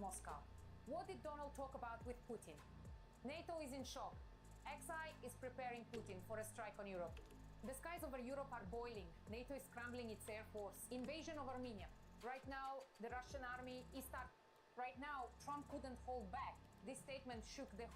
Moscow. What did Donald talk about with Putin? NATO is in shock. XI is preparing Putin for a strike on Europe. The skies over Europe are boiling. NATO is scrambling its air force. Invasion of Armenia. Right now, the Russian army is Right now, Trump couldn't hold back. This statement shook the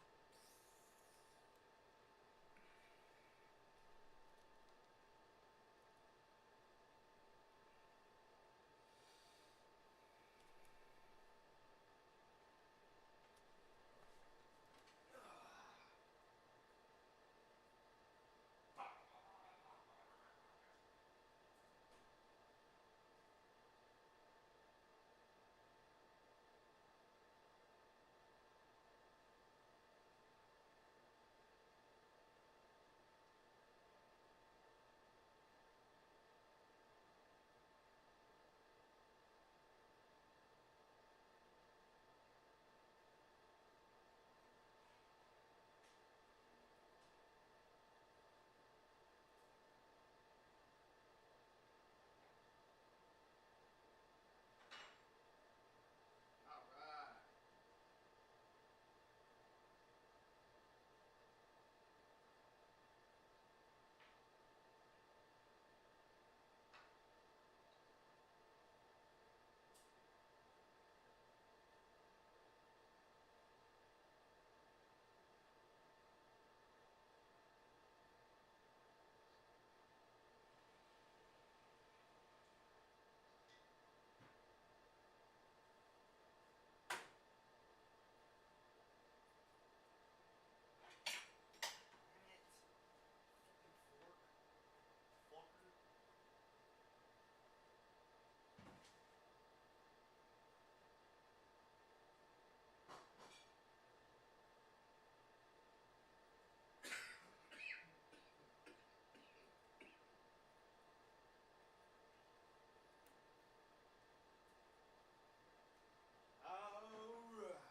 Alright.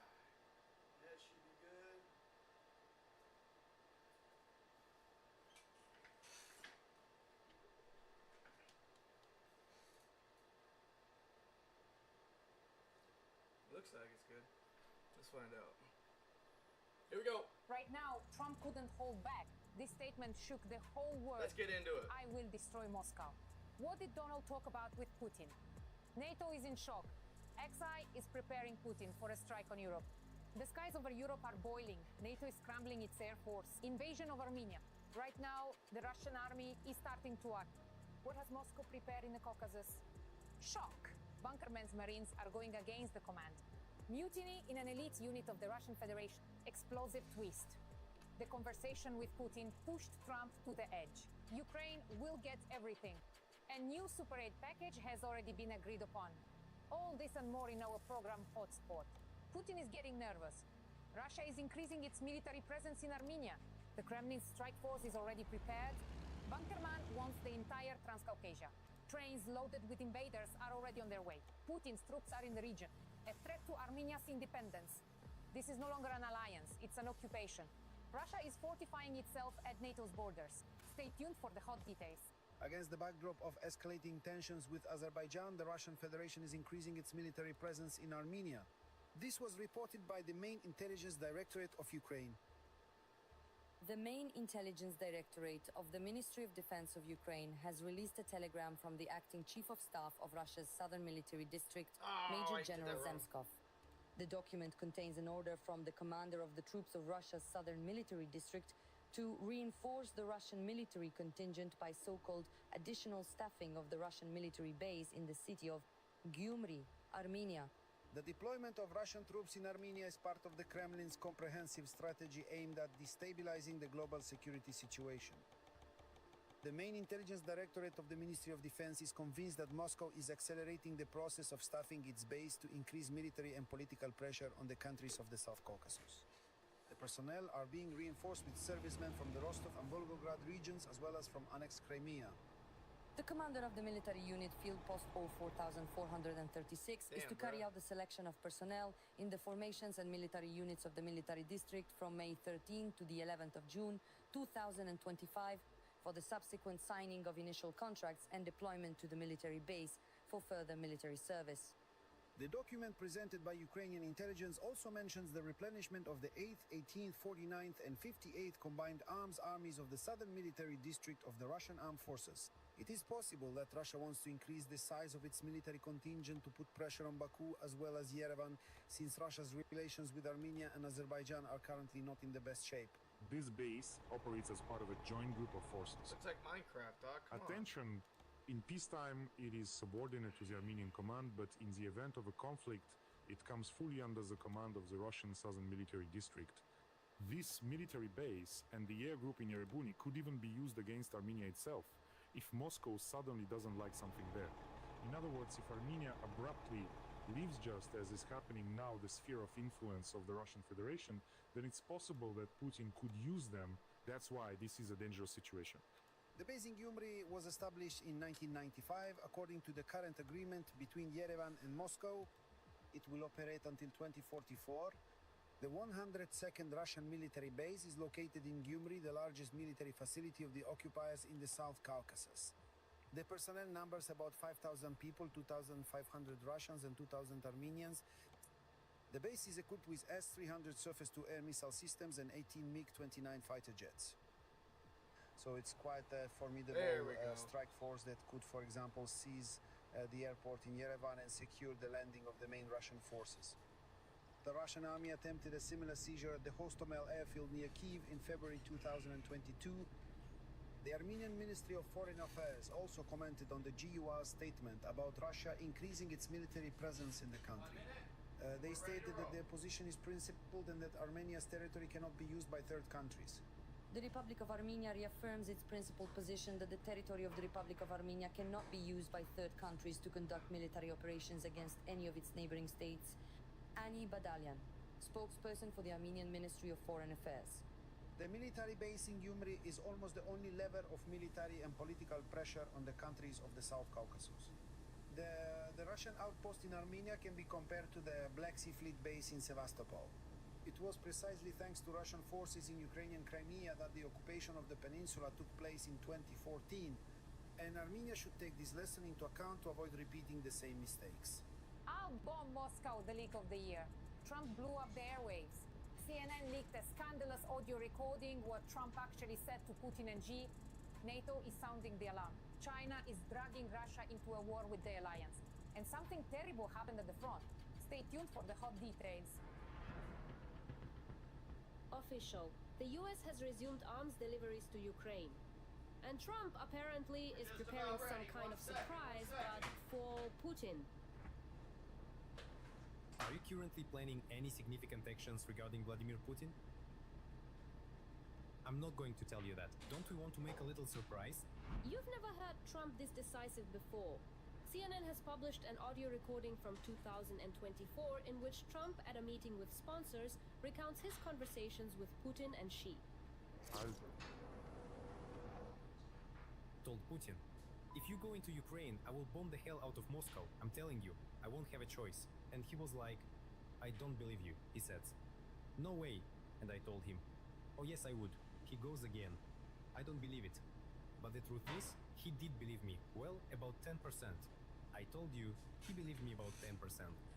That should be good. Looks like it's good. Let's find out. Here we go. Right now, Trump couldn't hold back. This statement shook the whole world. Let's get into it. I will destroy Moscow. What did Donald talk about with Putin? NATO is in shock. XI is preparing Putin for a strike on Europe. The skies over Europe are boiling. NATO is scrambling its air force. Invasion of Armenia. Right now, the Russian army is starting to act. What has Moscow prepared in the Caucasus? Shock. Bunkerman's Marines are going against the command. Mutiny in an elite unit of the Russian Federation. Explosive twist. The conversation with Putin pushed Trump to the edge. Ukraine will get everything. A new Super Aid package has already been agreed upon. All this and more in our program Hotspot. Putin is getting nervous. Russia is increasing its military presence in Armenia. The Kremlin's strike force is already prepared. Bunkerman wants the entire Transcaucasia. Trains loaded with invaders are already on their way. Putin's troops are in the region. A threat to Armenia's independence. This is no longer an alliance, it's an occupation. Russia is fortifying itself at NATO's borders. Stay tuned for the hot details. Against the backdrop of escalating tensions with Azerbaijan, the Russian Federation is increasing its military presence in Armenia. This was reported by the main intelligence directorate of Ukraine. The main intelligence directorate of the Ministry of Defense of Ukraine has released a telegram from the acting chief of staff of Russia's southern military district, Major General Zemskov. The document contains an order from the commander of the troops of Russia's southern military district to reinforce the Russian military contingent by so-called additional staffing of the Russian military base in the city of Gyumri, Armenia. The deployment of Russian troops in Armenia is part of the Kremlin's comprehensive strategy aimed at destabilizing the global security situation. The main intelligence directorate of the Ministry of Defense is convinced that Moscow is accelerating the process of staffing its base to increase military and political pressure on the countries of the South Caucasus. The personnel are being reinforced with servicemen from the Rostov and Volgograd regions as well as from annexed Crimea. The commander of the military unit Field Post 04436 is to carry out the selection of personnel in the formations and military units of the military district from May 13 to the 11th of June 2025 for the subsequent signing of initial contracts and deployment to the military base for further military service. The document presented by Ukrainian intelligence also mentions the replenishment of the 8th, 18th, 49th, and 58th Combined Arms Armies of the Southern Military District of the Russian Armed Forces. It is possible that Russia wants to increase the size of its military contingent to put pressure on Baku as well as Yerevan, since Russia's relations with Armenia and Azerbaijan are currently not in the best shape. This base operates as part of a joint group of forces. It's like Minecraft, dog. Come on. Attention! In peacetime, it is subordinate to the Armenian command, but in the event of a conflict, it comes fully under the command of the Russian Southern Military District. This military base and the air group in Yerebuni could even be used against Armenia itself, if Moscow suddenly doesn't like something there. In other words, if Armenia abruptly leaves, just as is happening now, the sphere of influence of the Russian Federation, then it's possible that Putin could use them. That's why this is a dangerous situation. The base in Gyumri was established in 1995 according to the current agreement between Yerevan and Moscow. It will operate until 2044. The 102nd Russian military base is located in Gyumri, the largest military facility of the occupiers in the South Caucasus. The personnel numbers about 5,000 people, 2,500 Russians and 2,000 Armenians. The base is equipped with S-300 surface-to-air missile systems and 18 MiG-29 fighter jets. So it's quite a formidable strike force that could, for example, seize the airport in Yerevan and secure the landing of the main Russian forces. The Russian army attempted a similar seizure at the Hostomel airfield near Kyiv in February 2022. The Armenian Ministry of Foreign Affairs also commented on the GUR statement about Russia increasing its military presence in the country. They stated that their position is principled and that Armenia's territory cannot be used by third countries. The Republic of Armenia reaffirms its principled position that the territory of the Republic of Armenia cannot be used by third countries to conduct military operations against any of its neighboring states. Ani Badalian, spokesperson for the Armenian Ministry of Foreign Affairs. The military base in Gyumri is almost the only lever of military and political pressure on the countries of the South Caucasus. The Russian outpost in Armenia can be compared to the Black Sea Fleet base in Sevastopol. It was precisely thanks to Russian forces in Ukrainian Crimea that the occupation of the peninsula took place in 2014, and Armenia should take this lesson into account to avoid repeating the same mistakes. I'll bomb Moscow the leak of the year. Trump blew up the airwaves. CNN leaked a scandalous audio recording what Trump actually said to Putin and Xi. NATO is sounding the alarm. China is dragging Russia into a war with the alliance. And something terrible happened at the front. Stay tuned for the hot details. Official. The US has resumed arms deliveries to Ukraine. And Trump apparently is preparing some kind of surprise, but for Putin. Are you currently planning any significant actions regarding Vladimir Putin? I'm not going to tell you that. Don't we want to make a little surprise? You've never heard Trump this decisive before. CNN has published an audio recording from 2024 in which Trump, at a meeting with sponsors, recounts his conversations with Putin and Xi. I Told Putin, if you go into Ukraine, I will bomb the hell out of Moscow. I'm telling you, I won't have a choice. And he was like, I don't believe you, he said. No way. And I told him, oh yes, I would. He goes again. I don't believe it. But the truth is, he did believe me. Well, about 10%. I told you, he believed me about 10%.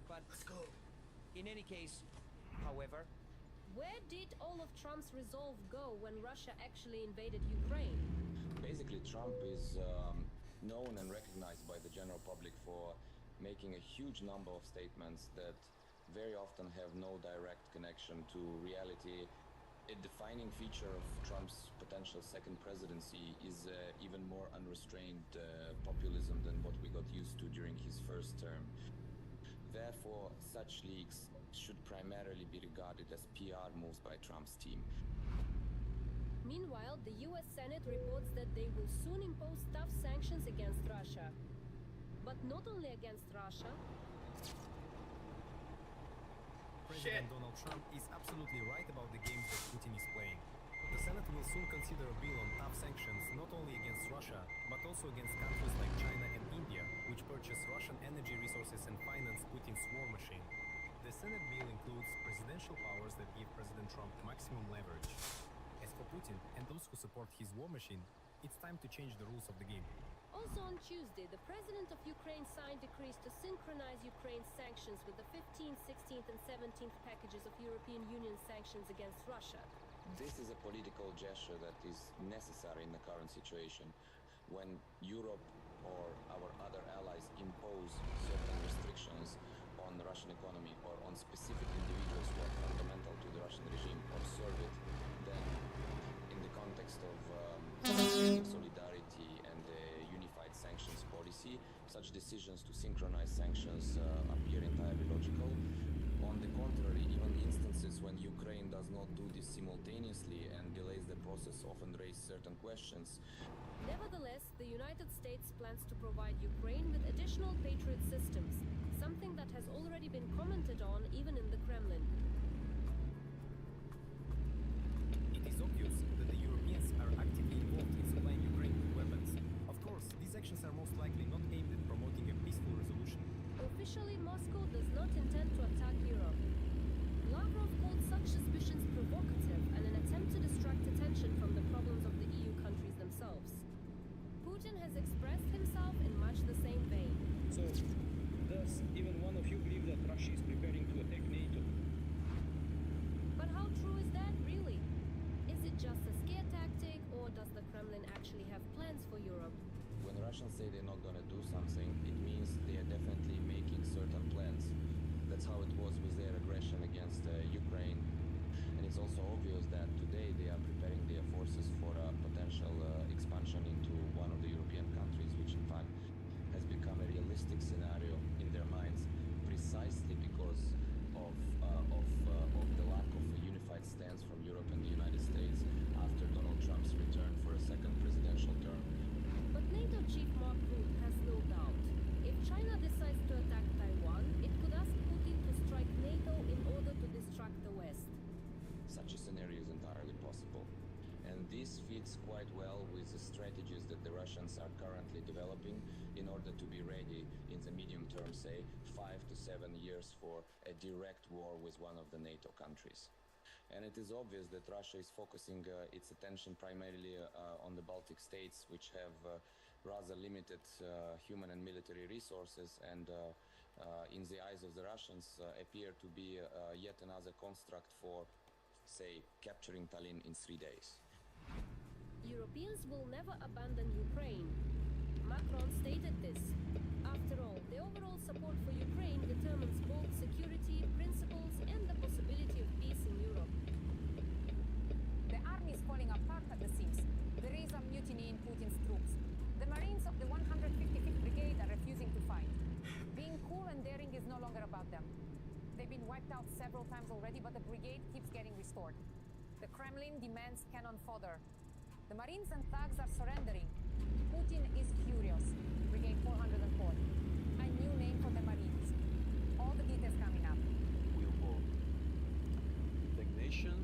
But let's go. In any case, however, Where did all of Trump's resolve go when Russia actually invaded Ukraine? Basically, Trump is known and recognized by the general public for making a huge number of statements that very often have no direct connection to reality. A defining feature of Trump's potential second presidency is even more unrestrained populism than what we got used to during his first term. Therefore, such leaks should primarily be regarded as PR moves by Trump's team. Meanwhile, the US Senate reports that they will soon impose tough sanctions against Russia. But not only against Russia. President Donald Trump is absolutely right about the games that Putin is playing. The Senate will soon consider a bill on tough sanctions not only against Russia, but also against countries like China and India, which purchase Russian energy resources and finance Putin's war machine. The Senate bill includes presidential powers that give President Trump maximum leverage. As for Putin and those who support his war machine, it's time to change the rules of the game. Also on Tuesday, the president of Ukraine signed decrees to synchronize Ukraine's sanctions with the 15th, 16th and 17th packages of European Union sanctions against Russia. This is a political gesture that is necessary in the current situation. When Europe or our other allies impose certain restrictions on the Russian economy or on specific individuals who are fundamental to the Russian regime or serve it, then in the context of solidarity and a unified sanctions policy, such decisions to synchronize sanctions appear entirely logical. On the contrary, even instances when Ukraine does not do this simultaneously and delays the process often raise certain questions. Nevertheless, the United States plans to provide Ukraine with additional Patriot systems, something that has already been commented on even in the Kremlin. It is obvious that the Europeans are actively involved in supplying Ukraine with weapons. Of course, these actions are most likely not aimed at promoting a peaceful resolution. Officially, Moscow does not intend to attack Europe. Lavrov called such suspicions provocative and an attempt to distract attention from the problems of the EU countries themselves. Putin has expressed himself in much the same vein. So, does even one of you believe that Russia is preparing to attack NATO? But how true is that, really? Is it just a scare tactic, or does the Kremlin actually have plans for Europe? When Russians say they're not going to do something, it means they are definitely making certain plans. That's how it was with their aggression against Ukraine. And it's also obvious that today they are preparing their forces for a potential expansion into one of the European countries, which in fact has become a realistic scenario in their minds, precisely because of the lack of a unified stance from Europe and the United States after Donald Trump's return for a second presidential term. But NATO chief Mark Rutte has no doubt. If China decides to attack Taiwan, it could ask Putin to strike NATO in order to distract the West. Such a scenario is entirely possible. And this fits quite well with the strategies that the Russians are currently developing in order to be ready in the medium term, say 5 to 7 years, for a direct war with one of the NATO countries. And it is obvious that Russia is focusing its attention primarily on the Baltic states, which have rather limited human and military resources and in the eyes of the Russians appear to be yet another construct for, say, capturing Tallinn in 3 days. Europeans will never abandon Ukraine. Macron stated this. After all, the overall support for Ukraine determines both security, principles, and the possibility of peace in Europe. The army is falling apart at the seams. There is a mutiny in Putin's troops. The Marines of the 155th Brigade are refusing to fight. Being cool and daring is no longer about them. They've been wiped out several times already, but the brigade keeps getting restored. The Kremlin demands cannon fodder. The Marines and thugs are surrendering. Putin is furious. Brigade 404. A new name for the Marines. All the details coming up. We'll go. Stagnation.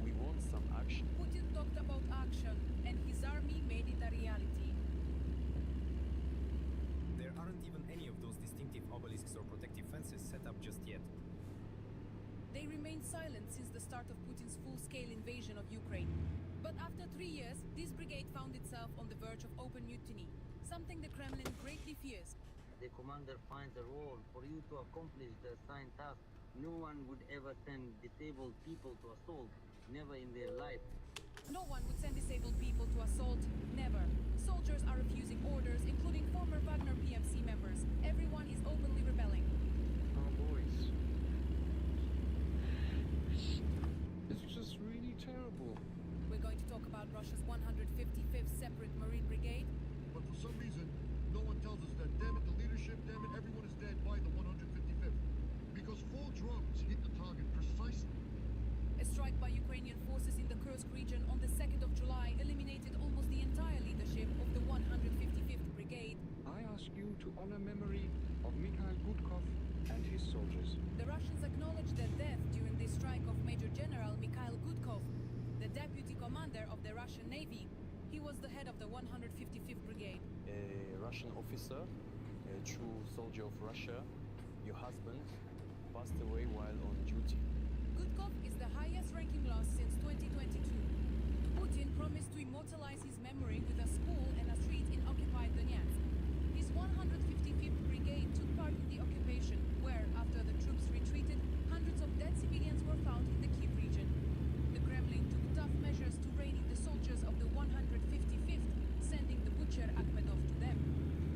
We want some action. Putin talked about action, and his army made it a reality. There aren't even any of those distinctive obelisks or protective fences set up just yet. They remained silent since the start of Putin's full-scale invasion of Ukraine. But after 3 years, this brigade found itself on the verge of open mutiny, something the Kremlin greatly fears. The commander finds a role for you to accomplish the assigned task. No one would ever send disabled people to assault, never in their life. No one would send disabled people to assault, never. Soldiers are refusing orders, including former Wagner PMC members. Everyone is openly rebelling. Oh, boys. It's just really terrible. We're going to talk about Russia's 155th Separate Marine Brigade. But for some reason, no one tells us that, damn it, the leadership, damn it, everyone is dead by the 155th. Because 4 drones hit the target precisely. A strike by Ukrainian forces in the Kursk region on the 2nd of July eliminated almost the entire leadership of the 155th Brigade. I ask you to honor memory of Mikhail Gudkov and his soldiers. The Russians acknowledged their death during the strike of Major General Mikhail Gudkov, the deputy commander of the Russian Navy. He was the head of the 155th Brigade. A Russian officer, a true soldier of Russia, your husband, passed away while on duty. Gudkov is the highest-ranking loss since 2022. Putin promised to immortalize his memory with a school and a street in occupied 155th Brigade took part in the occupation, where, after the troops retreated, hundreds of dead civilians were found in the Kiev region. The Kremlin took tough measures to rein in the soldiers of the 155th, sending the butcher Akhmedov to them.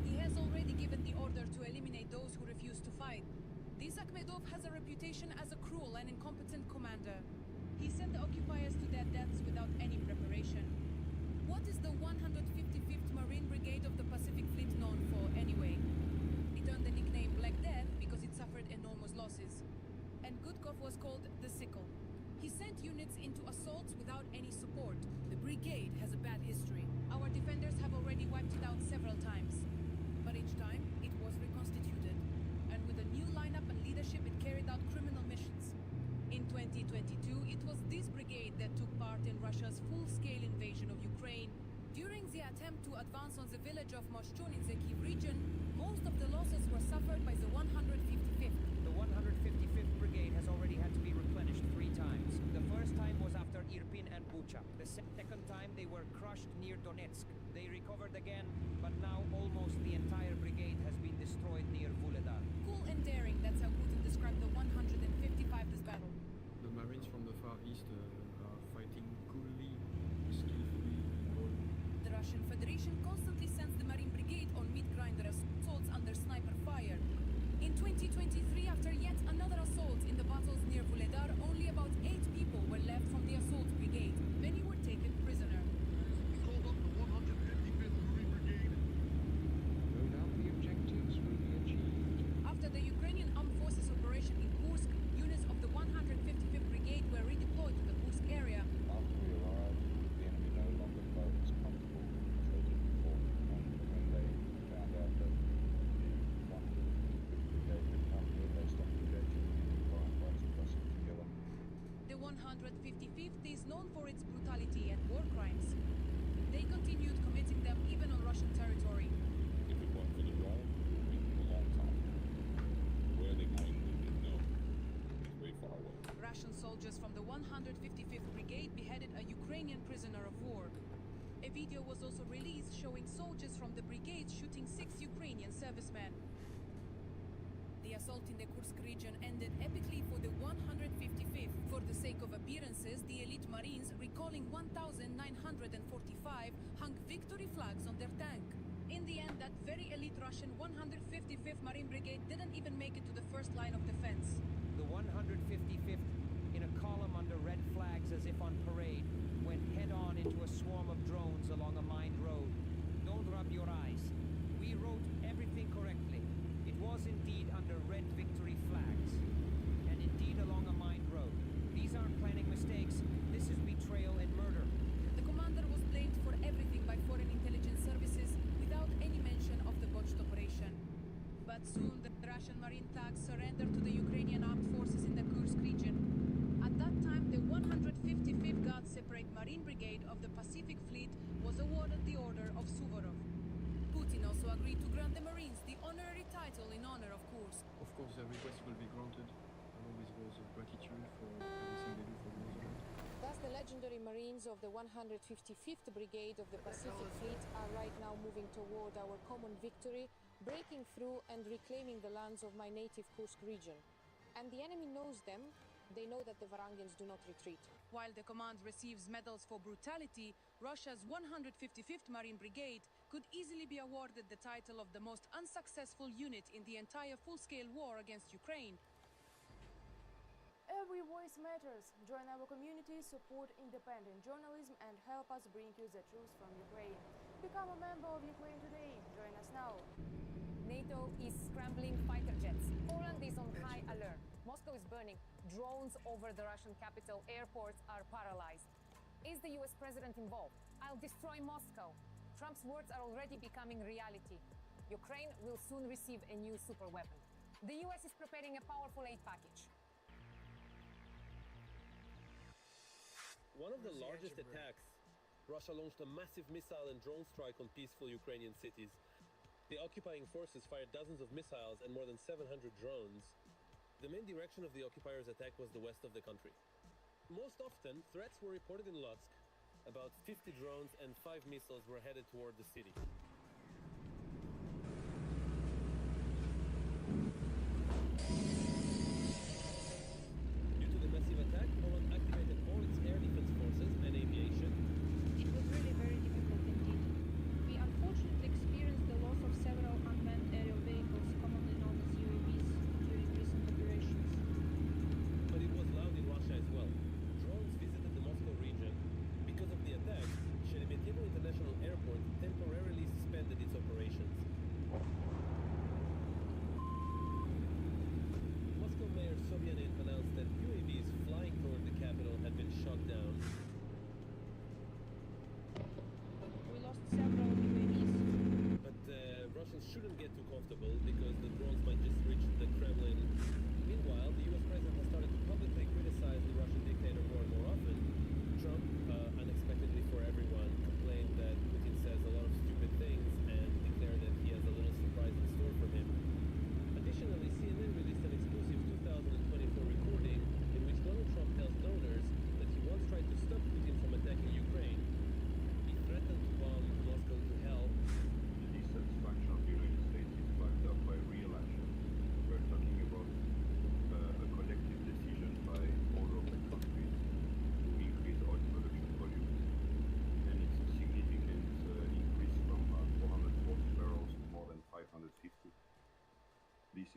He has already given the order to eliminate those who refuse to fight. This Akhmedov has a reputation as a cruel and incompetent commander. He sent the occupiers to their deaths without any preparation. What is the 155th Marine Brigade of the Pacific Fleet known for, anyway? It earned the nickname Black Death because it suffered enormous losses. And Gudkov was called the Sickle. He sent units into assaults without any support. The brigade has a bad history. Our defenders have already wiped it out several times. But each time, it was reconstituted. And with a new lineup and leadership, it carried out criminal missions. In 2022, it was this brigade that took part in Russia's full-scale invasion of Ukraine. During the attempt to advance on the village of Moshchun in the Kiev region, most of the losses were suffered by the 155th. The 155th Brigade has already had to be replenished 3 times. The first time was after Irpin and Bucha. The second time they were crushed near Donetsk. They recovered again, but now almost the entire brigade has been destroyed near Vuhledar. Cool and daring, that's how Putin described the 155th battle. The Marines from the Far East are fighting coolly, skillfully, and boldly. The Russian Federation constantly sends the Marine Brigade on meat grinder assaults under sniper fire. In 2023, after yet another assault in the battles near Vuhledar, only about 8 people were left from the assault brigade. Many were taken prisoner. We called up the 155th Marine Brigade. No doubt the objectives will be achieved. After the Ukrainian Armed Forces operation in Kursk, units of the 155th Brigade were redeployed to the Kursk area. After we arrived, the enemy no longer felt as comfortable trading before, and when they found out that the 155th Brigade had come here, they stopped engaging and prioritized crossing together. The 155th is known for its brutality and war crimes. They continued committing them even on Russian territory. If it weren't for the drive, we would have been a long time. Where are they going, we didn't know. It's way far away. Russian soldiers from the 155th Brigade beheaded a Ukrainian prisoner of war. A video was also released showing soldiers from the brigade shooting 6 Ukrainian servicemen. The assault in the Kursk region ended epically for the 155th. For the sake of appearances, the elite Marines, recalling 1,945, hung victory flags on their tank. In the end, that very elite Russian 155th Marine Brigade didn't even make it to the first line of defense. The 155th, in a column under red flags as if on parade, went head-on into a swarm of drones along a mined road. Don't rub your eyes. We wrote everything correctly. It was indeed under red victory flags, and indeed along a mined road. These aren't planning mistakes. This is betrayal and murder. The commander was blamed for everything by foreign intelligence services without any mention of the botched operation. But soon the Russian Marine thugs surrendered to the Ukrainian armed forces in the Kursk region. At that time, the 155th Guard Separate Marine Brigade of the Pacific Fleet was awarded the Order of Suvorov. Putin also agreed to grant the Marines the honorary title in honor of Kursk. Of course, their request will be granted, along with words of gratitude for everything they do for the motherland. Thus, the legendary Marines of the 155th Brigade of the Pacific Fleet are right now moving toward our common victory, breaking through and reclaiming the lands of my native Kursk region. And the enemy knows them. They know that the Varangians do not retreat. While the command receives medals for brutality, Russia's 155th Marine Brigade could easily be awarded the title of the most unsuccessful unit in the entire full-scale war against Ukraine. Every voice matters. Join our community, support independent journalism, and help us bring you the truth from Ukraine. Become a member of Ukraine today. Join us now. NATO is scrambling fighter jets. Poland is on high alert. Moscow is burning. Drones over the Russian capital airports are paralyzed. Is the US president involved? I'll destroy Moscow. Trump's words are already becoming reality. Ukraine will soon receive a new superweapon. The US is preparing a powerful aid package. One of the largest attacks, Russia launched a massive missile and drone strike on peaceful Ukrainian cities. The occupying forces fired dozens of missiles and more than 700 drones. The main direction of the occupiers' attack was the west of the country. Most often, threats were reported in Lutsk. About 50 drones and 5 missiles were headed toward the city.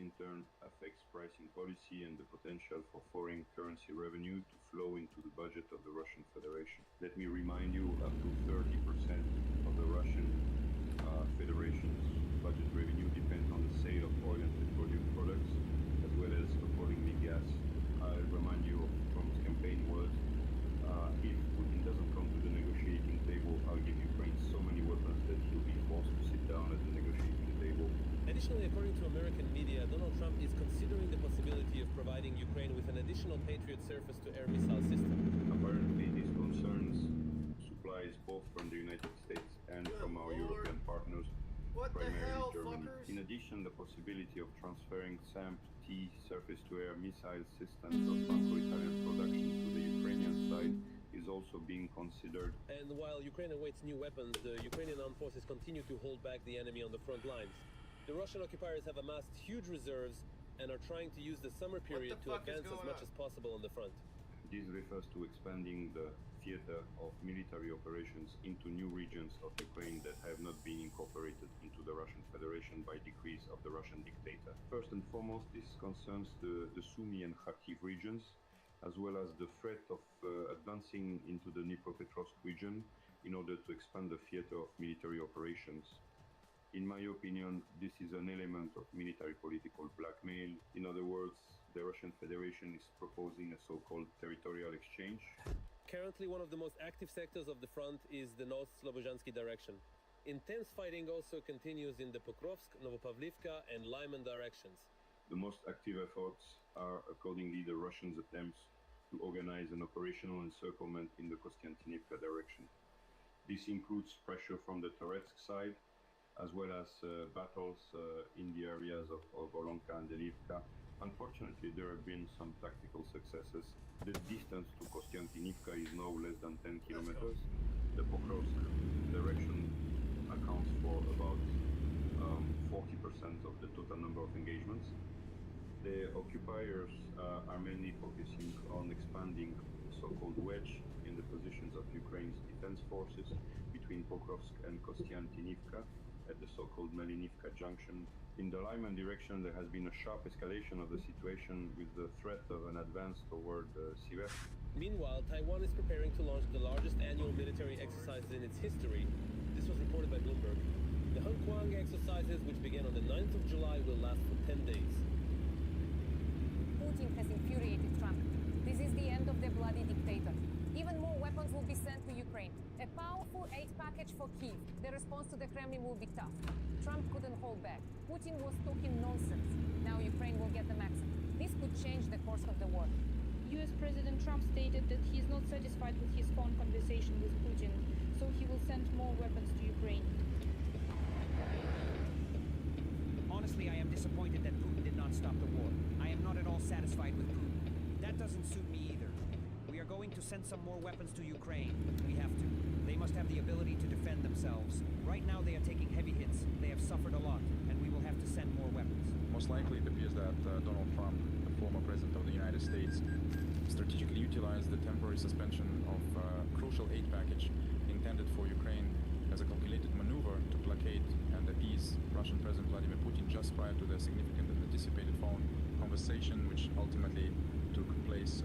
in turn affects pricing policy and the potential for foreign currency revenue to flow into the budget of the Russian Federation. Let me remind you, up to 30% of the Russian Federation's budget revenue depends on the sale of oil and petroleum products, as well as accordingly gas. I remind you of Trump's campaign words, if Putin doesn't come to the negotiating table, I'll give Ukraine so many weapons that he'll be forced to sit down at the negotiating table. Additionally, according to American media, Donald Trump is considering the possibility of providing Ukraine with an additional Patriot surface-to-air missile system. Apparently, this concerns supplies both from the United States and from our European partners, primarily Germany. In addition, the possibility of transferring SAMP-T surface-to-air missile systems of Franco-Italian production to the Ukrainian side is also being considered. And while Ukraine awaits new weapons, the Ukrainian armed forces continue to hold back the enemy on the front lines. The Russian occupiers have amassed huge reserves and are trying to use the summer period to advance as much as possible on the front. This refers to expanding the theater of military operations into new regions of Ukraine that have not been incorporated into the Russian Federation by decrees of the Russian dictator. First and foremost, this concerns the Sumy and Kharkiv regions, as well as the threat of advancing into the Dnipropetrovsk region in order to expand the theater of military operations. In my opinion, this is an element of military political blackmail. In other words, the Russian Federation is proposing a so-called territorial exchange. Currently, one of the most active sectors of the front is the North Slobozhansky direction. Intense fighting also continues in the Pokrovsk, Novopavlivka, and Lyman directions. The most active efforts are accordingly the Russians' attempts to organize an operational encirclement in the Kostiantynivka direction. This includes pressure from the Toretsk side, as well as battles in the areas of Olonka and Delivka. Unfortunately, there have been some tactical successes. The distance to Kostiantynivka is now less than 10 kilometers. The Pokrovsk direction accounts for about 40% of the total number of engagements. The occupiers are mainly focusing on expanding the so-called wedge in the positions of Ukraine's defense forces between Pokrovsk and Kostiantynivka at the so-called Melinivka junction. In the Lyman direction, there has been a sharp escalation of the situation with the threat of an advance toward Siver. Meanwhile, Taiwan is preparing to launch the largest annual military exercises in its history. This was reported by Bloomberg. The Hengquang exercises, which began on the 9th of July, will last for 10 days. Putin has infuriated Trump. This is the end of the bloody dictator. Even more weapons will be sent to Ukraine. A powerful aid package for Kyiv. The response to the Kremlin will be tough. Trump couldn't hold back. Putin was talking nonsense. Now Ukraine will get the maximum. This could change the course of the war. US President Trump stated that he is not satisfied with his phone conversation with Putin, so he will send more weapons to Ukraine. Honestly, I am disappointed that Putin did not stop the war. I am not at all satisfied with Putin. That doesn't suit me either. We are going to send some more weapons to Ukraine. We have to. They must have the ability to defend themselves. Right now they are taking heavy hits. They have suffered a lot, and we will have to send more weapons. Most likely it appears that Donald Trump, the former president of the United States, strategically utilized the temporary suspension of a crucial aid package intended for Ukraine as a calculated maneuver to placate and appease Russian President Vladimir Putin just prior to the significant and anticipated phone conversation, which ultimately took place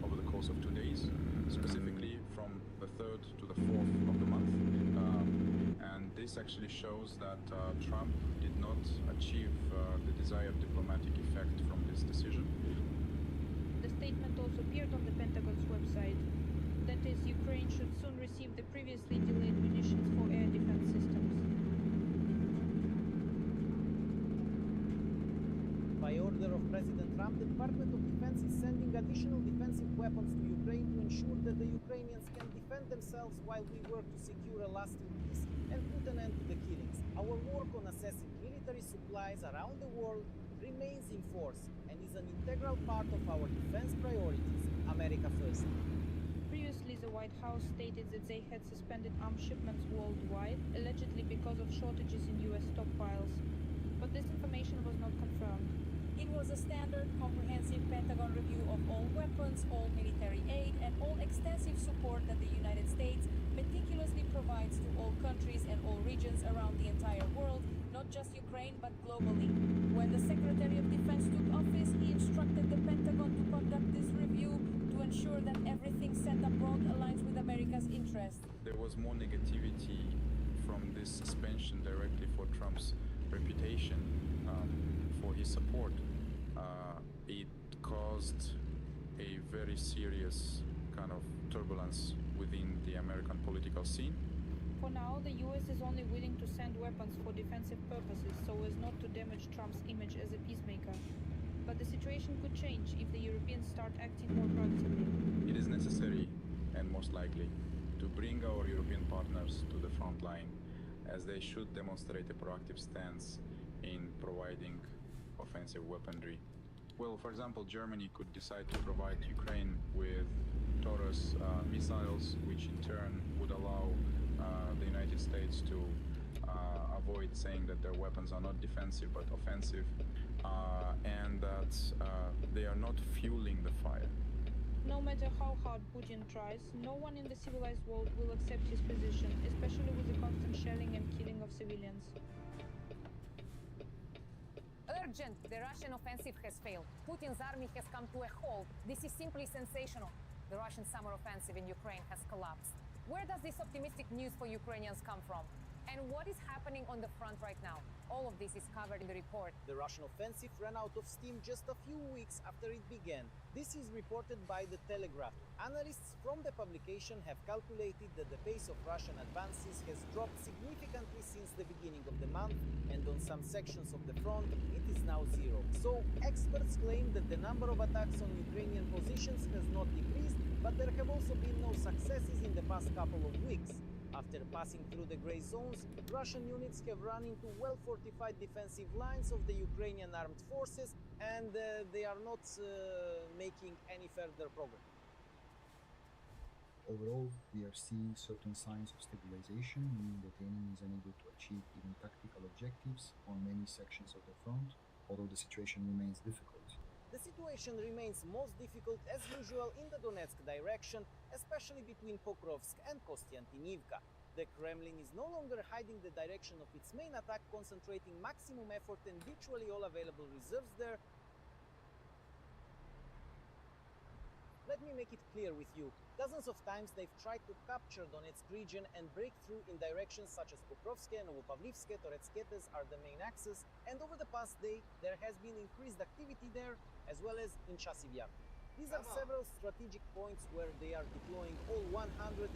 over the course of 2 days, specifically from the 3rd to the 4th of the month. And this actually shows that Trump did not achieve the desired diplomatic effect from this decision. The statement also appeared on the Pentagon's website. That is, Ukraine should soon receive the previously delayed munitions for air defense systems. By order of President Trump, the Department of Defense is sending additional defensive weapons to Ukraine to ensure that the Ukrainians can defend themselves while we work to secure a lasting peace and put an end to the killings. Our work on assessing military supplies around the world remains in force and is an integral part of our defense priorities. America first. Previously, the White House stated that they had suspended arms shipments worldwide, allegedly because of shortages in US stockpiles. But this information was not confirmed. It was a standard, comprehensive Pentagon review of all weapons, all military aid, and all extensive support that the United States meticulously provides to all countries and all regions around the entire world not just Ukraine but globally. When the Secretary of Defense took office, he instructed the Pentagon to conduct this review to ensure that everything sent abroad aligns with America's interests. There was more negativity from this suspension directly for Trump's reputation, for his support. It caused a very serious kind of turbulence within the American political scene. For now, the US is only willing to send weapons for defensive purposes so as not to damage Trump's image as a peacemaker. But the situation could change if the Europeans start acting more proactively. It is necessary, and most likely, to bring our European partners to the front line, as they should demonstrate a proactive stance in providing offensive weaponry. Well, for example, Germany could decide to provide Ukraine with Taurus missiles, which in turn would allow the United States to avoid saying that their weapons are not defensive but offensive, and that they are not fueling the fire. No matter how hard Putin tries, no one in the civilized world will accept his position, especially with the constant shelling and killing of civilians. Urgent! The Russian offensive has failed. Putin's army has come to a halt. This is simply sensational. The Russian summer offensive in Ukraine has collapsed. Where does this optimistic news for Ukrainians come from? And what is happening on the front right now? All of this is covered in the report. The Russian offensive ran out of steam just a few weeks after it began. This is reported by The Telegraph. Analysts from the publication have calculated that the pace of Russian advances has dropped significantly since the beginning of the month, and on some sections of the front, it is now zero. So, experts claim that the number of attacks on Ukrainian positions has not decreased, but there have also been no successes in the past couple of weeks. After passing through the gray zones, Russian units have run into well-fortified defensive lines of the Ukrainian armed forces, and they are not making any further progress. Overall, we are seeing certain signs of stabilization, meaning that the enemy is unable to achieve even tactical objectives on many sections of the front, although the situation remains difficult. The situation remains most difficult as usual in the Donetsk direction, especially between Pokrovsk and Kostiantynivka. The Kremlin is no longer hiding the direction of its main attack, concentrating maximum effort and virtually all available reserves there. Let me make it clear with you. Dozens of times they've tried to capture Donetsk region and break through in directions such as Pokrovske, Novopavlivske, Toretskietes are the main axes, and over the past day there has been increased activity there, as well as in Chasiv Yar. These are several strategic points where they are deploying all 110,000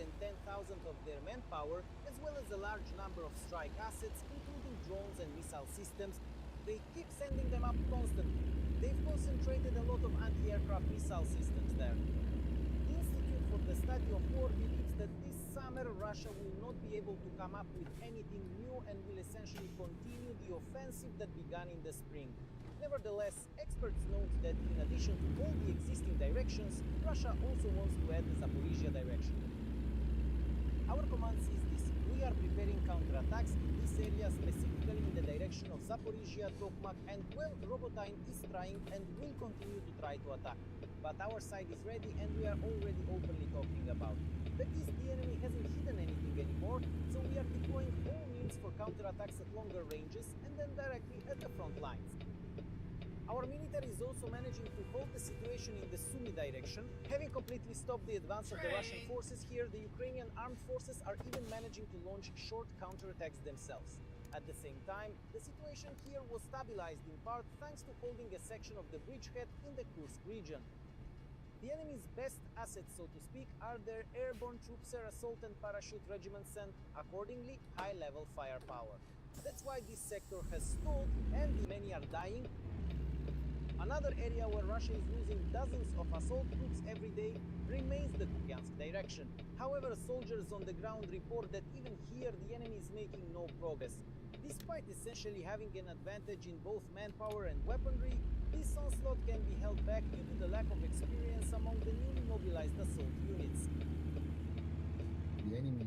of their manpower, as well as a large number of strike assets, including drones and missile systems. They keep sending them up constantly. They've concentrated a lot of anti-aircraft missile systems there. The Institute for the Study of War believes that this summer Russia will not be able to come up with anything new and will essentially continue the offensive that began in the spring. Nevertheless, experts note that in addition to all the existing directions, Russia also wants to add the Zaporizhia direction. Our command sees this. We are preparing counterattacks in this area, specifically in the direction of Zaporizhia, Tokmak, and well, Robotyne is trying and will continue to try to attack. But our side is ready and we are already openly talking about it. That is, the enemy hasn't hidden anything anymore, so we are deploying all means for counterattacks at longer ranges and then directly at the front lines. Our military is also managing to hold the situation in the Sumy direction. Having completely stopped the advance of the Russian forces here, the Ukrainian armed forces are even managing to launch short counterattacks themselves. At the same time, the situation here was stabilized in part thanks to holding a section of the bridgehead in the Kursk region. The enemy's best assets, so to speak, are their airborne troops, air assault and parachute regiments and, accordingly, high-level firepower. That's why this sector has stalled and many are dying. Another area where Russia is losing dozens of assault troops every day remains the Kupiansk direction. However, soldiers on the ground report that even here the enemy is making no progress. Despite essentially having an advantage in both manpower and weaponry, this onslaught can be held back due to the lack of experience among the newly mobilized assault units. The enemy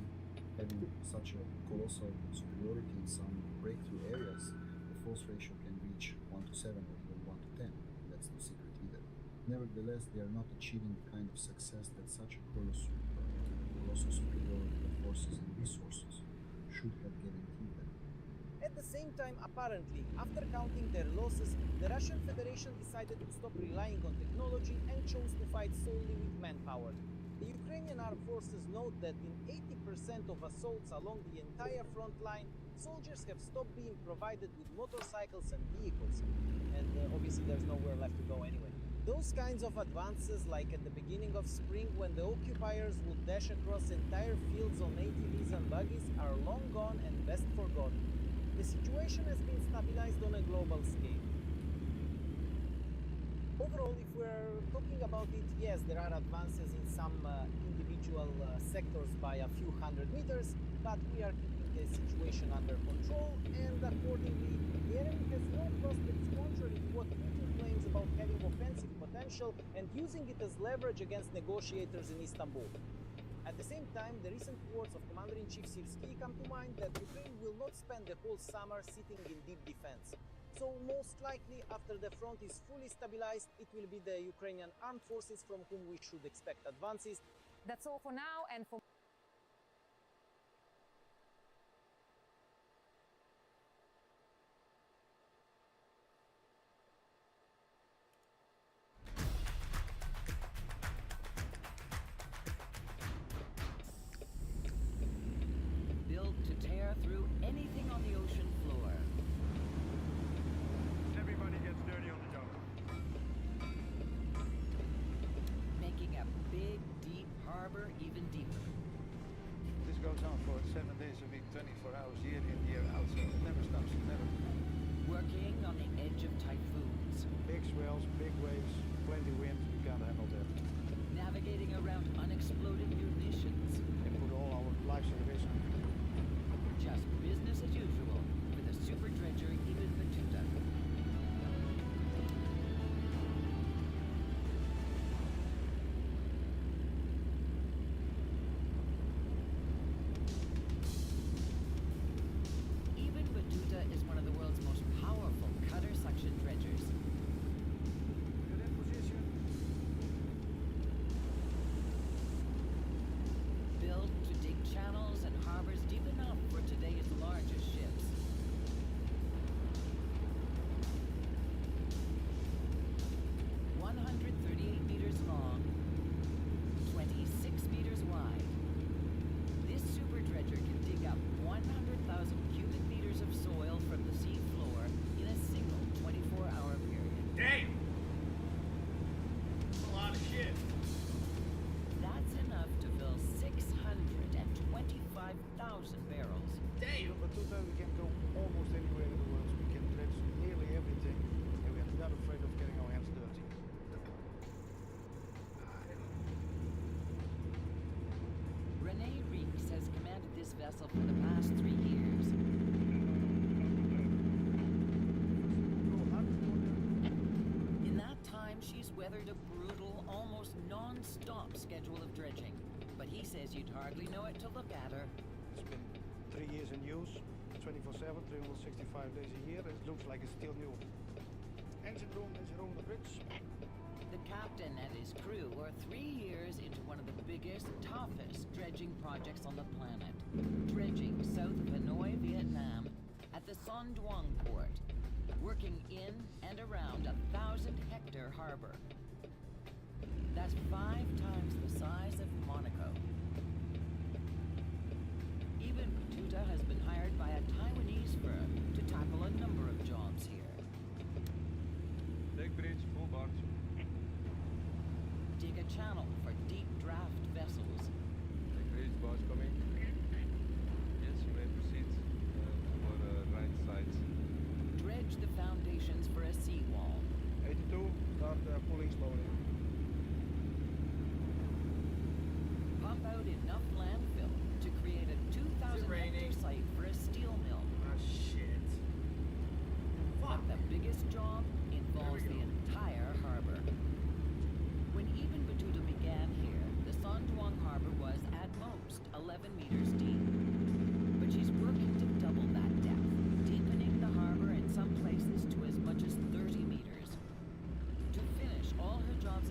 having such a colossal superiority in some breakthrough areas, the force ratio can reach 1 to 7 or even 1 to 10. That's no secret either. Nevertheless, they are not achieving the kind of success that such a colossal superiority of forces and resources should have guaranteed them. At the same time, apparently, after counting their losses, the Russian Federation decided to stop relying on technology and chose to fight solely with manpower. The Ukrainian armed forces note that in 80% of assaults along the entire front line, soldiers have stopped being provided with motorcycles and vehicles. And obviously there's nowhere left to go anyway. Those kinds of advances, like at the beginning of spring when the occupiers would dash across entire fields on ATVs and buggies, are long gone and best forgotten. The situation has been stabilized on a global scale. Overall, if we're talking about it, yes, there are advances in some individual sectors by a few hundred meters, but we are keeping the situation under control, and accordingly, the enemy has no prospects contrary to what Putin claims about having offensive potential and using it as leverage against negotiators in Istanbul. At the same time, the recent words of Commander-in-Chief Sirski come to mind that Ukraine will not spend the whole summer sitting in deep defense. So most likely, after the front is fully stabilized, it will be the Ukrainian armed forces from whom we should expect advances. That's all for now, and for built to tear through anything on the ocean floor. Everybody gets dirty on the job. Making a big, deep harbor even deeper. This goes on for 7 days a week, 24 hours, year in, year out, so it never stops, never. Working on the edge of typhoons. Big swells, big waves, plenty wind, we can't handle that. Navigating around unexploded munitions. And put all our lives at risk. Just business as usual for the super dredger Ibn Battuta. Ibn Battuta is one of the world's most powerful cutter suction dredgers. Good in position. Built to dig channels and harbors deep enough for today's largest ships. ...138 meters long, 26 meters wide. This super dredger can dig up 100,000 cubic meters of soil from the sea floor in a single 24-hour period. Damn! That's a lot of shit. That's enough to fill 625,000 barrels. Damn! But today we can go almost anywhere in the world. We can dredge nearly everything, and we are not afraid of getting our hands dirty. Rene Reeks has commanded this vessel for the past 3 years. In that time, she's weathered a brutal, almost non-stop schedule of dredging. But he says you'd hardly know it to look at her. It's been 3 years in use, 24/7, 365 days a year. It looks like it's still new. Engine room on the bridge. The captain and his crew are 3 years into one of the biggest, toughest dredging projects on the planet. Dredging south of Hanoi, Vietnam, at the Son Duong port, working in and around a 1,000-hectare harbor. That's 5 times the size of Monaco. Ibn Battuta has been hired by a Taiwanese firm to tackle a number of jobs here. Deck bridge, full barge. Dig a channel for deep draft vessels. Deck bridge, barge coming. Yes, you may proceed for right side. Dredge the foundations for a seawall. 82, start pulling slowly. Pump out enough landfill to create a 2,000-hectare site for a steel mill. Ah, shit. But the biggest job involves the entire harbor. When Ibn Battuta began here, the Son Duong harbor was at most 11 meters deep. But she's working to double that depth, deepening the harbor in some places to as much as 30 meters. To finish all her jobs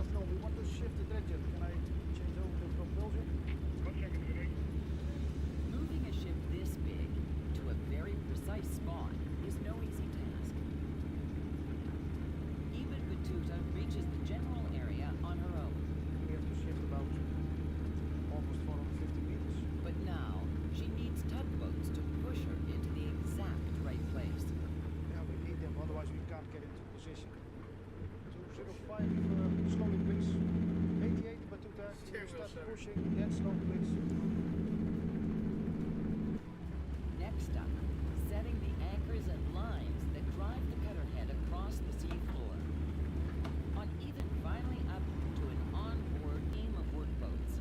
afternoon. We want to shift the dredger. Can I change over to propulsion? Moving a ship this big to a very precise spot is no easy task. Even Batuta reaches the general area on her own. We have to shift about almost 450 meters. But now, she needs tugboats to push her into the exact right place. Yeah, we need them, otherwise we can't get into position. 205, slowly please. 88, Batuta, you start pushing, again slowly please. Next up, setting the anchors and lines that drive the cutter head across the sea floor. On even finally up to an onboard team of workboats.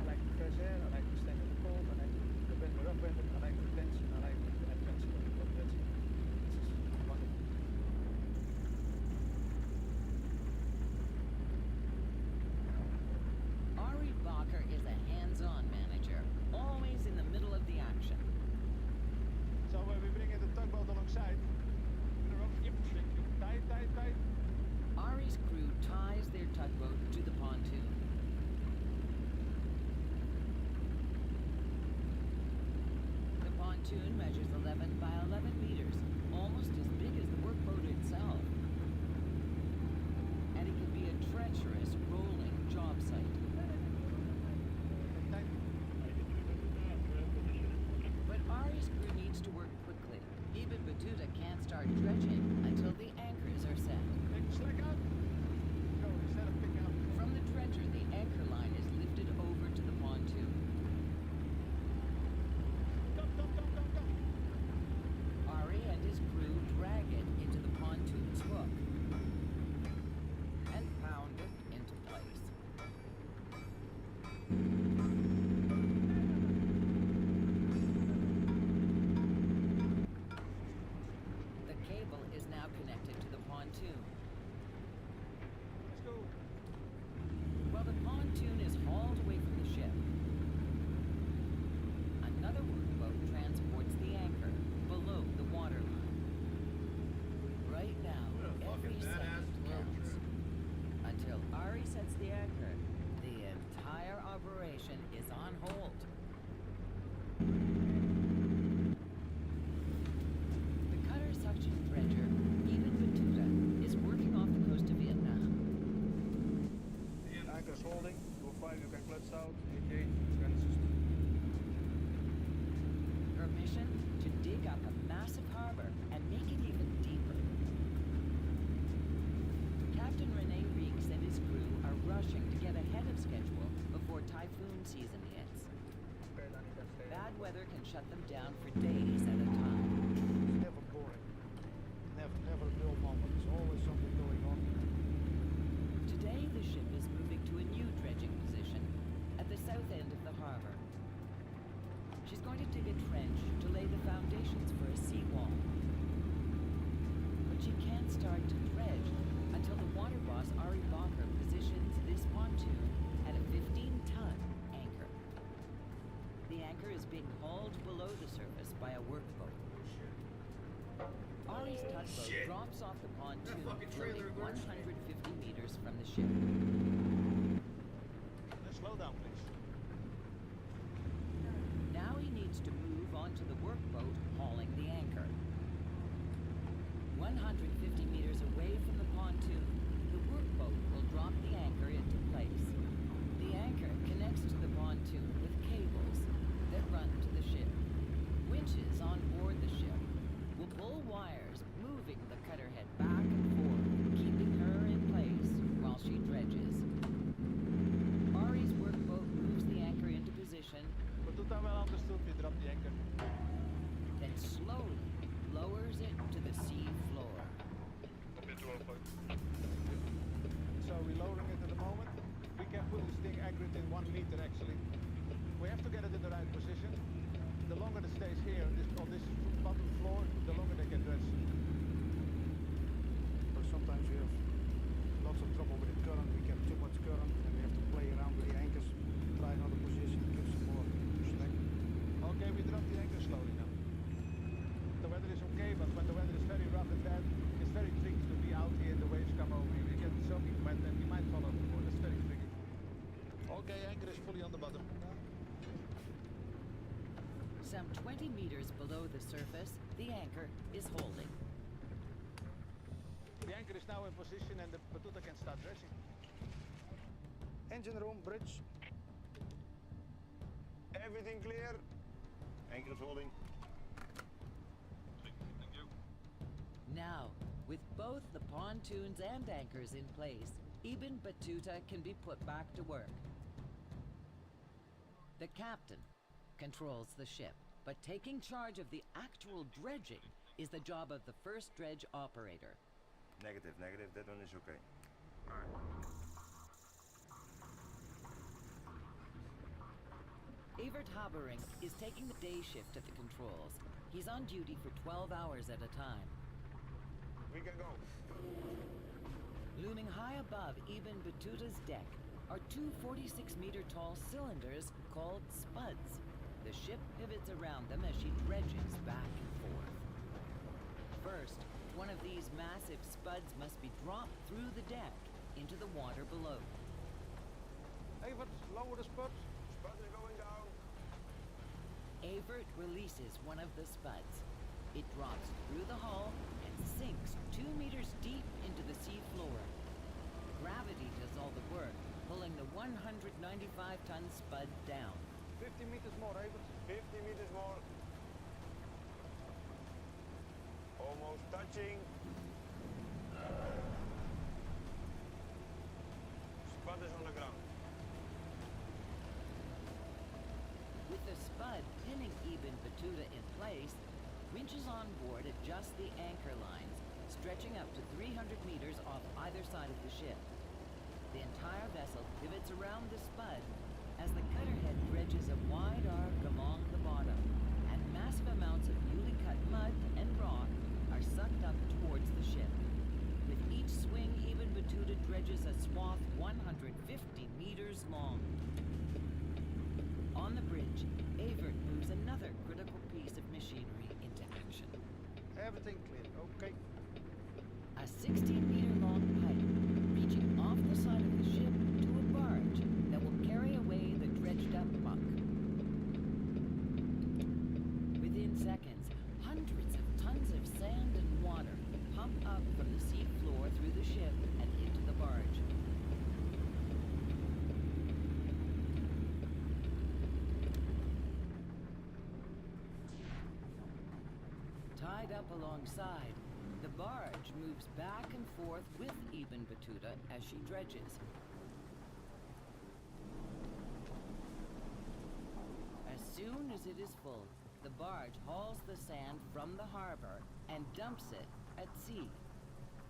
I like the fresh air, I like to stand in the cold, I like the wind, the rough weather, I like the tension, I like the adventure, This is wonderful. Ari Bacher is a hands-on manager, always in the middle of the action. So we bring in the tugboat alongside. Tight. Ari's crew ties their tugboat to the pontoon. The pontoon measures 11 by 11 meters, almost as big as the workboat itself. And it can be a treacherous, rolling job site. But Ari's crew needs to work quickly. Even Batuta can't start dredging until the anchors are set. Slack out. Go, instead of picking up. From the dredger, the anchor line is lifted over to the pontoon. Come. Ari and his crew drag it into the pontoon's hook and pound it into place. The cable is now connected to the pontoon. Let's go. While the pontoon is hauled away from the ship, another workboat transports the anchor below the waterline. Right now, every second counts. Until Ari sets the anchor, the entire operation is on hold. The cutter suction dredger, even Batuta, is working off the coast of Vietnam. Anchor's holding. 205, you can clutch out. 88, can assist. Her mission? To dig up a massive harbor and make it even deeper. Captain Rene Reeks and his crew are rushing to get ahead of schedule before typhoon season hits. Bad weather can shut them down for days at a time. It's never boring. Never a dull moment. There's always something going on. Today, the ship is moving to a new dredging position at the south end of the harbor. She's going to dig a trench to lay the foundations for a seawall. But she can't start to dredge until the water boss Ari Bacher positions this pontoon at a 15-ton anchor. The anchor is being hauled below the surface by a workboat. Ari's tugboat drops off the pontoon floating 150 meters from the ship. Let's slow down, please. Now he needs to move onto the workboat hauling the anchor. 150 meters away from the pontoon, the workboat will drop the anchor into place. The anchor connects to the pontoon with cables that run to the ship. Winches on board the ship will pull wires, moving the cutter head back and forth, keeping her in place while she dredges. Ari's workboat moves the anchor into position. Batuta well understood, we drop the anchor. Then slowly lowers it to the sea floor. So we're lowering it at the moment. We can put this thing anchored in 1 meter actually. We have to get it in the right position. The longer it stays here on this bottom floor, the longer they can dredge. But sometimes we have lots of trouble with the current. We get too much current and we have to play around with the anchors, try another position, give some more slack. Okay, we drop the anchor slowly now. The weather is okay, but when the weather is very rough and bad, it's very tricky to be out here. The waves come over. We get soaking wet and we might fall over. bottom. Some 20 meters below the surface, the anchor is holding. The anchor is now in position and the Batuta can start dredging. Engine room, bridge. Everything clear? Anchor is holding. Thank you. Now, with both the pontoons and anchors in place, Ibn Battuta can be put back to work. The captain controls the ship, but taking charge of the actual dredging is the job of the first dredge operator. Negative, that one is okay. Evert Habering is taking the day shift at the controls. He's on duty for 12 hours at a time. We can go. Looming high above Ibn Battuta's deck are two 46-meter-tall cylinders called spuds. The ship pivots around them as she dredges back and forth. First, one of these massive spuds must be dropped through the deck into the water below. Evert, lower the spud. Spud is going down. Evert releases one of the spuds. It drops through the hull and sinks 2 meters deep into the sea floor. Gravity does all the work, pulling the 195-ton spud down. 50 meters more, Evert. 50 meters more. Almost touching. Spud is on the ground. With the spud pinning Ibn Battuta in place, winches on board adjust the anchor lines, stretching up to 300 meters off either side of the ship. The entire vessel pivots around the spud as the cutterhead dredges a wide arc along the bottom, and massive amounts of newly cut mud and rock are sucked up towards the ship. With each swing, Ibn Battuta dredges a swath 150 meters long. On the bridge, Evert moves another critical piece of machinery into action. Everything clear, okay. A 16-meter-long pipe reaching off the side of the ship to a barge that will carry away the dredged-up muck. Within seconds, hundreds of tons of sand and water pump up from the sea floor through the ship and into the barge. Tied up alongside, the barge moves back and forth with Ibn Battuta as she dredges. As soon as it is full, the barge hauls the sand from the harbor and dumps it at sea,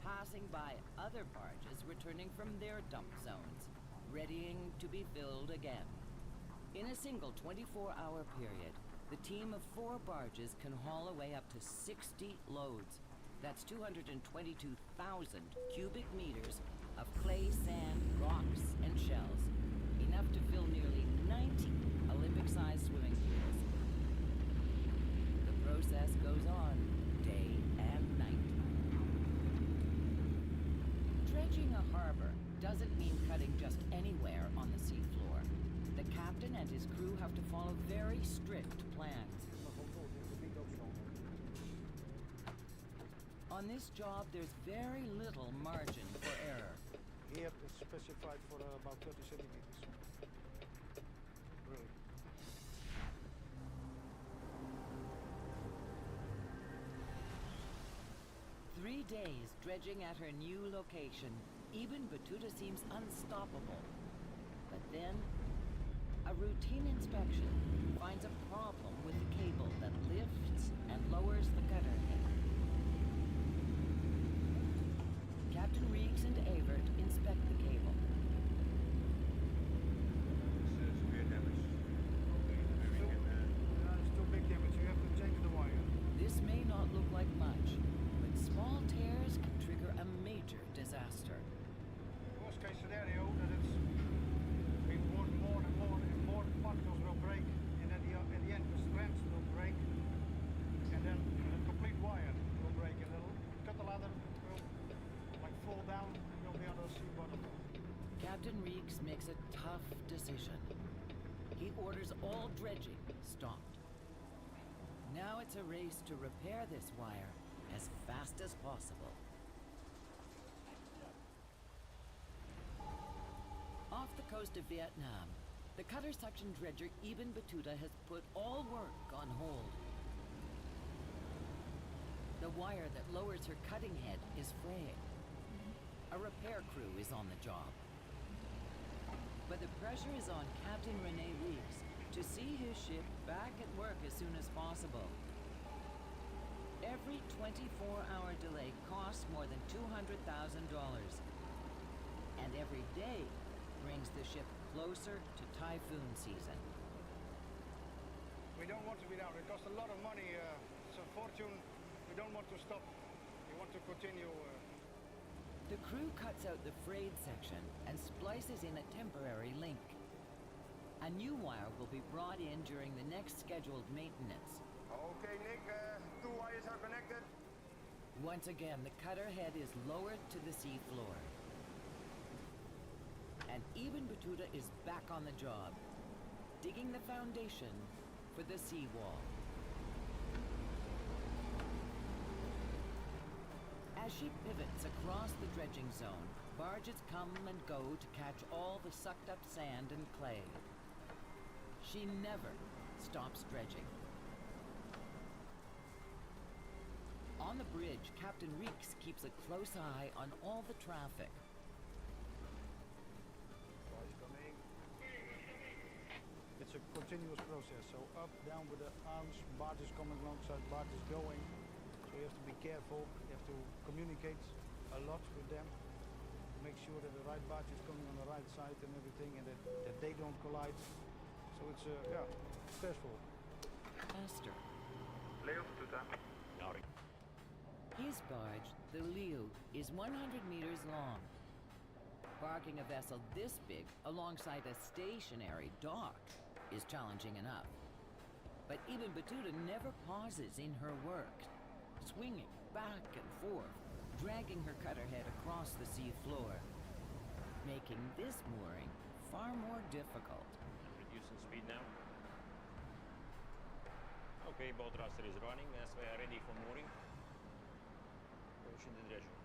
passing by other barges returning from their dump zones, readying to be filled again. In a single 24-hour period, the team of 4 barges can haul away up to 60 loads. That's 222,000 cubic meters of clay, sand, rocks, and shells, enough to fill nearly 90 Olympic-sized swimming pools. The process goes on day and night. Dredging a harbor doesn't mean cutting just anywhere on the seafloor. The captain and his crew have to follow very strict plans. On this job, there's very little margin for error. Here it's specified for about 30 centimeters. Really. Three days dredging at her new location, Ibn Battuta seems unstoppable. But then, a routine inspection finds a problem with the cable that lifts and lowers the cutter head. Captain Reeks and Evert inspect the cable. Severe damage. Okay, It's too big damage, you have to change the wire. This may not look like much, but small tears can trigger a major disaster. Worst case scenario that it's being worn more and more particles will break, and at the end the strands will break, and then the complete wire will break, and the cutter ladder will fall down and will be on the sea bottom. Captain Reeks makes a tough decision. he orders all dredging stopped. Now it's a race to repair this wire as fast as possible. Off the coast of Vietnam, the cutter suction dredger Ibn Battuta has put all work on hold. The wire that lowers her cutting head is fraying. A repair crew is on the job. But the pressure is on Captain Rene Weeks to see his ship back at work as soon as possible. Every 24-hour delay costs more than $200,000. And every day brings the ship closer to typhoon season. We don't want to be down. It costs a lot of money. It's a fortune. We don't want to stop. We want to continue. The crew cuts out the frayed section and splices in a temporary link. A new wire will be brought in during the next scheduled maintenance. Okay, Nick, 2 wires are connected. Once again, the cutter head is lowered to the sea floor. And Ibn Battuta is back on the job, digging the foundation for the seawall. As she pivots across the dredging zone, barges come and go to catch all the sucked up sand and clay. She never stops dredging. On the bridge, Captain Reeks keeps a close eye on all the traffic. It's a continuous process, so up, down with the arms, barges coming alongside, barges going. So you have to be careful, you have to communicate a lot with them, make sure that the right barge is coming on the right side and everything, and that they don't collide. So it's, yeah, stressful. Esther. Leo Battuta. Nori. His barge, the Liu, is 100 meters long. Parking a vessel this big alongside a stationary dock is challenging enough. But Ibn Battuta never pauses in her work, swinging back and forth, dragging her cutter head across the sea floor, making this mooring far more difficult. Reducing speed now. Okay, boat thruster is running as we are ready for mooring. Pushing the dredger.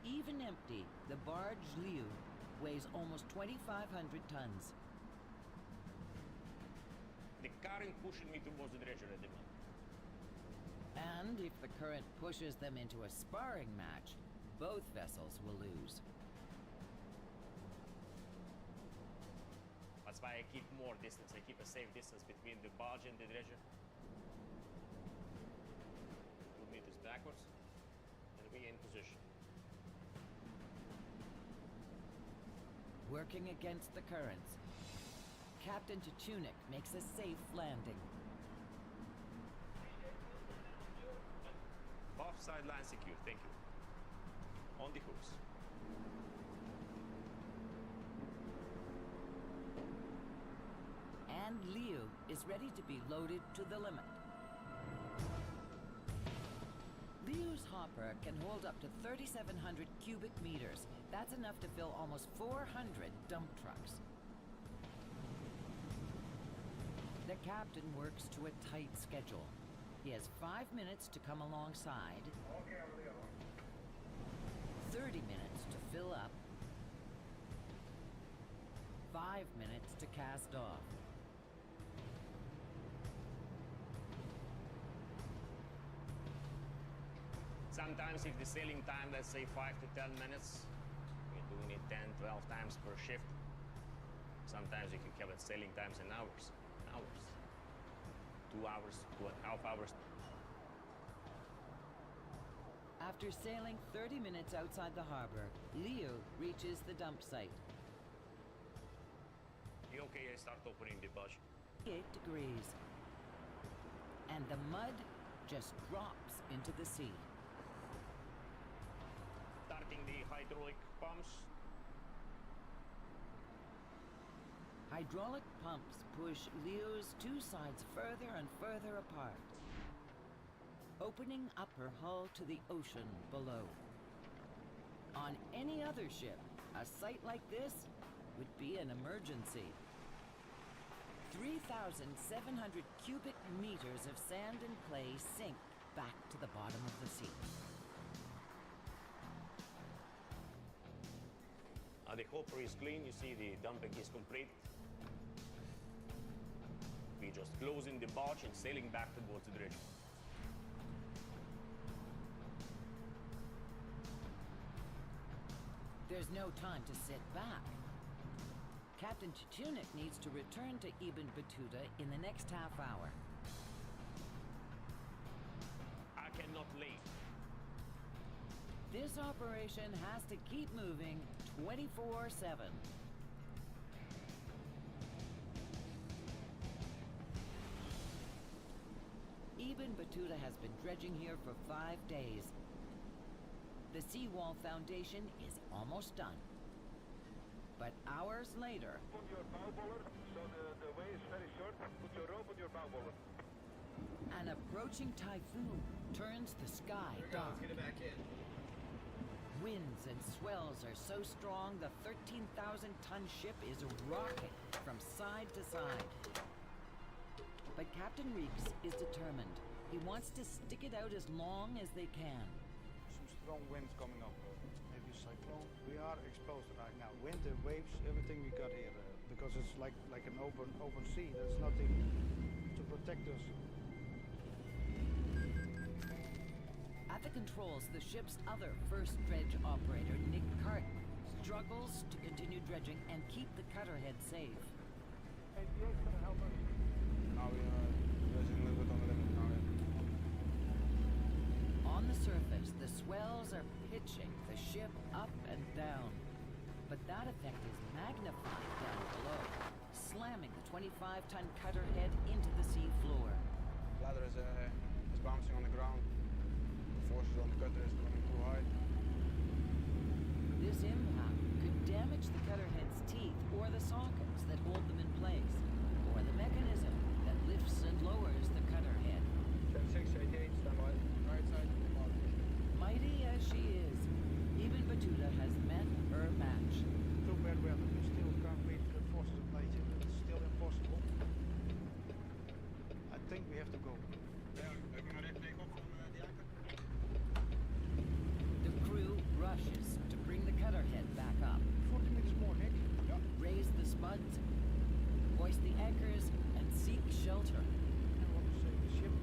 Even empty, the barge Liu weighs almost 2,500 tons. The current pushing me towards the dredger at the moment. And if the current pushes them into a sparring match, both vessels will lose. That's why I keep more distance. I keep a safe distance between the barge and the dredger. 2 meters backwards, and we in position. Working against the currents, Captain Tunic makes a safe landing. Both sidelines secure, thank you. On the hooks. And Liu is ready to be loaded to the limit. Liu's hopper can hold up to 3,700 cubic meters. That's enough to fill almost 400 dump trucks. The captain works to a tight schedule. He has 5 minutes to come alongside, 30 minutes to fill up, 5 minutes to cast off. Sometimes if the sailing time, let's say 5 to 10 minutes, we're doing it 10, 12 times per shift. Sometimes you can have it sailing times in hours. 2 hours, 2.5 hours. After sailing 30 minutes outside the harbor, Leo reaches the dump site. Okay, I start opening the barge. 8 degrees. And the mud just drops into the sea. Starting the hydraulic pumps. Hydraulic pumps push Leo's 2 sides further and further apart, opening up her hull to the ocean below. On any other ship, a sight like this would be an emergency. 3,700 cubic meters of sand and clay sink back to the bottom of the sea. The hopper is clean. You see the dumping is complete. We just closing the barge and sailing back towards the dredge. There's no time to sit back. Captain Chichunik needs to return to Ibn Battuta in the next half hour. I cannot leave. This operation has to keep moving 24/7. Ibn Battuta has been dredging here for 5 days. The seawall foundation is almost done. But hours later... Put your bow bollard, so the way is very short. Put your rope on your bow bollard. An approaching typhoon turns the sky dark. Let's get it back in. Winds and swells are so strong the 13,000-ton ship is rocking from side to side. But Captain Reeks is determined. He wants to stick it out as long as they can. Some strong winds coming up. Maybe a cyclone. We are exposed right now. Wind and waves, everything we got here. Because it's like an open sea. There's nothing to protect us. At the controls, the ship's other first dredge operator, Nick Carton, struggles to continue dredging and keep the cutter head safe. APA's gonna help us. Now we are dredging a little bit on the limit now. On the surface, the swells are pitching the ship up and down. But that effect is magnified down below, slamming the 25-ton cutter head into the sea floor. Ladder is bouncing on the ground. Forces on the cutter is coming too high. This impact could damage the cutter head's teeth or the sockets that hold them in place, or the mechanism that lifts and lowers the cutter head. 10-6-88, stand by. Right side. Mighty as she is, Ibn Battuta has met her match. Too bad weather. We still can't beat the forces of nature. It's still impossible. I think we have to go. The crew rushes to bring the cutter head back up. 40 meters more, Nick. Yeah. Raise the spuds, hoist the anchors, and seek shelter. We want to save the ship.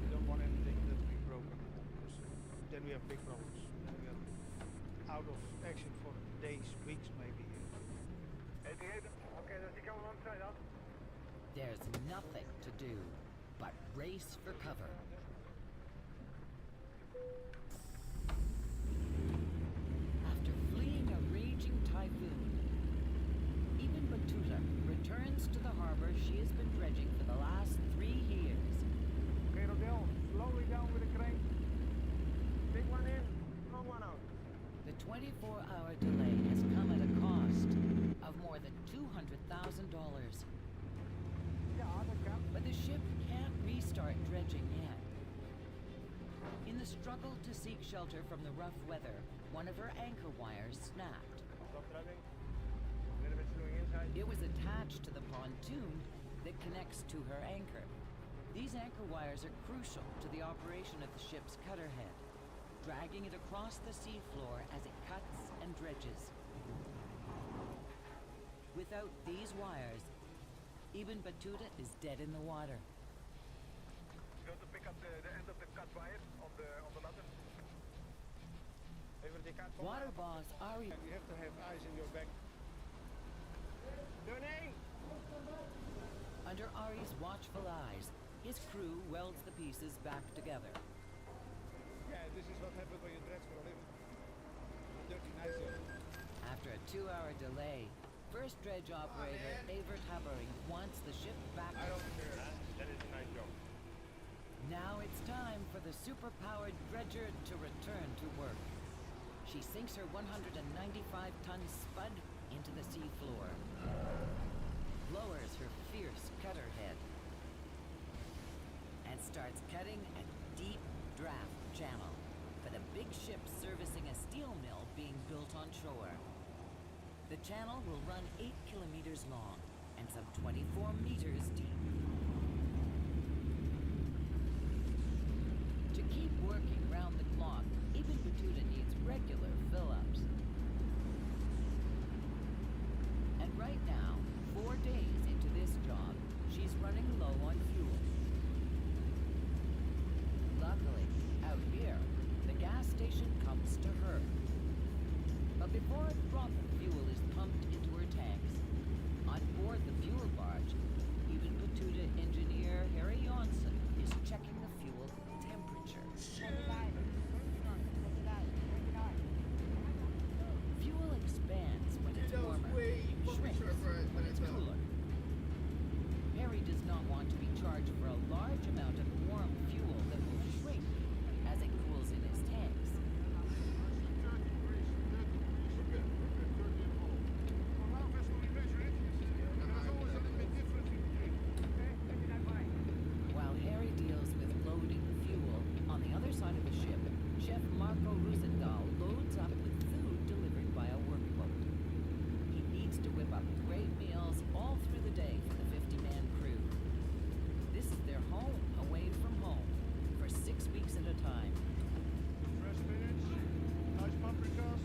We don't want anything that to be broken. Because then we have big problems. Then we are out of action for days, weeks maybe. 88. Okay, let's go alongside us. There's nothing to do but race for cover. After fleeing a raging typhoon, Ibn Battuta returns to the harbor she has been dredging for the last 3 years. Okay, Rodel, slowly down with the crane. Big one in, small one out. The 24-hour delay has come at a cost of more than $200,000. But the ship can't restart dredging yet. In the struggle to seek shelter from the rough weather, one of her anchor wires snapped. It was attached to the pontoon that connects to her anchor. These anchor wires are crucial to the operation of the ship's cutter head, dragging it across the seafloor as it cuts and dredges. Without these wires, Ibn Battuta is dead in the water. Go to pick up the end of the cut wire on the ladder. Water boss Ari. And you have to have eyes in your back. Donate! Under Ari's watchful eyes, his crew welds the pieces back together. Yeah, this is what happens when you dredge for a living. Dirty nice here. After a 2-hour delay, first dredge operator Evert Habbering wants the ship back. I don't care. That is a nice job. Now it's time for the super-powered dredger to return to work. She sinks her 195-ton spud into the seafloor, lowers her fierce cutter head, and starts cutting a deep draft channel for the big ship servicing a steel mill being built on shore. The channel will run 8 kilometers long, and some 24 meters deep. To keep working round the clock, even Batuta needs regular fill-ups. And right now, 4 days into this job, she's running low on fuel. Luckily, out here, the gas station comes to her. But before a drop of fuel is pumped into her tanks, on board the fuel barge, even Batuta engineer Harry Jonsson is checking the fuel temperature. Fuel expands when it's warmer, shrinks when it's cooler. Harry does not want to be charged for a large amount of warm fuel that will shrink as it cools in his tanks. While Harry deals with loading fuel, on the other side of the ship, Chef Marco Rusendahl loads up with food delivered by a workboat. He needs to whip up great meals all through the day for the 50-man crew. This is their home away from home for 6 weeks at a time. Fresh spinach, nice paprikas.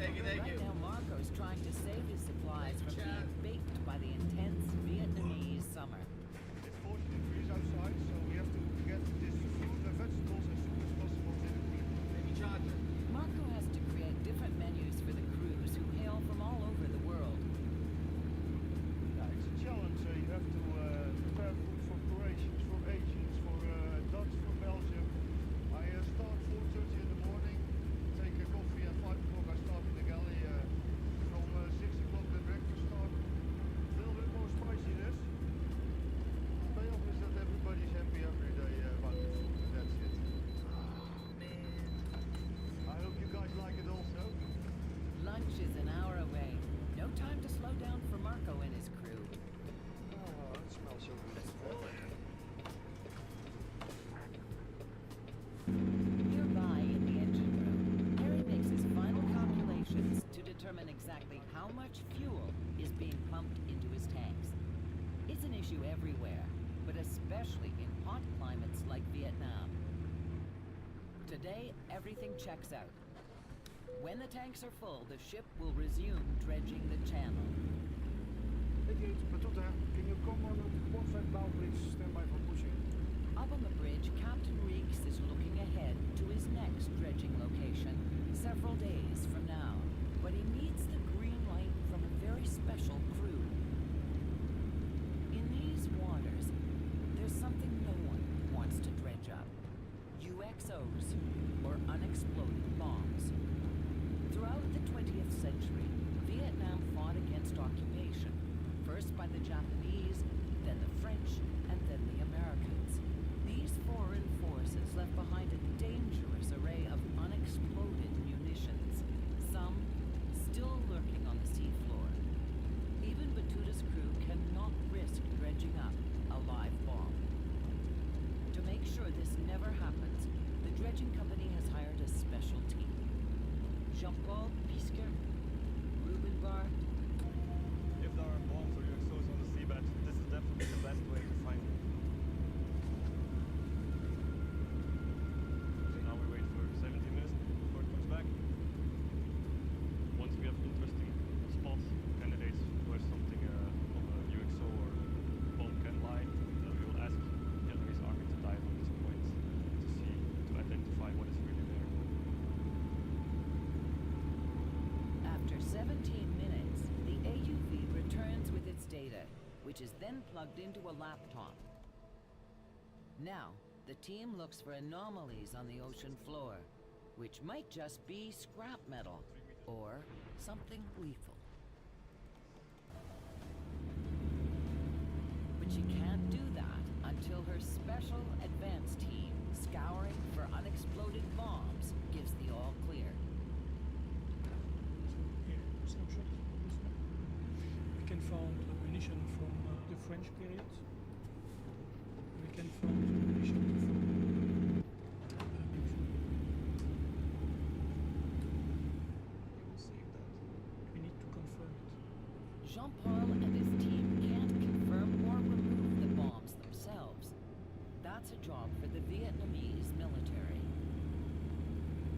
Right now, Marco's trying to save his supplies from being baked by the intense Vietnamese summer. It's 40 degrees outside, so we have to get this fruit and vegetables as soon as possible in the cooler. Maybe charge it. Marco has to create different menus for the crews who hail from all over the world. Yeah, it's a challenge. You have to prepare food for Croatians, for Asians, for Dutch, for Belgium. I start 4:30 in the morning, take a coffee at 5 o'clock. I start in the galley. From 6 o'clock the breakfast start. A little bit more spiciness. Payoff is that everybody's happy every day about the food, and that's it. I hope you guys like it also. Lunch is an hour away. No time to slow down for Marco and his crew. Oh, it smells so good. Nearby in the engine room, Harry makes his final calculations to determine exactly how much fuel is being pumped into his tanks. It's an issue everywhere, but especially in hot climates like Vietnam. Today, everything checks out. When the tanks are full, the ship will resume dredging the channel. Hey, Batuta, can you come on the one-side bow, please? Stand by for pushing. Up on the bridge, Captain Reeks is looking ahead to his next dredging location, several days from now. But he needs the green light from a very special crew. In these waters, there's something no one wants to dredge up. UXOs, or unexploded bombs. Throughout the 20th century, Vietnam fought against occupation, first by the Japanese, then the French, and then the Americans. These foreign forces left behind a dangerous array of unexploded munitions, some still lurking on the seafloor. Even Batuta's crew cannot risk dredging up a live bomb. To make sure this never happens, the dredging company has hired a special team. Jean-Paul Pisker, Ruben Bar. If there are bombs or UXOs on the seabed, this is definitely the best way to find them. So now we wait for 70 minutes before it comes back. Once we have interesting spots, candidates where something of a UXO or bomb can lie, then we will ask the Vietnamese army to dive on this point to identify what is really there. After 17 minutes, the AUV returns with its data, which is then plugged into a laptop. Now, the team looks for anomalies on the ocean floor, which might just be scrap metal or something lethal. But she can't do that until her special advance team, scouring for unexploded bombs, gives the all clear. Snapshot. We can find ammunition from the French period. We can find ammunition from we will save that. We need to confirm it. Jean-Paul and his team a job for the Vietnamese military.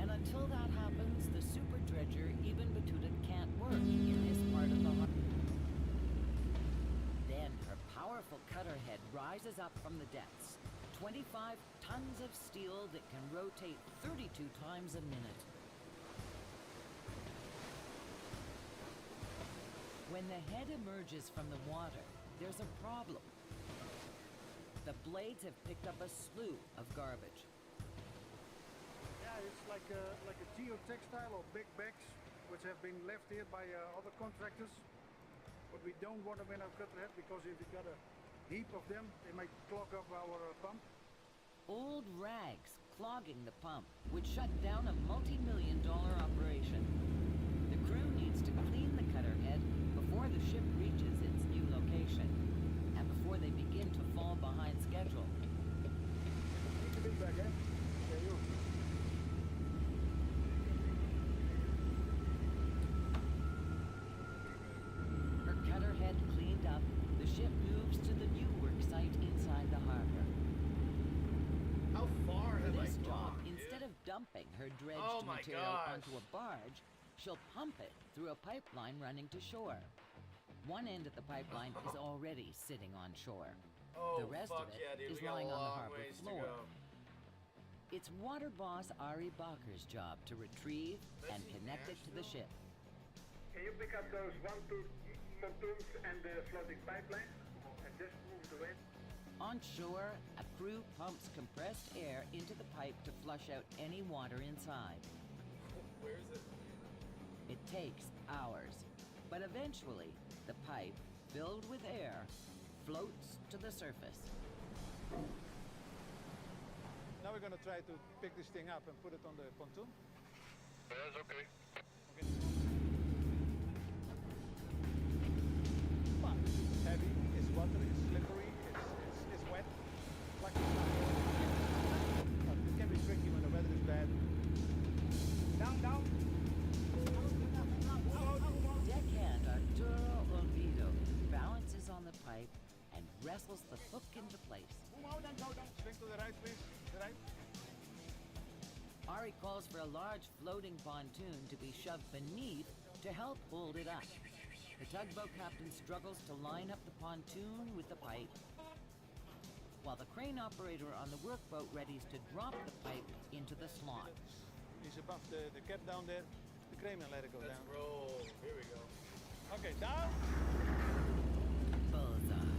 And until that happens, the super dredger Ibn Battuta can't work in this part of the harbor. Then her powerful cutter head rises up from the depths. 25 tons of steel that can rotate 32 times a minute. When the head emerges from the water, there's a problem. The blades have picked up a slew of garbage. Yeah, it's like a geotextile or big bags which have been left here by other contractors. But we don't want them in our cutterhead because if we got a heap of them, they might clog up our pump. Old rags clogging the pump would shut down a multi-million-dollar operation. The crew needs to clean the cutter head before the ship reaches its new location and before they begin to fall behind schedule. Take a bit back, eh? Yeah, you. Her cutter head cleaned up, the ship moves to the new work site inside the harbor. How far For have I this job, gone, instead of dumping her dredged Oh my material gosh. onto a barge, she'll pump it through a pipeline running to shore. One end of the pipeline is already sitting on shore. Oh, The rest fuck of it yeah, dude. is We got a lying on the long harbor ways to floor. go. It's water boss Ari Bacher's job to retrieve and connect it to the ship. Can you pick up those 1, 2 pontoons and the floating pipeline and just move the wind? On shore, a crew pumps compressed air into the pipe to flush out any water inside. Where is it? It takes hours, but eventually, the pipe, filled with air, floats to the surface. Now we're going to try to pick this thing up and put it on the pontoon. That's okay. But it's heavy, it's watery, it's slippery, it's wet. Like but it can be tricky when the weather is bad. Down. Deckhand Arturo Olvido balances on the pipe and wrestles the hook into place. Swing to the right, please. The right. Ari calls for a large floating pontoon to be shoved beneath to help hold it up. The tugboat captain struggles to line up the pontoon with the pipe, while the crane operator on the workboat readies to drop the pipe into the slot. He's above the cap down there. The crane and let it go down. Let's roll. Here we go. Okay, down. Bullseye.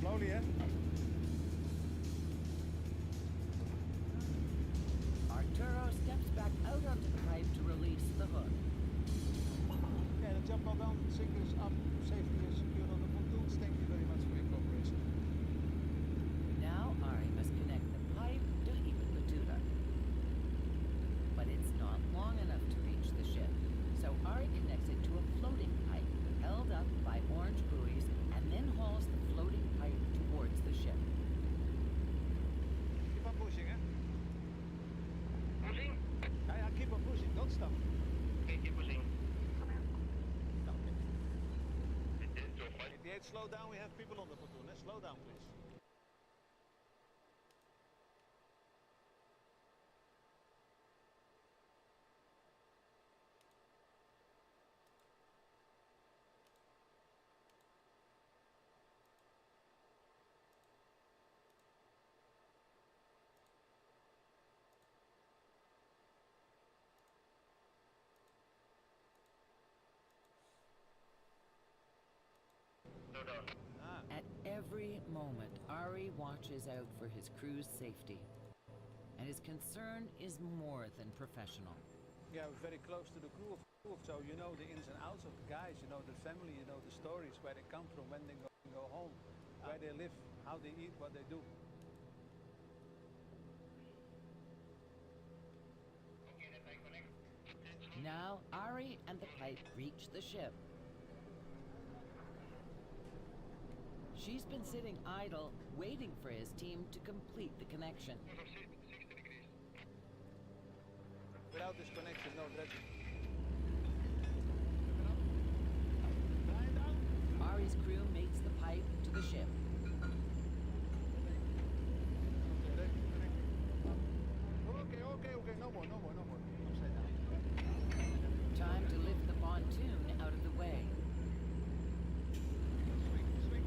Slowly, eh? Arturo steps back out onto the pipe to release the hook. Okay, the jump well down, sinkers up, safety is secured on the pontoons. Thank you very much for your cooperation. Now Ari must connect the pipe to Ibn Battuta. But it's not long enough to reach the ship, so Ari connects it to a floating pipe held up by orange buoys and then hauls the floating pipe towards the ship. Keep on pushing, eh? Pushing? Yeah, keep on pushing, don't stop. Okay, keep pushing. 88, slow down, we have people on the pontoon, eh? Slow down, please. At every moment, Ari watches out for his crew's safety. And his concern is more than professional. Yeah, we're very close to the crew, so you know the ins and outs of the guys, you know the family, you know the stories, where they come from, when they go home, where they live, how they eat, what they do. Now, Ari and the pipe reach the ship. She's been sitting idle, waiting for his team to complete the connection. Without this connection, no dredging. Ari's crew mates the pipe to the ship. Okay, no more. Upside down. Time to lift the pontoon out of the way. Swing.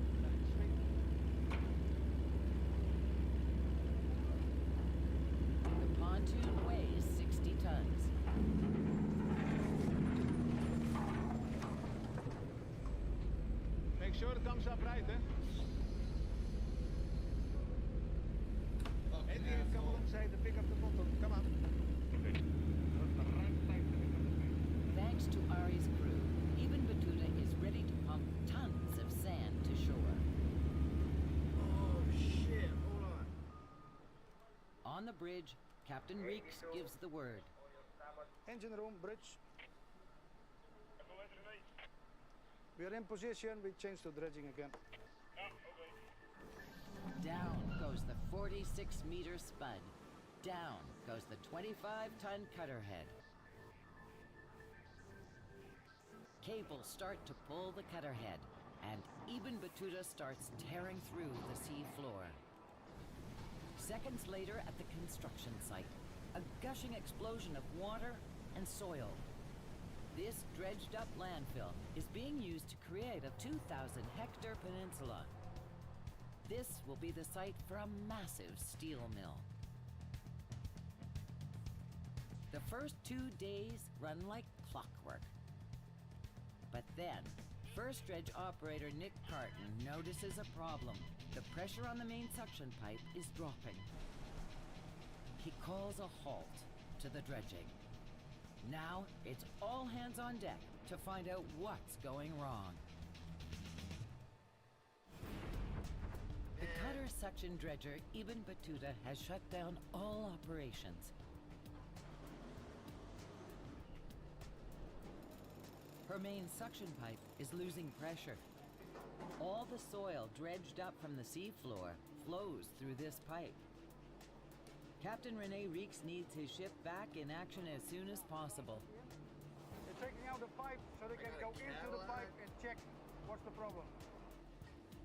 The pontoon weighs 60 tons. Make sure it comes up right, eh? Andy, come alongside to pick up the bottom. Come on. Thanks to Ari's crew, even Batuta is ready to pump tons of sand to shore. Oh shit, hold on. On the bridge, Captain Reeks gives the word. Engine room, bridge. We are in position, we change to dredging again. Down goes the 46-meter spud. Down goes the 25-ton cutter head. Cables start to pull the cutter head, and Ibn Battuta starts tearing through the sea floor. Seconds later at the construction site, a gushing explosion of water and soil. This dredged-up landfill is being used to create a 2,000-hectare peninsula. This will be the site for a massive steel mill. The first 2 days run like clockwork. But then, first dredge operator Nick Carton notices a problem. The pressure on the main suction pipe is dropping. He calls a halt to the dredging. Now, it's all hands on deck to find out what's going wrong. The cutter suction dredger Ibn Battuta has shut down all operations. Her main suction pipe is losing pressure. All the soil dredged up from the seafloor flows through this pipe. Captain Rene Reeks needs his ship back in action as soon as possible. They're taking out the pipe so they can go into the pipe and check what's the problem.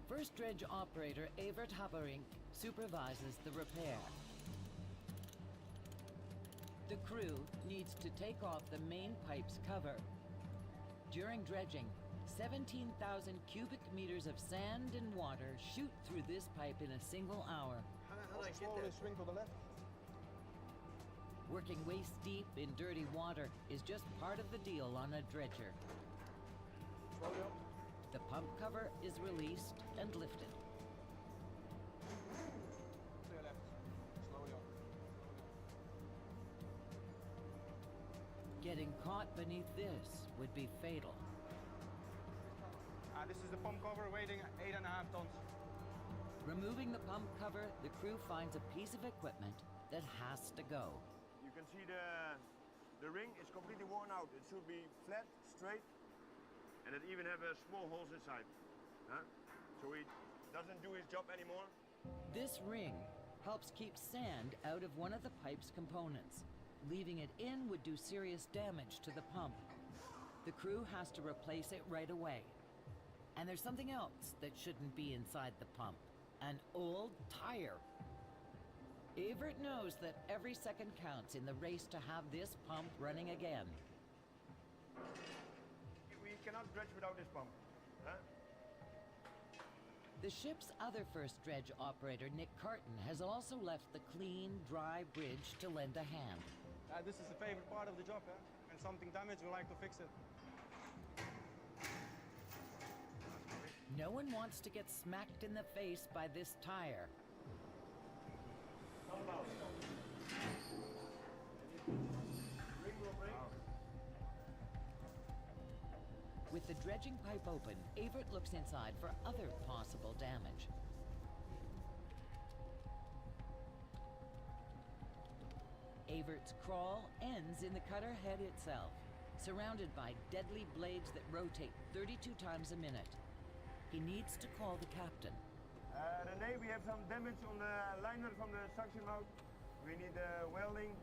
First dredge operator Evert Haberink supervises the repair. The crew needs to take off the main pipe's cover. During dredging, 17,000 cubic meters of sand and water shoot through this pipe in a single hour. How did I get there? Swing to the left. Working waist deep in dirty water is just part of the deal on a dredger. Slowly up. The pump cover is released and lifted. To your left. Slowly up. Getting caught beneath this would be fatal. This is the pump cover weighing 8.5 tons. Removing the pump cover, the crew finds a piece of equipment that has to go. You can see the ring is completely worn out. It should be flat, straight, and it even have small holes inside. So he doesn't do his job anymore. This ring helps keep sand out of one of the pipe's components. Leaving it in would do serious damage to the pump. The crew has to replace it right away. And there's something else that shouldn't be inside the pump. An old tire. Evert knows that every second counts in the race to have this pump running again. We cannot dredge without this pump. The ship's other first dredge operator, Nick Carton, has also left the clean, dry bridge to lend a hand. This is the favorite part of the job, When something damaged, we like to fix it. No one wants to get smacked in the face by this tire. With the dredging pipe open, Evert looks inside for other possible damage. Evert's crawl ends in the cutter head itself, surrounded by deadly blades that rotate 32 times a minute. He needs to call the captain. Rene, we have some damage on the liner from the suction mouth. We need welding.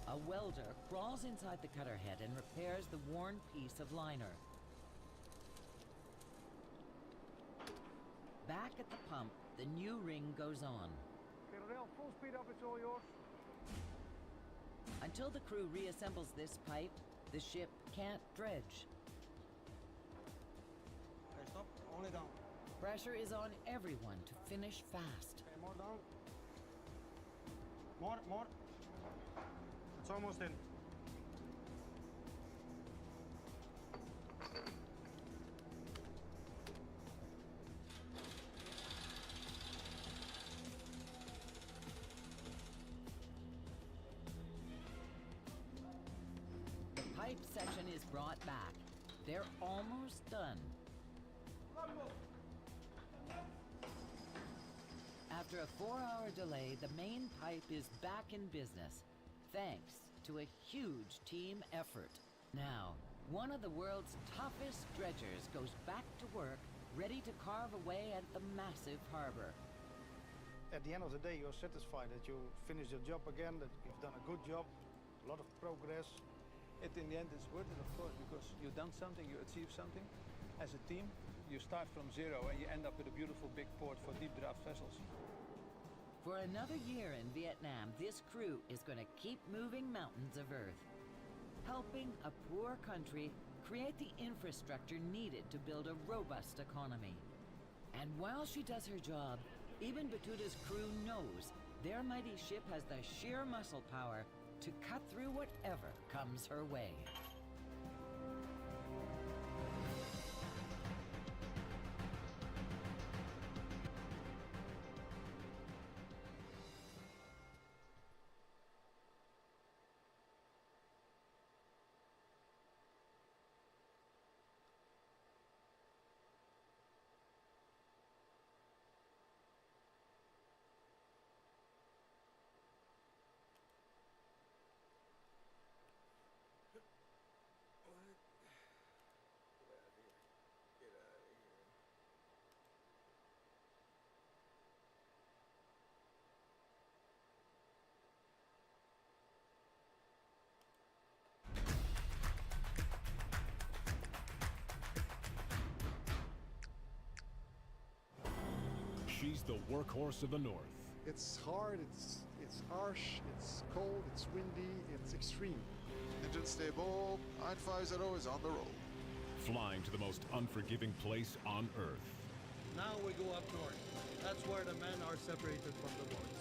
A welder crawls inside the cutter head and repairs the worn piece of liner. Back at the pump, the new ring goes on. rail, full speed up, it's all yours. Until the crew reassembles this pipe, the ship can't dredge. Okay, stop, only down. Pressure is on everyone to finish fast. Okay, more down. More. It's almost in. The pipe section is brought back. They're almost done. After a 4-hour delay, the main pipe is back in business, thanks to a huge team effort. Now, one of the world's toughest dredgers goes back to work, ready to carve away at the massive harbor. At the end of the day, you're satisfied that you finished your job again, that you've done a good job, a lot of progress. In the end, it's worth it, of course, because you've done something, you achieved something. As a team, you start from zero and you end up with a beautiful big port for deep draft vessels. For another year in Vietnam, this crew is going to keep moving mountains of earth, helping a poor country create the infrastructure needed to build a robust economy. And while she does her job, even Batuta's crew knows their mighty ship has the sheer muscle power to cut through whatever comes her way. She's the workhorse of the North. It's hard, it's harsh, it's cold, it's windy, it's extreme. Engines stable, 950 is on the roll. Flying to the most unforgiving place on Earth. Now we go up north. That's where the men are separated from the boys.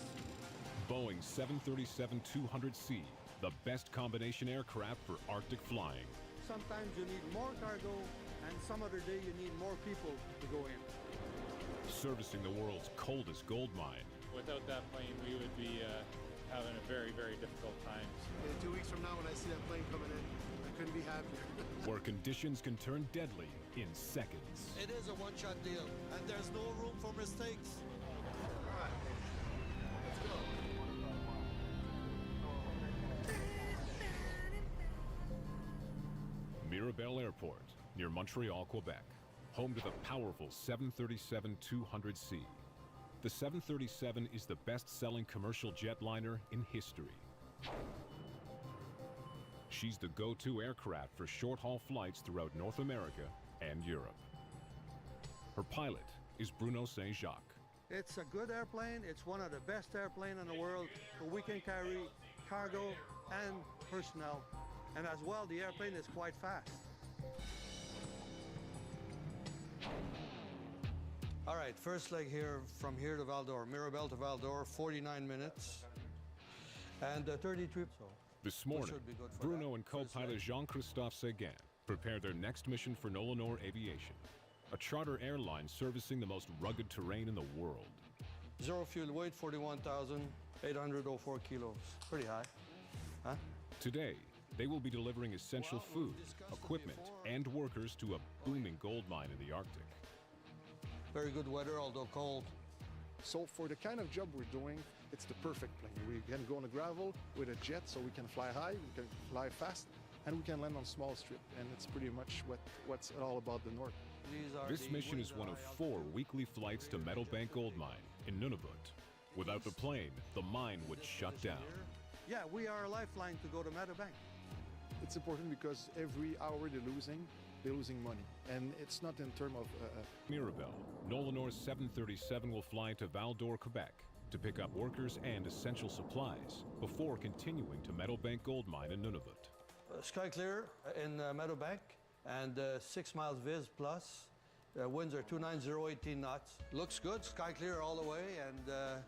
Boeing 737-200C, the best combination aircraft for Arctic flying. Sometimes you need more cargo, and some other day you need more people to go in. Servicing the world's coldest gold mine. Without that plane, we would be having a very, very difficult time. 2 weeks from now, when I see that plane coming in, I couldn't be happier. Where conditions can turn deadly in seconds. It is a one-shot deal, and there's no room for mistakes. All right, let's go. Mirabel Airport, near Montreal, Quebec. Home to the powerful 737-200C. The 737 is the best-selling commercial jetliner in history. She's the go-to aircraft for short-haul flights throughout North America and Europe. Her pilot is Bruno Saint-Jacques. It's a good airplane. It's one of the best airplanes in the world. We can carry cargo and personnel. And as well, the airplane is quite fast. All right, first leg here, from here to Val d'Or. Mirabel to Val d'Or, 49 minutes. And 33. This morning, Bruno and co-pilot Jean-Christophe Seguin prepare their next mission for Nolinor Aviation, a charter airline servicing the most rugged terrain in the world. Zero fuel weight, 41,804 kilos. Pretty high, huh? Today, they will be delivering essential food, equipment, and workers to a booming gold mine in the Arctic. Very good weather, although cold. So for the kind of job we're doing, it's the perfect plane. We can go on the gravel with a jet, so we can fly high, we can fly fast, and we can land on small strip. And it's pretty much what's all about the North. This mission is one of 4 weekly flights to Meadowbank Gold Mine in Nunavut. Without the plane, the mine would shut down. Yeah, we are a lifeline to go to Meadowbank. It's important because every hour they're losing money. And it's not in terms of... Mirabel, Nolinor's 737 will fly to Val d'Or, Quebec, to pick up workers and essential supplies before continuing to Meadowbank Gold Mine in Nunavut. Sky clear in Meadowbank and 6 miles viz plus. Winds are 290, 18 knots. Looks good, sky clear all the way, and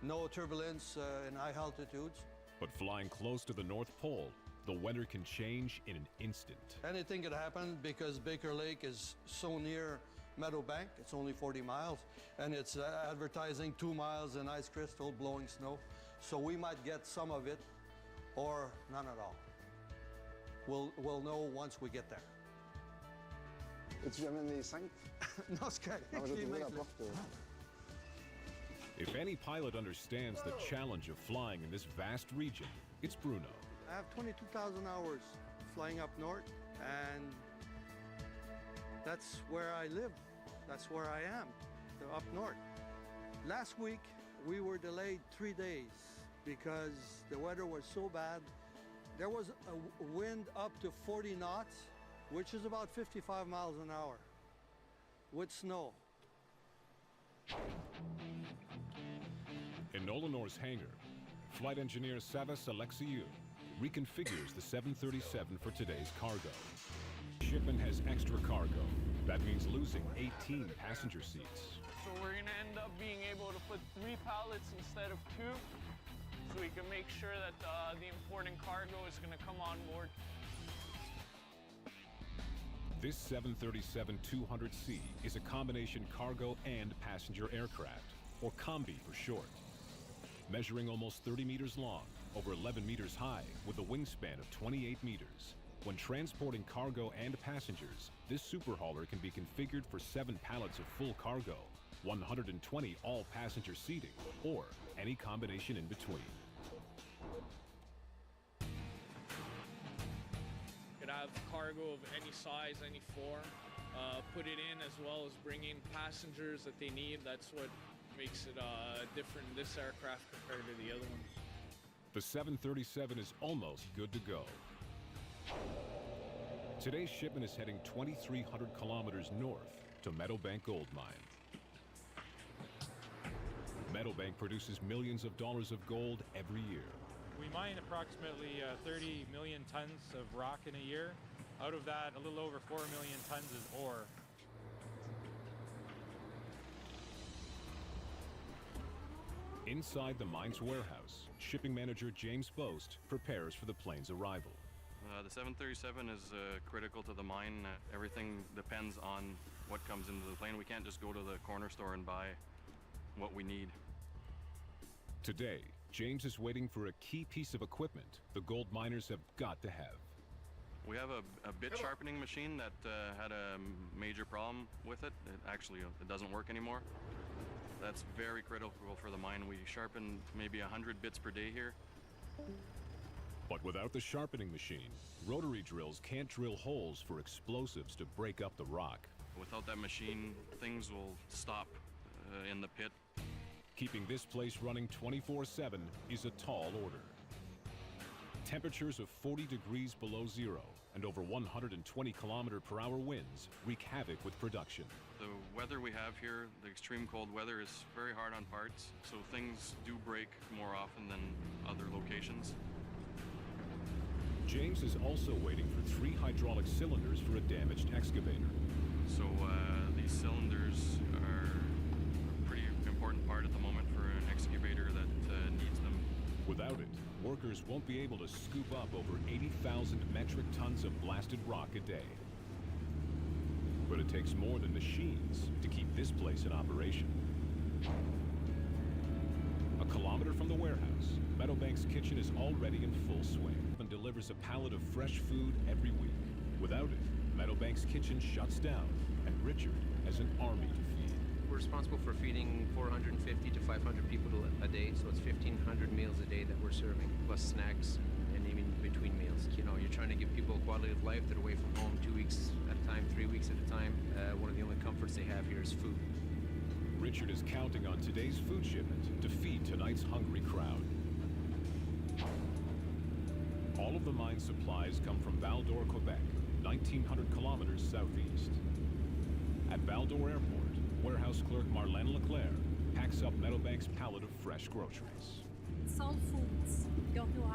no turbulence in high altitudes. But flying close to the North Pole, the weather can change in an instant. Anything could happen because Baker Lake is so near Meadowbank. It's only 40 miles, and it's advertising 2 miles in ice crystal blowing snow. So we might get some of it or none at all. We'll know once we get there. Vet du hvem er senkt? Nå skal jeg Ja, men ikke det meg er bra. If any pilot understands the challenge of flying in this vast region, it's Bruno. I have 22,000 hours flying up north, and that's where I live. That's where I am, up north. Last week, we were delayed 3 days because the weather was so bad. There was a wind up to 40 knots, which is about 55 miles an hour, with snow. In Nolanor's hangar, flight engineer Savas Alexiou reconfigures the 737 for today's cargo. Shipment has extra cargo. That means losing 18 passenger seats. So we're gonna end up being able to put 3 pallets instead of 2, so we can make sure that the important cargo is gonna come on board. This 737-200C is a combination cargo and passenger aircraft, or Combi for short. Measuring almost 30 meters long, over 11 meters high, with a wingspan of 28 meters. When transporting cargo and passengers, this super hauler can be configured for 7 pallets of full cargo, 120 all-passenger seating, or any combination in between. Could have cargo of any size, any form, put it in, as well as bring in passengers that they need. That's what makes it different in this aircraft compared to the other one. The 737 is almost good to go. Today's shipment is heading 2,300 kilometers north to Meadowbank Gold Mine. Meadowbank produces millions of dollars of gold every year. We mine approximately 30 million tons of rock in a year. Out of that, a little over 4 million tons is ore. Inside the mine's warehouse, shipping manager James Boast prepares for the plane's arrival. The 737 is critical to the mine. Everything depends on what comes into the plane. We can't just go to the corner store and buy what we need. Today, James is waiting for a key piece of equipment the gold miners have got to have. We have a bit sharpening machine that had a major problem with it. It doesn't work anymore. That's very critical for the mine. We sharpen maybe 100 bits per day here. But without the sharpening machine, rotary drills can't drill holes for explosives to break up the rock. Without that machine, things will stop in the pit. Keeping this place running 24/7 is a tall order. Temperatures of 40 degrees below zero and over 120 km/h winds wreak havoc with production. The weather we have here, the extreme cold weather, is very hard on parts, so things do break more often than other locations. James is also waiting for 3 hydraulic cylinders for a damaged excavator. So these cylinders are a pretty important part at the moment for an excavator that needs them. Without it, workers won't be able to scoop up over 80,000 metric tons of blasted rock a day. But it takes more than machines to keep this place in operation. A kilometer from the warehouse, Meadowbank's kitchen is already in full swing and delivers a pallet of fresh food every week. Without it, Meadowbank's kitchen shuts down, and Richard has an army to feed. We're responsible for feeding 450 to 500 people a day, so it's 1,500 meals a day that we're serving, plus snacks and even between meals. You know, you're trying to give people a quality of life. They're away from home 2 weeks at a time, 3 weeks at a time. One of the only comforts they have here is food. Richard is counting on today's food shipment to feed tonight's hungry crowd. All of the mine's supplies come from Val-d'Or, Quebec, 1,900 kilometers southeast. At Val-d'Or Airport, warehouse clerk Marlène Leclerc packs picks up Meadowbank's pallet of fresh groceries. Soul foods. Don't know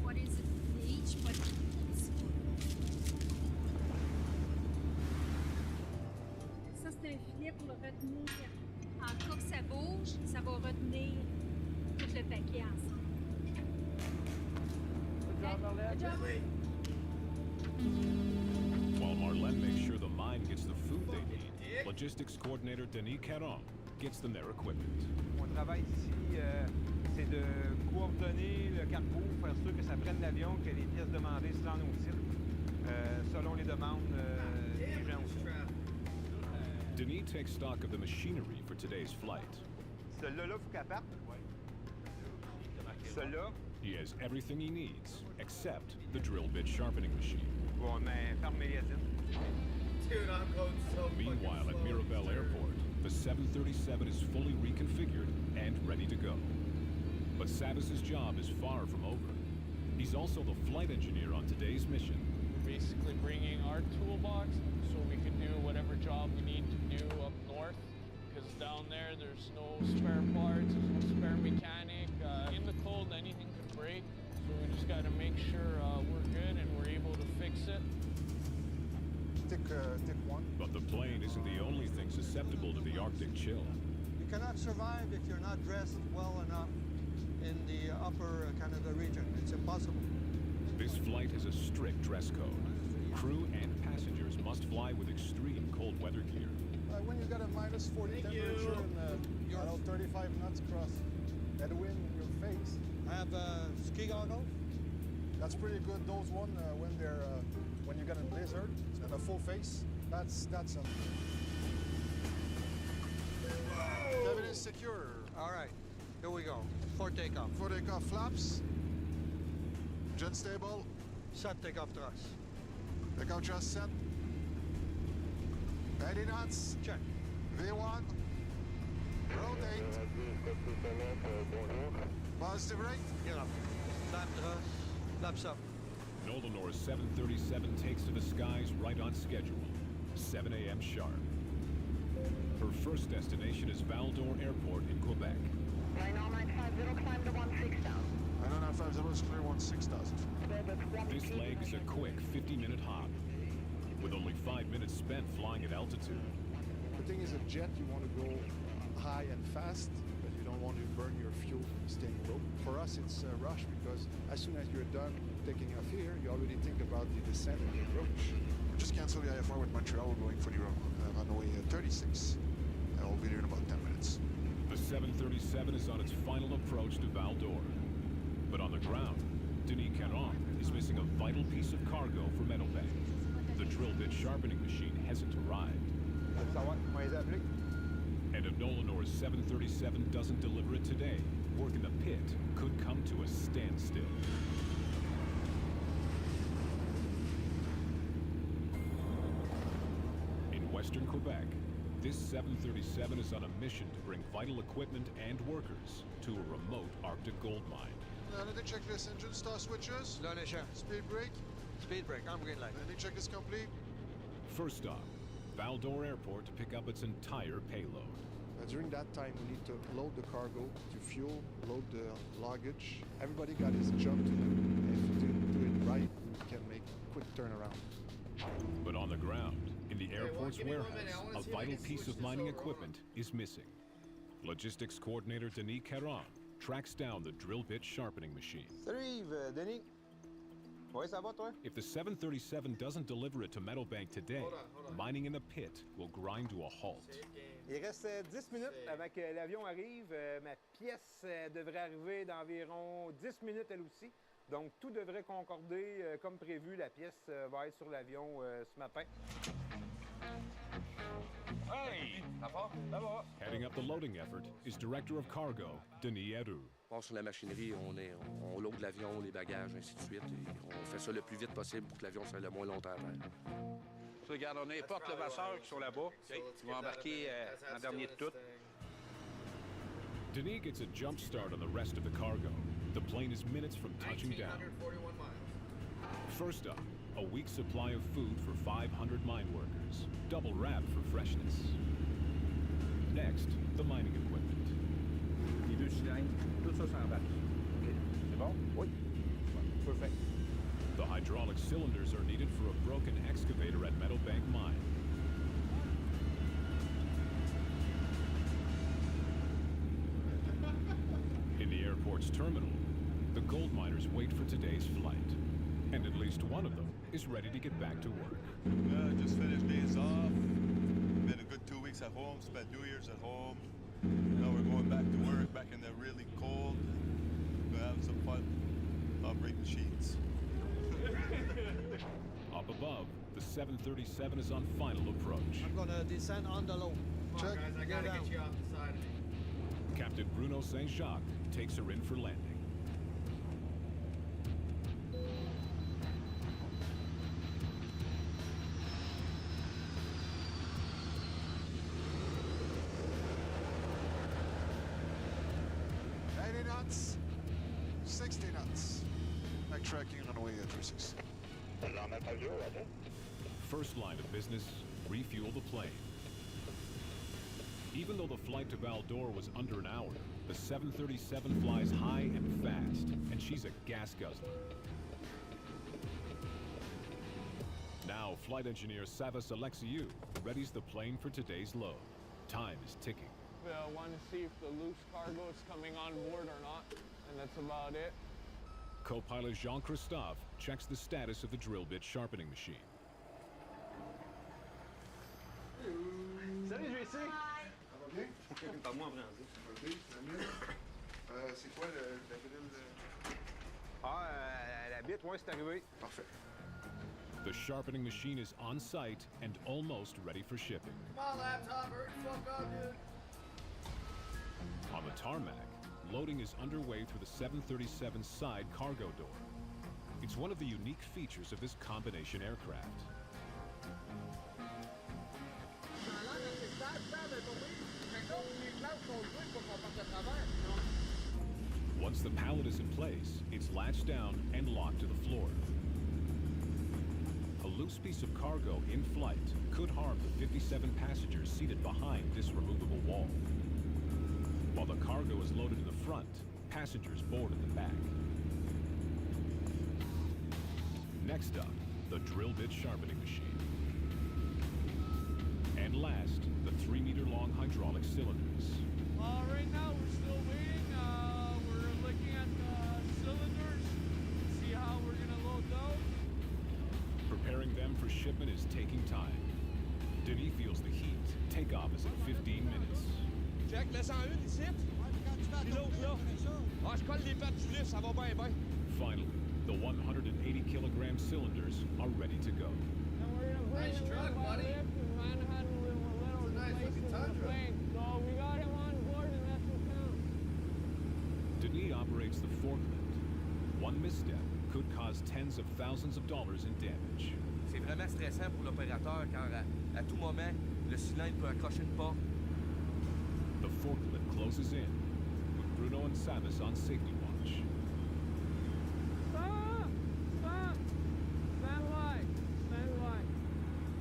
what is it in each, but it's food. Ça, c'est un filet pour le retenir. En cas que ça bouge, ça va retenir tout le paquet ensemble. Good job. While Marlene makes sure the mine gets the food they need, logistics coordinator Denis Caron gets them their equipment. Mon travail ici, c'est de coordonner le cargo, faire sûr que ça prenne l'avion, que les pièces demandées se rendent au site, selon les demandes des gens aussi. Denis takes stock of the machinery for today's flight. Celui-là, faut qu'elle parte. Celui-là. He has everything he needs, except the drill bit sharpening machine. Bon, mais ferme les Dude, I'm going so Meanwhile, at Mirabel Airport, the 737 is fully reconfigured and ready to go. But Savis's job is far from over. He's also the flight engineer on today's mission. Basically bringing our toolbox so we can do whatever job we need to do up north. Because down there, there's no spare parts, there's no spare mechanic. In the cold, anything can break. So we just got to make sure we're good and we're able to fix it. Tick one. But the plane isn't the only thing susceptible to the Arctic chill. You cannot survive if you're not dressed well enough in the upper Canada region. It's impossible. This flight has a strict dress code. Crew and passengers must fly with extreme cold weather gear. When you got a minus 40 temperature and you're 35 knots across headwind in your face. I have ski goggles. That's pretty good. Those one when they're when you got a blizzard and a full face. That's something. Cabin is secure. All right, here we go. For takeoff. For takeoff, flaps. Jet stable. Set takeoff thrust. Takeoff thrust set. 90 knots. Check. V1. Rotate. Positive rate. Get up. Flap thrust. Flaps up. Nolanor's 737 takes to the skies right on schedule, 7 a.m. sharp. Her first destination is Val-d'Or Airport in Quebec. 90950, climb to 16,000. 90950 is clear 16,000. This leg is a quick 50-minute hop, with only 5 minutes spent flying at altitude. The thing is, a jet, you want to go high and fast, but you don't want to burn your fuel staying low. For us, it's a rush because as soon as you're done taking off here, you already think about the descent and the approach. Just cancel the IFR with Montreal. We're going for the runway 36. I'll be there in about 10 minutes. The 737 is on its final approach to Val-d'Or. But on the ground, Denis Caron is missing a vital piece of cargo for Meadowbank. The drill bit sharpening machine hasn't arrived. And if Nolanor's 737 doesn't deliver it today, work in the pit could come to a standstill. In western Quebec, this 737 is on a mission to bring vital equipment and workers to a remote Arctic gold mine. Any checklist engine star switches? Speed brake? Speed brake, I'm green light. Any checklist complete? First stop, Val-d'Or Airport to pick up its entire payload. During that time, we need to load the cargo, to fuel, load the luggage. Everybody got his job to do. If we do it right, we can make quick turnaround. But on the ground, in the airport's warehouse, a vital piece of mining equipment is missing. Logistics coordinator Denis Caron tracks down the drill bit sharpening machine. Salut Yves, Denis. Ouais, ça va toi? If the 737 doesn't deliver it to Meadowbank today, mining in the pit will grind to a halt. Il reste 10 minutes avant que l'avion arrive. Ma pièce devrait arriver d'environ 10 minutes elle aussi. Donc tout devrait concorder comme prévu. La pièce va être sur l'avion ce matin. Hey, ça va? Ça va? Heading up the loading effort is Director of Cargo, Denis Héroux. On sur la machinerie, on load l'avion, les bagages, ainsi de suite. Et on fait ça le plus vite possible pour que l'avion soit le moins longtemps à terre. Regarde, on importe le vasseur qui sont là-bas. Okay. Ils vont embarquer en dernier de tout. Denis gets a jump start on the rest of the cargo. The plane is minutes from touching down. First up, a week's supply of food for 500 mine workers, double wrapped for freshness. Next, the mining equipment. 2 cylindres, tout ça s'embarque. OK. C'est bon? Oui. Perfect. The hydraulic cylinders are needed for a broken excavator at Meadowbank Mine. In the airport's terminal, the gold miners wait for today's flight. And at least one of them is ready to get back to work. Just finished days off. Been a good 2 weeks at home, spent New Year's at home. Now we're going back to work, back in the really cold. Gonna have some fun. Break machines. Up above, the 737 is on final approach. I'm gonna descend on the low. Come on, guys, I gotta get you off the side of me. Captain Bruno Saint-Jacques takes her in for landing. Knots, 60 knots. Back tracking runway 36. First line of business, refuel the plane. Even though the flight to Val d'Or was under an hour, the 737 flies high and fast, and she's a gas guzzler. Now, flight engineer Savas Alexiou readies the plane for today's load. Time is ticking. I want to see if the loose cargo is coming on board or not, and that's about it. Co-pilot Jean-Christophe checks the status of the drill bit sharpening machine. Salut JC! Ça va bien? Parle-moi en français. OK, c'est mieux. C'est quoi la grille? La bite, ouais, c'est arrivé. Parfait. The sharpening machine is on site and almost ready for shipping. Come on, laptop, hurry the fuck up, dude. On the tarmac, loading is underway through the 737's side cargo door. It's one of the unique features of this combination aircraft. Once the pallet is in place, it's latched down and locked to the floor. A loose piece of cargo in flight could harm the 57 passengers seated behind this removable wall. While the cargo is loaded in the front, passengers board in the back. Next up, the drill bit sharpening machine. And last, the 3-meter-long hydraulic cylinders. Right now we're still waiting. We're looking at the cylinders, see how we're gonna load those. Preparing them for shipment is taking time. Denis feels the heat. Takeoff is in 15 minutes. Check, le 101 ici. Puis l'autre là. Ah, je colle les pattes du lift, ça va bien, bien. Finally, the 180-kilogram cylinders are ready to go. Nice truck, buddy. Nice looking Tundra. So we got him on board and that's what counts. Denis operates the forklift. One misstep could cause tens of thousands of dollars in damage. C'est vraiment stressant pour l'opérateur quand à tout moment, le cylindre peut accrocher une porte. The forklift closes in, with Bruno and Savas on safety watch. Stop! Stop! Stand by! Stand by!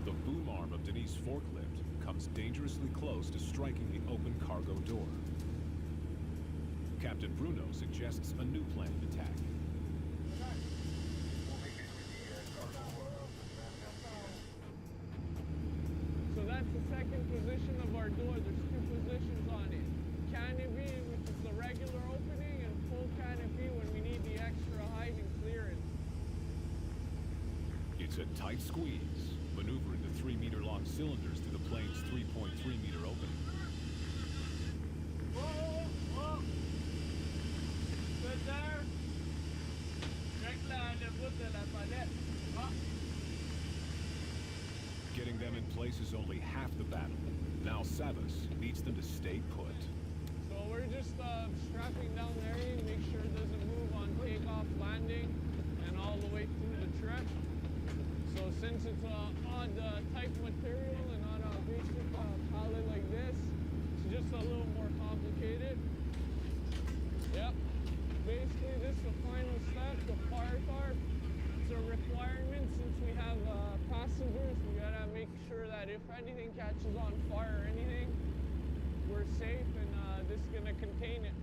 The boom arm of Denis' forklift comes dangerously close to striking the open cargo door. Captain Bruno suggests a new plan of attack. So that's the second position of our door. There's two positions on it. Canopy, which is the regular opening, and full canopy when we need the extra height and clearance. It's a tight squeeze, maneuvering the 3-meter-long cylinders through the plane's 3.3-meter opening. Whoa! Whoa! Good there. Check le bout de la palette. Ah. Getting them in place is only half the battle. Now Savas needs them to stay put. So we're just strapping down the area, make sure it doesn't move on takeoff, landing, and all the way through the trip. So since it's an odd type material and not a basic pallet like this, it's just a little more complicated. Yep. Basically, this is the final step, the fire tarp. It's a requirement since we have passengers. We gotta make sure that if anything catches on fire or anything, we're safe, and this is gonna contain it.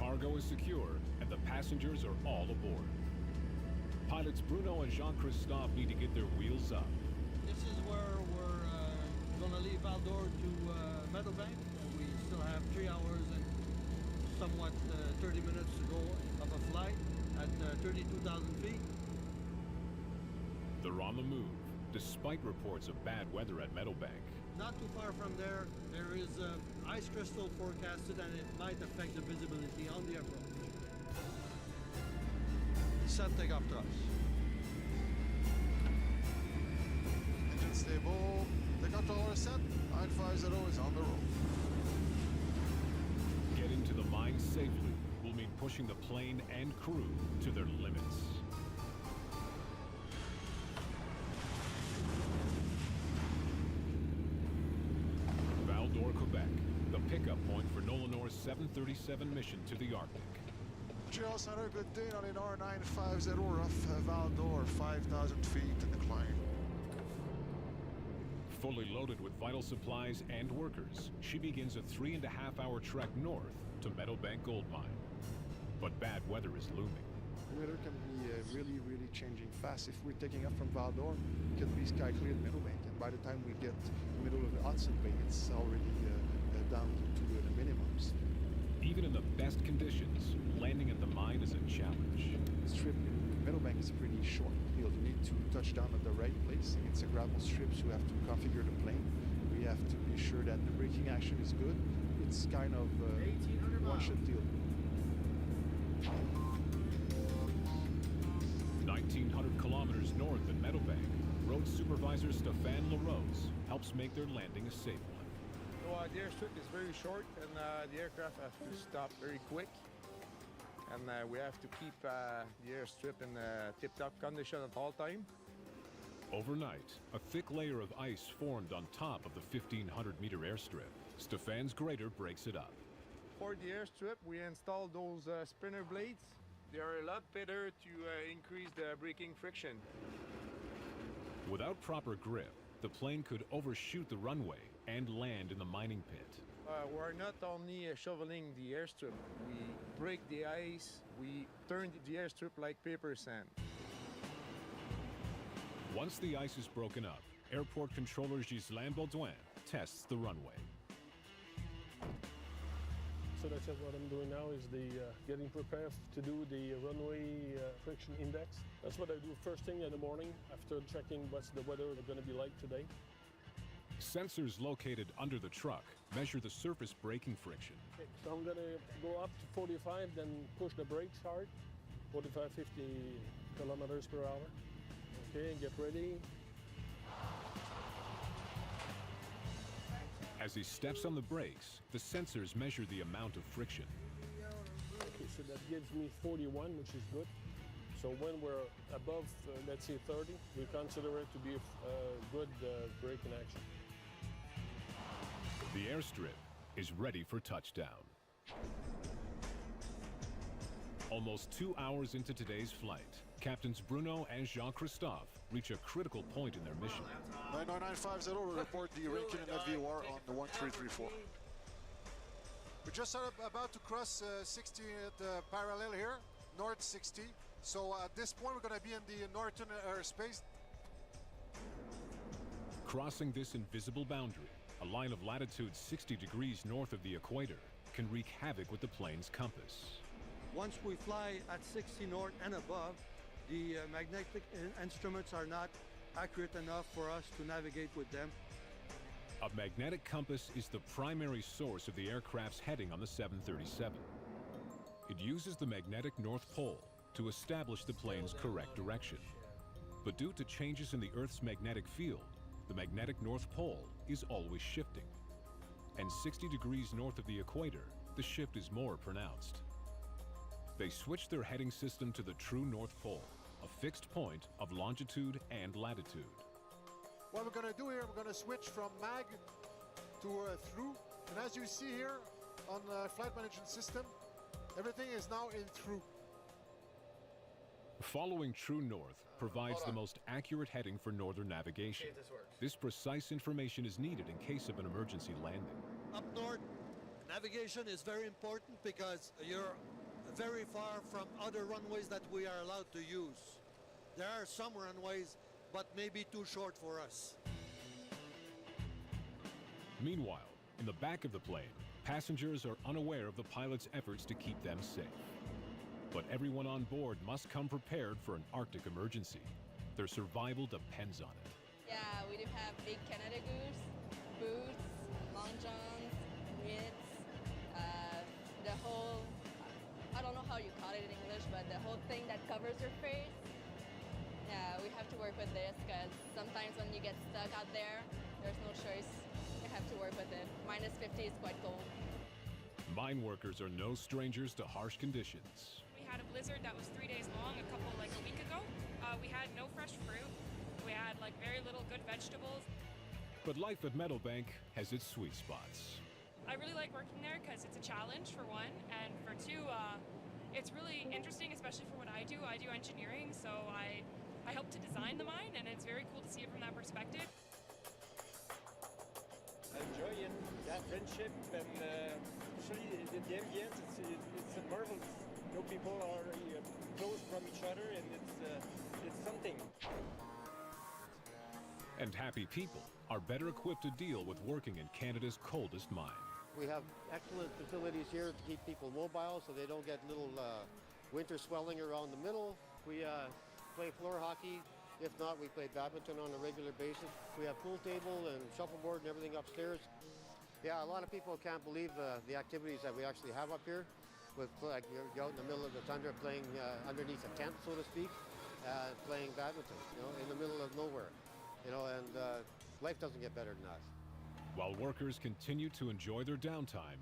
cargo is secure and the passengers are all aboard. Pilots Bruno and Jean-Christophe need to get their wheels up. This is where we're going to leave Val-d'Or to Meadowbank. We still have 3 hours and somewhat 30 minutes to go of a flight at 32,000 feet. They're on the move, despite reports of bad weather at Meadowbank. Not too far from there, there is ice crystal forecasted and it might affect the visibility on the approach. Set take off thrust. Engine stable. Take off all set. 950 is on the road. Getting to the mine safely will mean pushing the plane and crew to their limits. Val-d'Or, Quebec, the pickup point for Nolanor's 737 mission to the Arctic. Montreal Center, good day on an R950 rough Val-d'Or, 5,000 feet in the climb. Fully loaded with vital supplies and workers, she begins a 3.5-hour trek north to Meadowbank Gold Mine. But bad weather is looming. The weather can be really, really changing fast. If we're taking off from Val-d'Or, it can be sky clear at Meadowbank, and by the time we get the middle of the Hudson Bay, it's already down to the minimums. Even in the best conditions, landing at the mine is a challenge. The strip in Meadowbank is pretty short. You need to touch down at the right place. It's a gravel strip, so we have to configure the plane. We have to be sure that the braking action is good. It's kind of one-shot deal. 1,900 kilometers north in Meadowbank, road supervisor Stéphane LaRose helps make their landing a safe one. So the airstrip is very short and the aircraft has to stop very quick. And we have to keep the airstrip in tip-top condition at all time. Overnight, a thick layer of ice formed on top of the 1,500-meter airstrip. Stéphane's grader breaks it up. For the airstrip, we installed those spinner blades. They are a lot better to increase the braking friction. Without proper grip, the plane could overshoot the runway and land in the mining pit. We're not only shoveling the airstrip, we break the ice, we turn the airstrip like paper sand. Once the ice is broken up, airport controller Ghislain Baudouin tests the runway. So that's what I'm doing now is getting prepared to do the runway friction index. That's what I do first thing in the morning after checking what's the weather going to be like today. Sensors located under the truck measure the surface braking friction. Okay, so I'm going to go up to 45, then push the brakes hard, 45, 50 kilometers per hour. Okay, get ready. As he steps on the brakes, the sensors measure the amount of friction. Okay, so that gives me 41, which is good. So when we're above, let's say 30, we consider it to be a good braking action. The airstrip is ready for touchdown. Almost 2 hours into today's flight, Captains Bruno and Jean-Christophe reach a critical point in their mission. 99950 will report the Rankin and FVOR on the 1334. We're just about to cross 60 at parallel here, north 60. So at this point, we're going to be in the northern airspace. Crossing this invisible boundary, a line of latitude 60 degrees north of the equator, can wreak havoc with the plane's compass. Once we fly at 60 north and above, the magnetic instruments are not accurate enough for us to navigate with them. A magnetic compass is the primary source of the aircraft's heading on the 737. It uses the magnetic North Pole to establish the plane's correct direction. But due to changes in the Earth's magnetic field, the magnetic North Pole is always shifting. And 60 degrees north of the equator, the shift is more pronounced. They switch their heading system to the true North Pole, a fixed point of longitude and latitude. What we're going to do here, we're going to switch from mag to through. And as you see here on the flight management system, everything is now in through. Following true north provides the most accurate heading for northern navigation. This precise information is needed in case of an emergency landing. Up north, navigation is very important because you're very far from other runways that we are allowed to use. There are some runways, but maybe too short for us. Meanwhile, in the back of the plane, passengers are unaware of the pilot's efforts to keep them safe. But everyone on board must come prepared for an Arctic emergency. Their survival depends on it. Yeah, we do have big Canada Goose, boots, long johns, mitts, the whole, I don't know how you call it in English, but the whole thing that covers your face. Yeah, we have to work with this because sometimes when you get stuck out there, there's no choice. You have to work with it. Minus 50 is quite cold. Mine workers are no strangers to harsh conditions. We had a blizzard that was 3 days long a week ago. We had no fresh fruit. We had very little good vegetables. But life at Meadowbank has its sweet spots. I really like working there because it's a challenge for one, and for two, it's really interesting, especially for what I do. I do engineering, so I help to design the mine, and it's very cool to see it from that perspective. I enjoy it. Yeah, friendship, and especially the ambience, it's a marvelous. You know, people are close from each other, and it's something. And happy people are better equipped to deal with working in Canada's coldest mine. We have excellent facilities here to keep people mobile so they don't get little winter swelling around the middle. We play floor hockey. If not, we play badminton on a regular basis. We have pool table and shuffleboard and everything upstairs. Yeah, a lot of people can't believe the activities that we actually have up here. With you're out in the middle of the tundra playing underneath a tent, so to speak, playing badminton, in the middle of nowhere. And life doesn't get better than that. While workers continue to enjoy their downtime,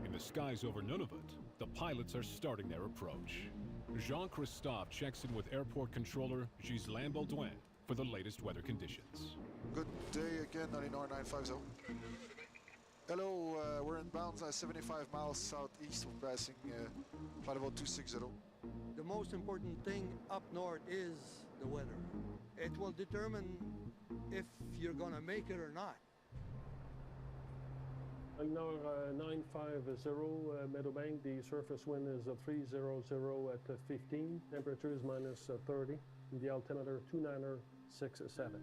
in the skies over Nunavut, the pilots are starting their approach. Jean-Christophe checks in with airport controller Ghislain Baudouin for the latest weather conditions. Good day again, 94950. Hello, we're inbound 75 miles southeast. We're passing flight about 260. The most important thing up north is the weather. It will determine if you're gonna make it or not. Right now, 950 Meadowbank, the surface wind is 300 at 15, temperature is minus 30, and the altimeter 29067.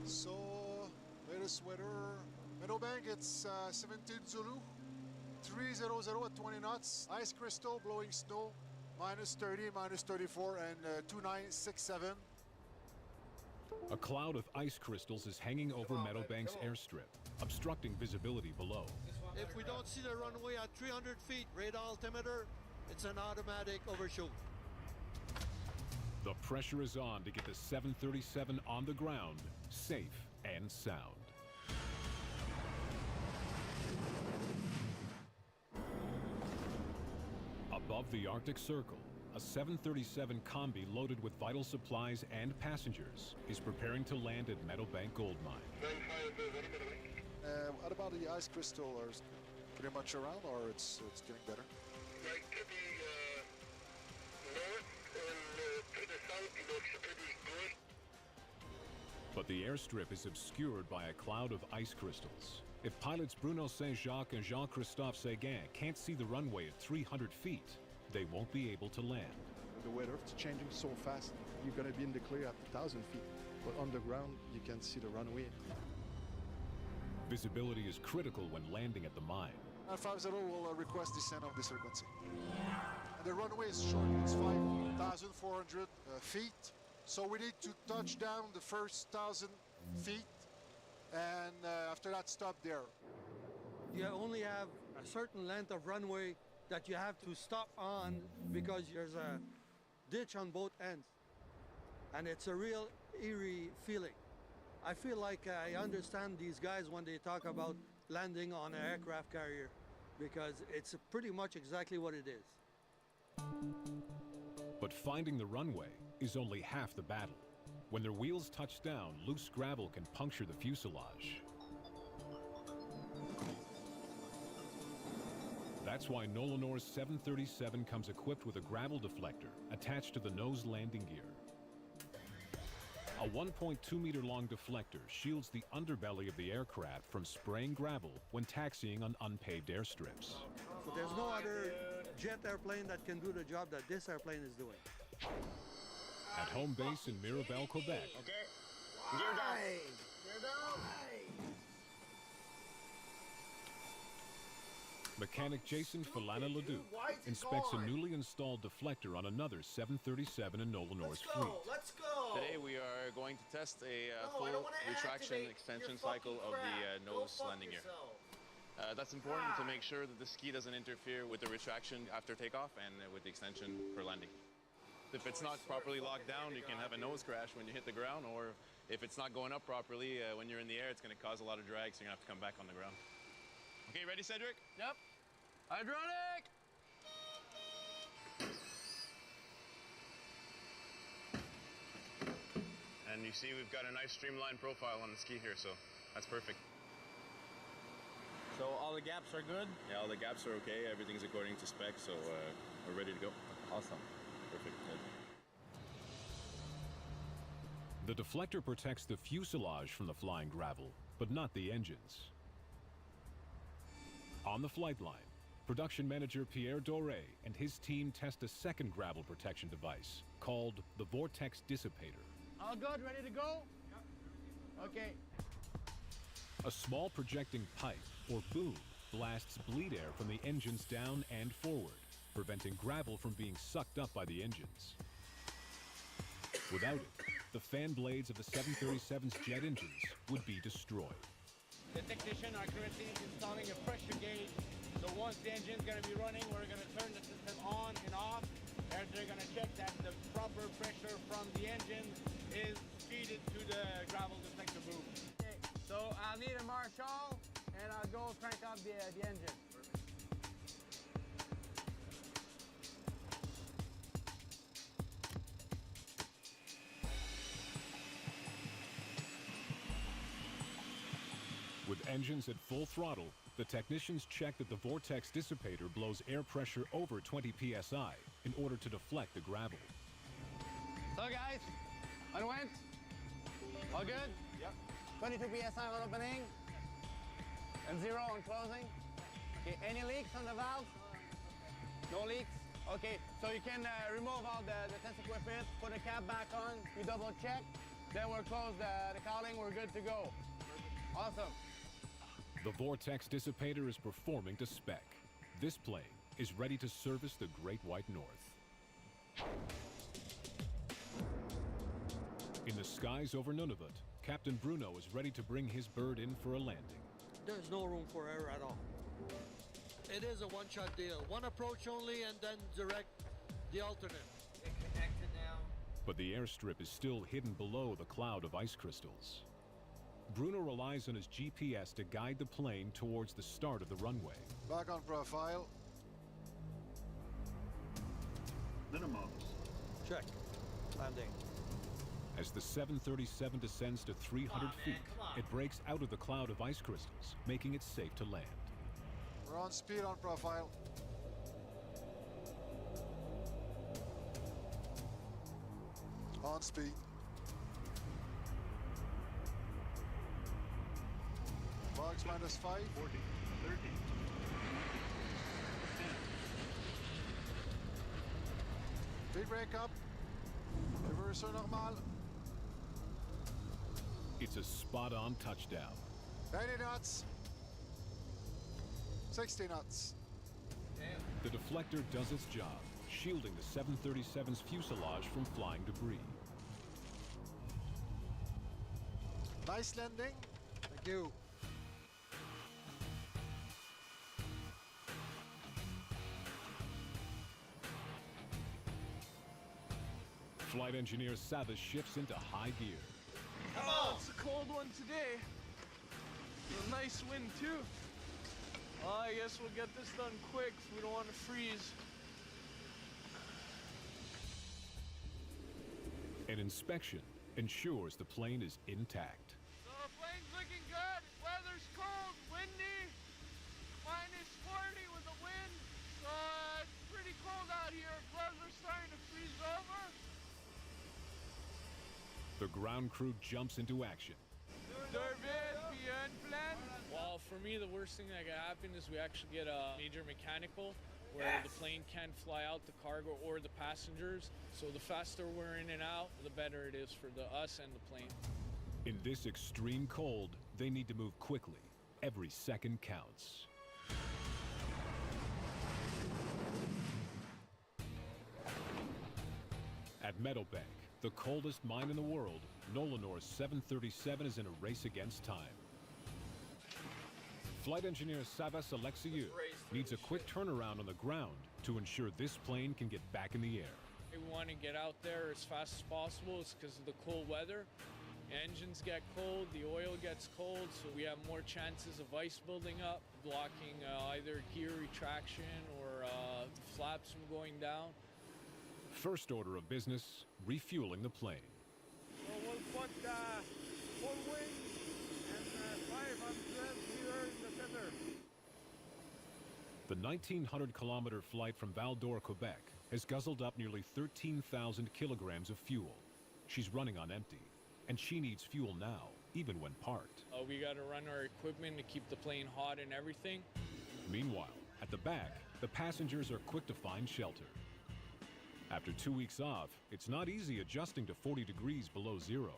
So, latest weather, Meadowbank, it's 17 Zulu, 300 at 20 knots, ice crystal, blowing snow, minus 30, minus 34, and 2967. A cloud of ice crystals is hanging over Meadowbank's airstrip, obstructing visibility below. If we don't see the runway at 300 feet radar altimeter, it's an automatic overshoot. The pressure is on to get the 737 on the ground, safe and sound. Above the Arctic Circle, a 737 Combi loaded with vital supplies and passengers is preparing to land at Meadowbank Gold Mine. What about the ice crystal? Are pretty much around, or it's getting better? Like to the north and to the south, it looks pretty good. But the airstrip is obscured by a cloud of ice crystals. If pilots Bruno Saint-Jacques and Jean-Christophe Seguin can't see the runway at 300 feet, they won't be able to land. The weather is changing so fast, you're going to be in the clear at 1,000 feet. But on the ground, you can see the runway. Visibility is critical when landing at the mine. 950 will request descent of this frequency. And the runway is short, it's 5,400 feet. So we need to touch down the first 1,000 feet, and after that, stop there. You only have a certain length of runway that you have to stop on because there's a ditch on both ends. And it's a real eerie feeling. I feel like I understand these guys when they talk about landing on an aircraft carrier, because it's pretty much exactly what it is. But finding the runway is only half the battle. When their wheels touch down, loose gravel can puncture the fuselage. That's why Nolanor's 737 comes equipped with a gravel deflector attached to the nose landing gear. A 1.2-meter long deflector shields the underbelly of the aircraft from spraying gravel when taxiing on unpaved airstrips. But there's no other jet airplane that can do the job that this airplane is doing. At home base in Mirabel, Quebec. Okay. Gear down. Gear down. Mechanic Jason Falana-Leduc inspects a newly installed deflector on another 737 in Nolan North's fleet. Let's go. Today we are going to test a full retraction extension cycle of the nose landing gear. That's important to make sure that the ski doesn't interfere with the retraction after takeoff and with the extension for landing. If it's not properly locked down, you can have a nose crash when you hit the ground, or if it's not going up properly, when you're in the air, it's going to cause a lot of drag, so you're going to have to come back on the ground. Okay, ready, Cedric? Yep. Hydraulic! And you see we've got a nice streamlined profile on the ski here, so that's perfect. So all the gaps are good? Yeah, all the gaps are okay. Everything's according to spec, so we're ready to go. Awesome. Perfect. The deflector protects the fuselage from the flying gravel, but not the engines. On the flight line, production manager Pierre Doré and his team test a second gravel protection device called the Vortex Dissipator. All good, ready to go? Yep. Okay. A small projecting pipe, or boom, blasts bleed air from the engines down and forward, preventing gravel from being sucked up by the engines. Without it, the fan blades of the 737's jet engines would be destroyed. The technician are currently installing a pressure gauge. So once the engine's going to be running, we're going to turn the system on and off. And they're going to check that the proper pressure from the engine is feeded to the gravel detector boom. Okay, so I'll need a marshal, and I'll go crank up the engine. With engines at full throttle, the technicians check that the vortex dissipator blows air pressure over 20 psi in order to deflect the gravel. So guys, unwent? All good? Yep. 22 psi on opening and 0 on closing. Okay, any leaks on the valve? No leaks? Okay, so you can remove all the test equipment, put the cap back on, you double check, then we'll close the cowling, we're good to go. Awesome. The Vortex Dissipator is performing to spec. This plane is ready to service the Great White North. In the skies over Nunavut, Captain Bruno is ready to bring his bird in for a landing. There's no room for error at all. It is a one-shot deal. One approach only and then direct the alternate. Get connected now. But the airstrip is still hidden below the cloud of ice crystals. Bruno relies on his GPS to guide the plane towards the start of the runway. Back on profile. Minimums. Check. Landing. As the 737 descends to 300 feet, it breaks out of the cloud of ice crystals, making it safe to land. We're on speed on profile. On speed. Box -5. 40, 30. 10. Big break up. Reverser normal. It's a spot-on touchdown. 90 knots. 60 knots. Damn. The deflector does its job, shielding the 737's fuselage from flying debris. Nice landing. Thank you. Flight engineer Savas shifts into high gear. Oh, it's a cold one today. A nice wind too. Well, I guess we'll get this done quick if we don't want to freeze. An inspection ensures the plane is intact. So the plane's looking good. Weather's cold, windy, -40 with the wind. So it's pretty cold out here. Gloves are starting to freeze over. The ground crew jumps into action. Turbine, bien plan. Wall For me, the worst thing that could happen is we actually get a major mechanical where the plane can't fly out the cargo or the passengers. So the faster we're in and out, the better it is for us and the plane. In this extreme cold, they need to move quickly. Every second counts. At Meadowbank, the coldest mine in the world, Nolanor's 737 is in a race against time. Flight engineer Savas Alexiou needs a quick turnaround on the ground to ensure this plane can get back in the air. We want to get out there as fast as possible. It's because of the cold weather. Engines get cold, the oil gets cold, so we have more chances of ice building up, blocking either gear retraction or the flaps from going down. First order of business, refueling the plane. So we'll put 4 wings and 500 meters in the center. The 1,900-kilometer flight from Val d'Or, Quebec, has guzzled up nearly 13,000 kilograms of fuel. She's running on empty, and she needs fuel now, even when parked. We got to run our equipment to keep the plane hot and everything. Meanwhile, at the back, the passengers are quick to find shelter. After 2 weeks off, it's not easy adjusting to 40 degrees below zero.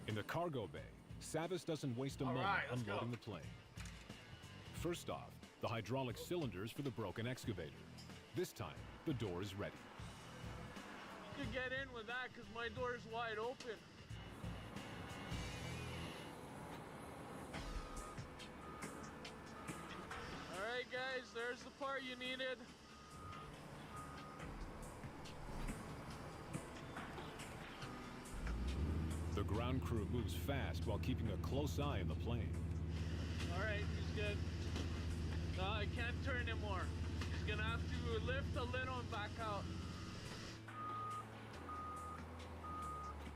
In the cargo bay, Savas doesn't waste a moment unloading the plane. First off, the hydraulic cylinders for the broken excavator. This time, the door is ready. You can get in with that because my door is wide open. All right, guys, there's the part you needed. The ground crew moves fast while keeping a close eye on the plane. All right, he's good. No, I can't turn him more. He's gonna have to lift a little and back out.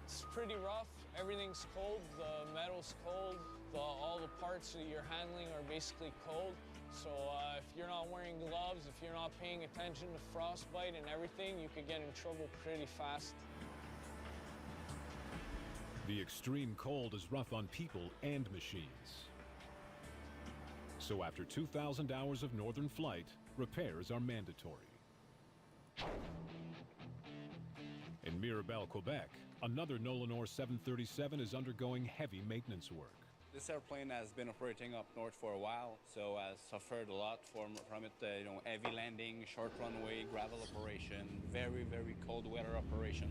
It's pretty rough. Everything's cold. The metal's cold. All the parts that you're handling are basically cold. So if you're not wearing gloves, if you're not paying attention to frostbite and everything, you could get in trouble pretty fast. The extreme cold is rough on people and machines. So after 2,000 hours of northern flight, repairs are mandatory. In Mirabel, Quebec, another Nolanor 737 is undergoing heavy maintenance work. This airplane has been operating up north for a while, so has suffered a lot from it. Heavy landing, short runway, gravel operation, very, very cold weather operation.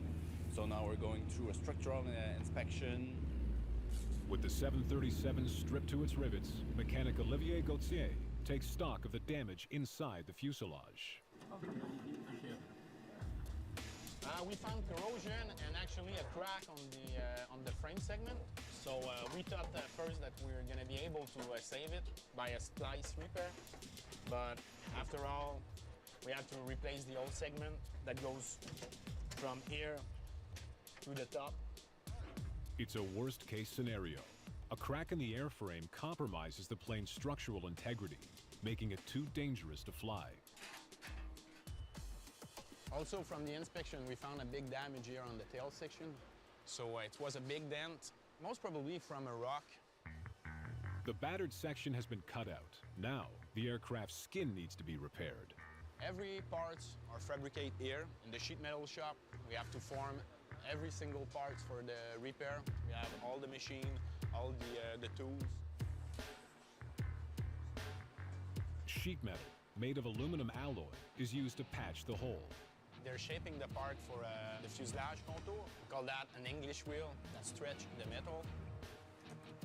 So now we're going through a structural inspection. With the 737 stripped to its rivets, mechanic Olivier Gauthier takes stock of the damage inside the fuselage. We found corrosion and actually a crack on the frame segment. So we thought first that we were going to be able to save it by a splice repair. But after all, we had to replace the old segment that goes from here to the top. It's a worst-case scenario. A crack in the airframe compromises the plane's structural integrity, making it too dangerous to fly. Also, from the inspection, we found a big damage here on the tail section. So it was a big dent, most probably from a rock. The battered section has been cut out. Now, the aircraft's skin needs to be repaired. Every parts are fabricated here in the sheet metal shop. We have to form every single part for the repair. We have all the machine, all the tools. Sheet metal, made of aluminum alloy, is used to patch the hole. They're shaping the part for the fuselage contour. We call that an English wheel that stretches the metal.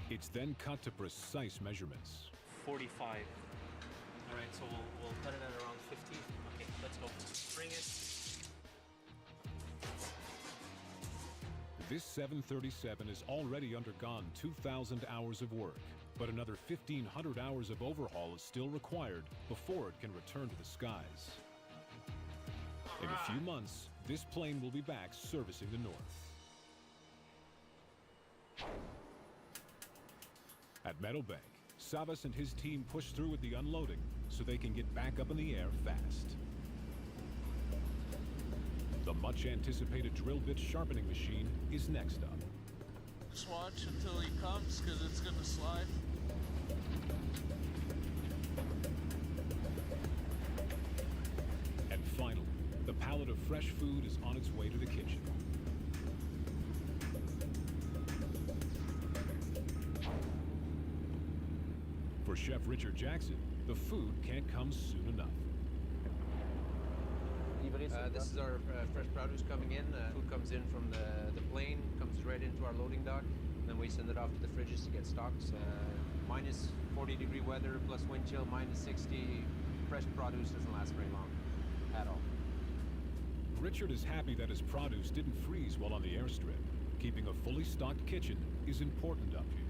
It's then cut to precise measurements. 45. All right, so we'll cut it at around 50. Okay, let's go. Bring it. This 737 has already undergone 2,000 hours of work, but another 1,500 hours of overhaul is still required before it can return to the skies. In a few months, this plane will be back servicing the north. At Meadowbank, Savas and his team push through with the unloading so they can get back up in the air fast. The much-anticipated drill bit sharpening machine is next up. Just watch until he comes because it's going to slide. And finally, the pallet of fresh food is on its way to the kitchen. For Chef Richard Jackson, the food can't come soon enough. This is our fresh produce coming in. Food comes in from the plane, comes right into our loading dock. Then we send it off to the fridges to get stocked. Minus 40-degree weather, plus wind chill, minus 60. Fresh produce doesn't last very long at all. Richard is happy that his produce didn't freeze while on the airstrip. Keeping a fully stocked kitchen is important up here.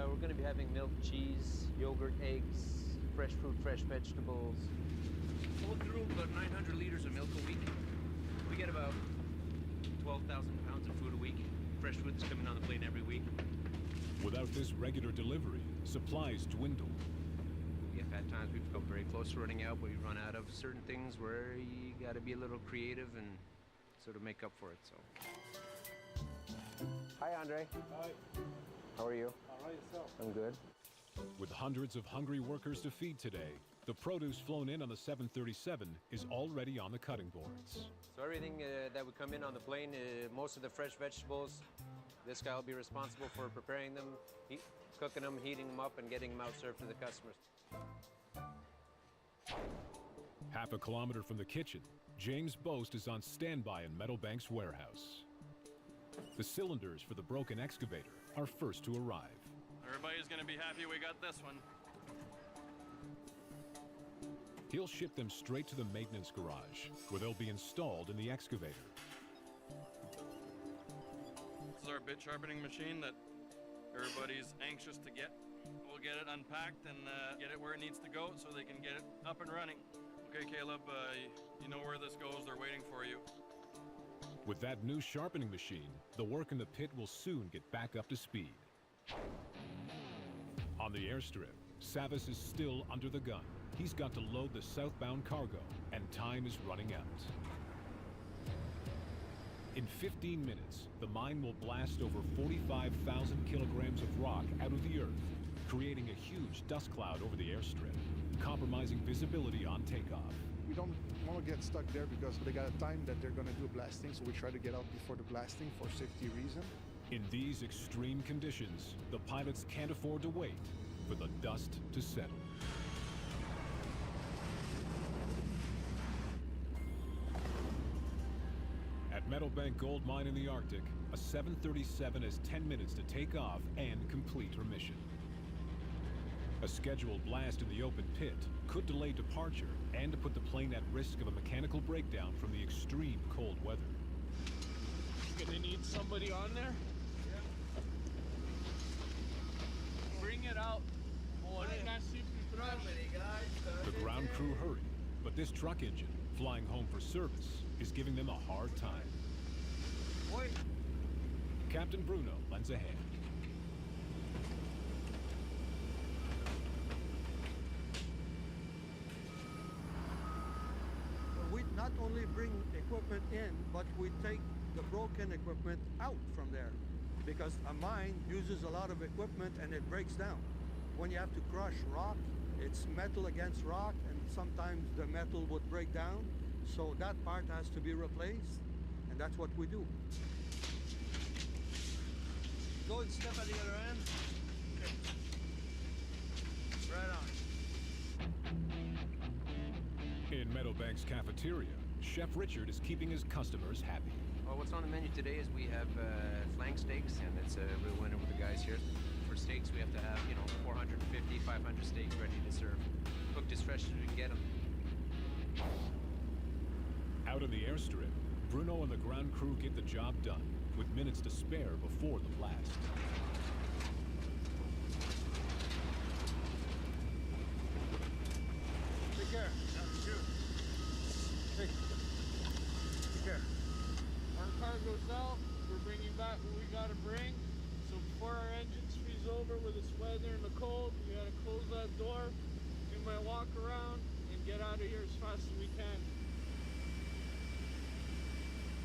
We're going to be having milk, cheese, yogurt, eggs, fresh fruit, fresh vegetables. Pull through about 900 liters of milk a week. We get about 12,000 pounds of food a week. Fresh food is coming on the plane every week. Without this regular delivery, supplies dwindle. We've had times we've come very close to running out, but we run out of certain things where you got to be a little creative and sort of make up for it. So. Hi, Andre. Hi. How are you? All right, yourself? I'm good. With hundreds of hungry workers to feed today, the produce flown in on the 737 is already on the cutting boards. So everything that would come in on the plane, most of the fresh vegetables, this guy will be responsible for preparing them, cooking them, heating them up, and getting them out served to the customers. Half a kilometer from the kitchen, James Boast is on standby in Meadowbank's warehouse. The cylinders for the broken excavator are first to arrive. Everybody's gonna be happy we got this one. He'll ship them straight to the maintenance garage, where they'll be installed in the excavator. This is our bit sharpening machine that everybody's anxious to get. We'll get it unpacked and get it where it needs to go so they can get it up and running. Okay, Caleb, you know where this goes. They're waiting for you. With that new sharpening machine, the work in the pit will soon get back up to speed. On the airstrip, Savis is still under the gun. He's got to load the southbound cargo, and time is running out. In 15 minutes, the mine will blast over 45,000 kilograms of rock out of the earth, creating a huge dust cloud over the airstrip, compromising visibility on takeoff. We don't want to get stuck there because they got a time that they're going to do blasting, so we try to get out before the blasting for safety reason. In these extreme conditions, the pilots can't afford to wait for the dust to settle. At Meadowbank Gold Mine in the Arctic, a 737 has 10 minutes to take off and complete her mission. A scheduled blast in the open pit could delay departure and put the plane at risk of a mechanical breakdown from the extreme cold weather. Gonna need somebody on there? Yeah. Bring it out. Oh, the ground crew hurry, but this truck engine, flying home for service, is giving them a hard time. Wait. Captain Bruno lends a hand. We not only bring equipment in, but we take the broken equipment out from there, because a mine uses a lot of equipment and it breaks down. When you have to crush rock, it's metal against rock, and sometimes the metal would break down, so that part has to be replaced, and that's what we do. Go and step at the other end. Okay. Right on. In Meadowbank's cafeteria, Chef Richard is keeping his customers happy. Well, what's on the menu today is we have flank steaks, and it's a real winner with the guys here. For steaks, we have to have, 450, 500 steaks ready to serve. Cooked as fresh as we can get them. Out on the airstrip, Bruno and the ground crew get the job done, with minutes to spare before the blast. Take care. Take care. Our cargo's out. We're bringing back what we gotta bring. So before our engines freeze over with this weather and the cold, we gotta close that door, do my walk around, and get out of here as fast as we can.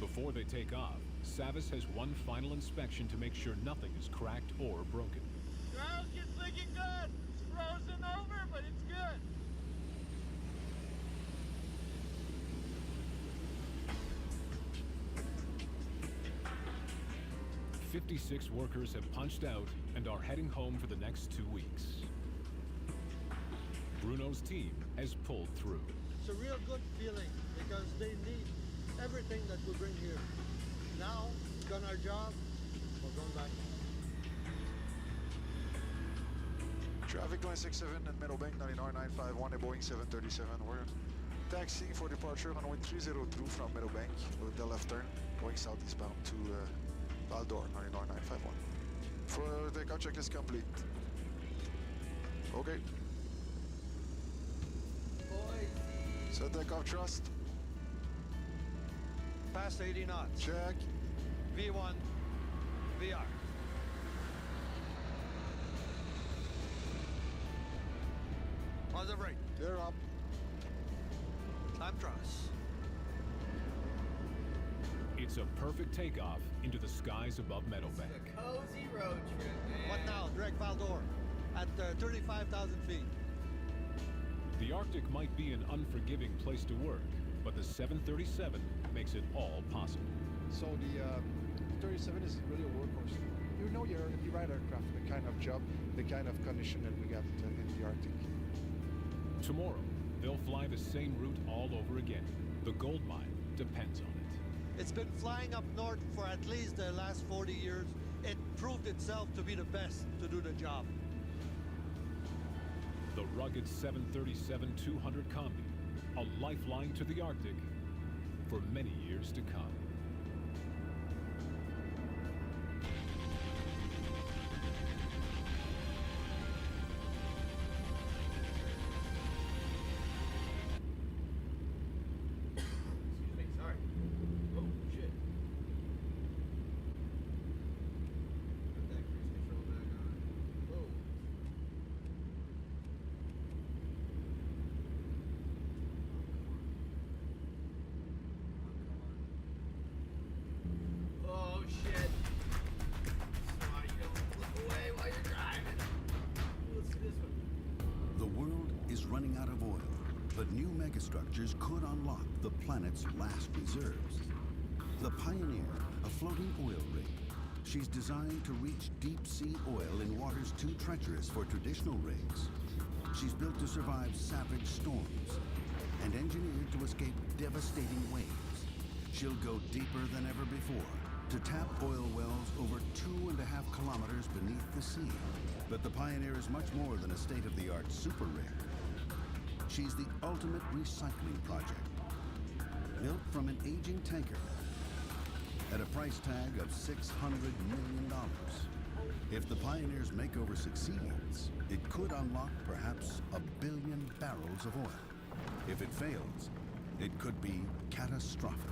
Before they take off, Savis has one final inspection to make sure nothing is cracked or broken. Ground's getting looking good. It's frozen over, but it's good. 56 workers have punched out and are heading home for the next 2 weeks. Bruno's team has pulled through. It's a real good feeling because they need everything that we bring here. Now, we've done our job, we're going back home. Traffic 267 and Meadowbank 90951, a Boeing 737. We're taxiing for departure on runway 302 from Meadowbank with the left turn, going southeastbound to Val d'Or 90951. For takeoff checklist complete. Okay. Set takeoff thrust. Past 80 knots. Check. V1, VR. Positive rate. They're up. Time thrust. It's a perfect takeoff into the skies above Meadowbank. Cozy road trip, man. What now? Direct Val d'Or at 35,000 feet. The Arctic might be an unforgiving place to work, but the 737 makes it all possible. So the 37 is really a workhorse. You know you ride aircraft, the kind of job, the kind of condition that we got in the Arctic. Tomorrow, they'll fly the same route all over again. The gold mine depends on it. It's been flying up north for at least the last 40 years. It proved itself to be the best to do the job. The rugged 737-200 Combi, a lifeline to the Arctic for many years to come. Running out of oil, but new megastructures could unlock the planet's last reserves. The Pioneer, a floating oil rig. She's designed to reach deep sea oil in waters too treacherous for traditional rigs. She's built to survive savage storms and engineered to escape devastating waves. She'll go deeper than ever before to tap oil wells over 2.5 kilometers beneath the sea. But the Pioneer is much more than a state-of-the-art super rig. She's the ultimate recycling project, built from an aging tanker at a price tag of $600 million. If the Pioneer's makeover succeeds, it could unlock perhaps 1 billion barrels of oil. If it fails, it could be catastrophic.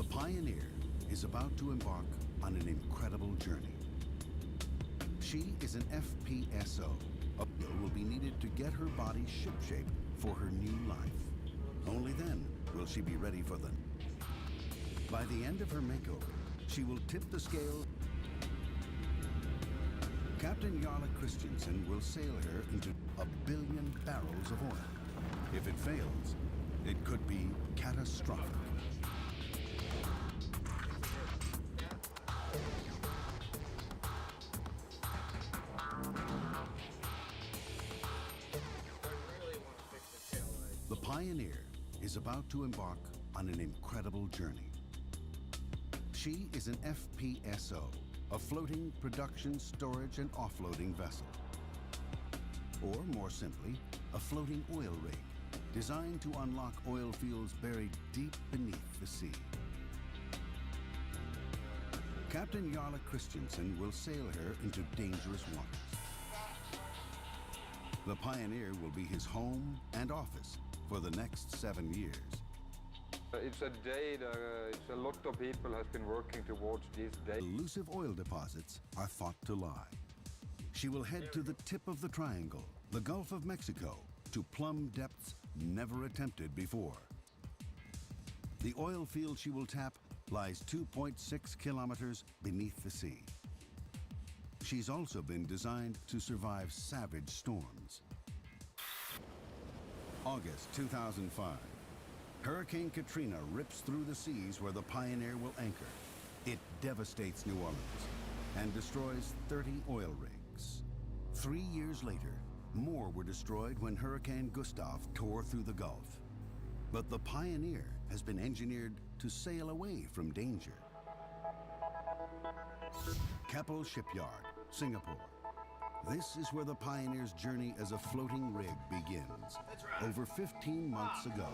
Pioneer is about to embark on an incredible journey. She is an FPSO. A bill will be needed to get her body shipshape for her new life. Only then will she be ready for them. By the end of her makeover, she will tip the scale. Captain Jarle Christensen will sail her into 1 billion barrels of oil. If it fails, it could be catastrophic. The Pioneer is about to embark on an incredible journey. She is an FPSO, a floating production, storage, and offloading vessel. Or more simply, a floating oil rig designed to unlock oil fields buried deep beneath the sea. Captain Jarle Christensen will sail her into dangerous waters. The Pioneer will be his home and office for the next 7 years. It's a day that it's a lot of people has been working towards this day. Elusive oil deposits are thought to lie. She will head to the tip of the triangle, the Gulf of Mexico, to plumb depths never attempted before. The oil field she will tap lies 2.6 kilometers beneath the sea. She's also been designed to survive savage storms. August 2005. Hurricane Katrina rips through the seas where the Pioneer will anchor. It devastates New Orleans and destroys 30 oil rigs. 3 years later, more were destroyed when Hurricane Gustav tore through the Gulf. But the Pioneer has been engineered to sail away from danger. Keppel Shipyard, Singapore. This is where the Pioneer's journey as a floating rig begins, over 15 months ago.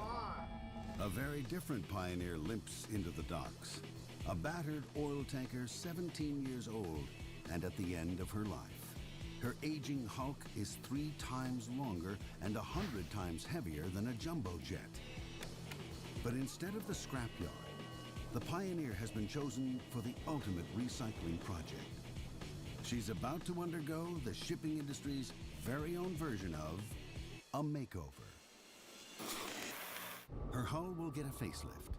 A very different Pioneer limps into the docks. A battered oil tanker 17 years old and at the end of her life. Her aging hulk is 3 times longer and 100 times heavier than a jumbo jet. But instead of the scrapyard, the Pioneer has been chosen for the ultimate recycling project. She's about to undergo the shipping industry's very own version of a makeover. Her hull will get a facelift.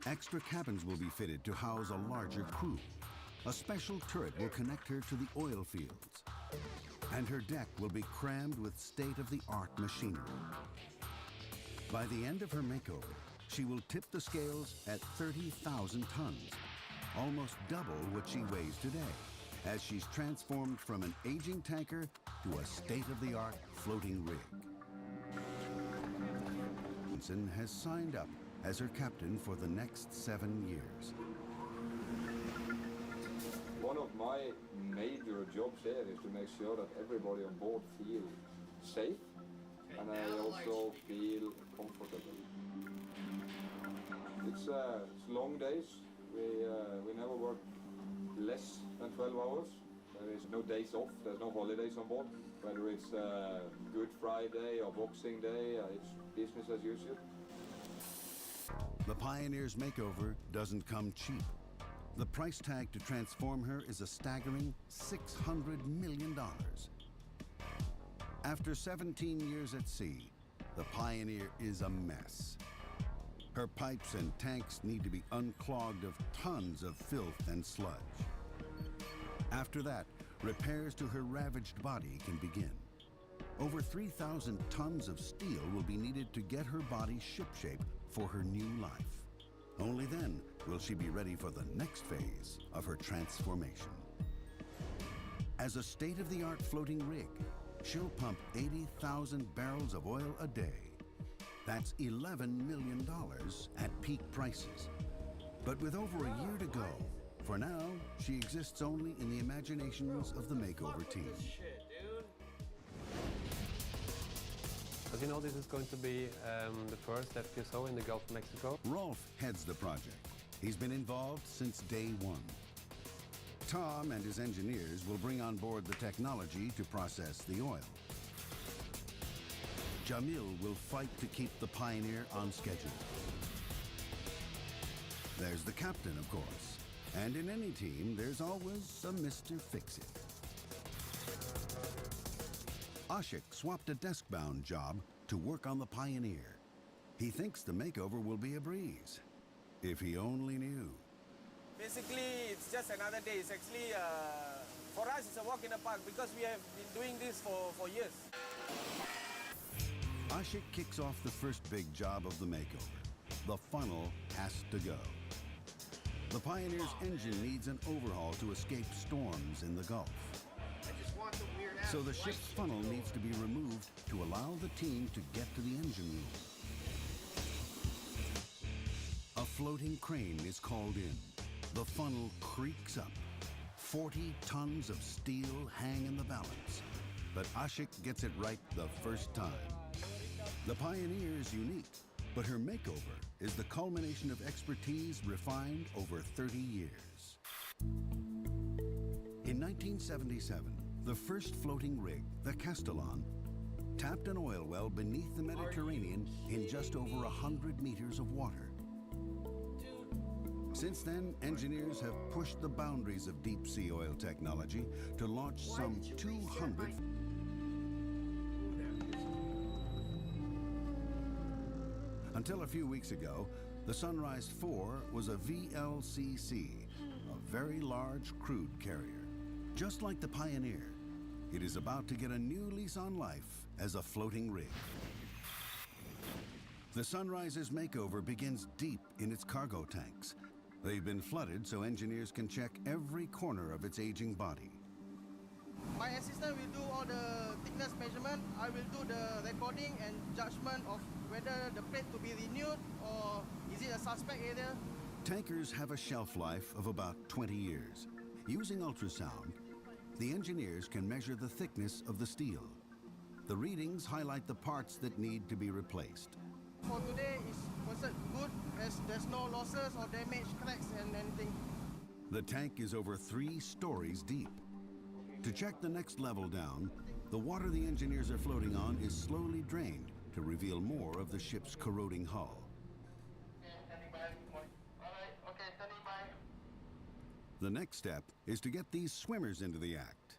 Extra cabins will be fitted to house a larger crew. A special turret will connect her to the oil fields. And her deck will be crammed with state-of-the-art machinery. By the end of her makeover, she will tip the scales at 30,000 tons, almost double what she weighs today, as she's transformed from an aging tanker to a state-of-the-art floating rig. Johnson has signed up as her captain for the next 7 years. One of my major jobs here is to make sure that everybody on board feels safe, and I also feel comfortable. It's long days. We never work less than 12 hours. There is no days off. There's no holidays on board. Whether it's Good Friday or Boxing Day, it's business as usual. The Pioneer's makeover doesn't come cheap. The price tag to transform her is a staggering $600 million. After 17 years at sea, the Pioneer is a mess. Her pipes and tanks need to be unclogged of tons of filth and sludge. After that, repairs to her ravaged body can begin. Over 3,000 tons of steel will be needed to get her body shipshape for her new life. Only then will she be ready for the next phase of her transformation. As a state-of-the-art floating rig, she'll pump 80,000 barrels of oil a day. That's $11 million at peak prices. But with over a year to go, for now, she exists only in the imaginations of the makeover team. As you know, this is going to be the first FPSO in the Gulf of Mexico. Rolf heads the project. He's been involved since day one. Tom and his engineers will bring on board the technology to process the oil. Jamil will fight to keep the Pioneer on schedule. There's the captain, of course. And in any team, there's always a Mr. Fix-It. Ashik swapped a desk-bound job to work on the Pioneer. He thinks the makeover will be a breeze. If he only knew. Basically, it's just another day. It's actually, for us, it's a walk in the park because we have been doing this for years. Ashik kicks off the first big job of the makeover. The funnel has to go. The Pioneer's engine needs an overhaul to escape storms in the Gulf. So the ship's funnel needs to be removed to allow the team to get to the engine room. A floating crane is called in. The funnel creaks up. 40 tons of steel hang in the balance. But Ashik gets it right the first time. The Pioneer is unique, but her makeover is the culmination of expertise refined over 30 years. In 1977, the first floating rig, the Castellan, tapped an oil well beneath the Mediterranean in just over 100 meters of water. Since then, engineers have pushed the boundaries of deep-sea oil technology to launch some 200... Until a few weeks ago, the Sunrise 4 was a VLCC, a very large crude carrier. Just like the Pioneer, it is about to get a new lease on life as a floating rig. The Sunrise's makeover begins deep in its cargo tanks. They've been flooded so engineers can check every corner of its aging body. My assistant will do all the thickness measurement. I will do the recording and judgment of whether the plate to be renewed or is it a suspect area. Tankers have a shelf life of about 20 years. Using ultrasound, the engineers can measure the thickness of the steel. The readings highlight the parts that need to be replaced. For today, it's considered good as there's no losses or damage, cracks and anything. The tank is over 3 stories deep. To check the next level down, the water the engineers are floating on is slowly drained to reveal more of the ship's corroding hull. The next step is to get these swimmers into the act.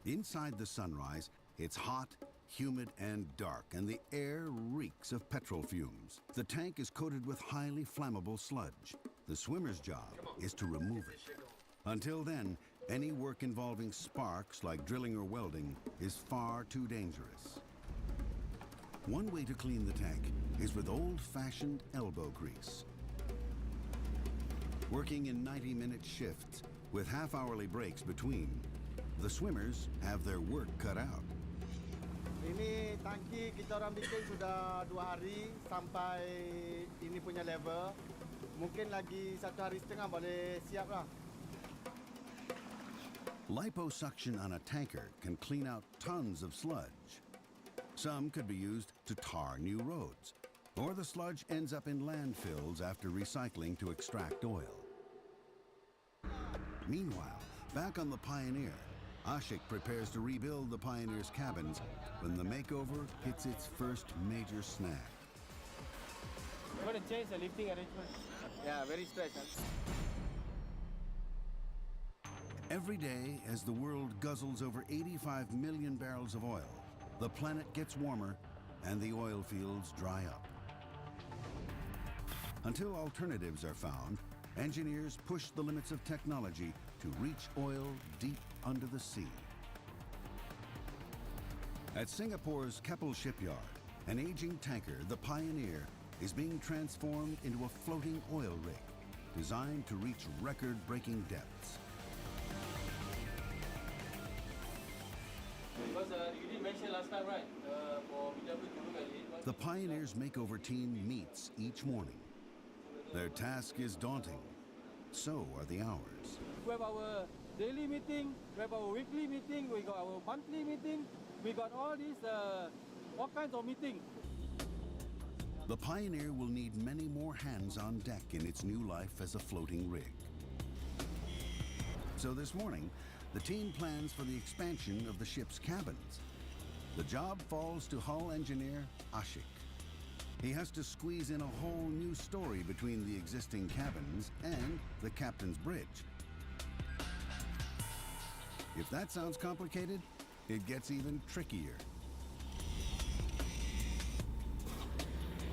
Inside the Sunrise, it's hot, humid, and dark, and the air reeks of petrol fumes. The tank is coated with highly flammable sludge. The swimmer's job is to remove it. Until then, any work involving sparks, like drilling or welding, is far too dangerous. One way to clean the tank is with old-fashioned elbow grease. Working in 90-minute shifts with half-hourly breaks between, the swimmers have their work cut out. Ini tangki kita orang bikin sudah 2 hari sampai ini punya level. Mungkin lagi 1 hari setengah boleh siap lah. Liposuction on a tanker can clean out tons of sludge. Some could be used to tar new roads, or the sludge ends up in landfills after recycling to extract oil. Meanwhile, back on the Pioneer, Ashik prepares to rebuild the Pioneer's cabins when the makeover hits its first major snag. We're going to change the lifting arrangement. Yeah, very stressed. Every day, as the world guzzles over 85 million barrels of oil, the planet gets warmer and the oil fields dry up. Until alternatives are found, engineers push the limits of technology to reach oil deep under the sea. At Singapore's Keppel shipyard, an aging tanker, the Pioneer, is being transformed into a floating oil rig designed to reach record-breaking depths. Because you did mention last time, right? For BW to look at it. The Pioneer's makeover team meets each morning. Their task is daunting. So are the hours. We have our daily meeting, we have our weekly meeting, we got our monthly meeting, we got all these, all kinds of meetings. The Pioneer will need many more hands on deck in its new life as a floating rig. So this morning, the team plans for the expansion of the ship's cabins. The job falls to hull engineer Ashik. He has to squeeze in a whole new story between the existing cabins and the captain's bridge. If that sounds complicated, it gets even trickier.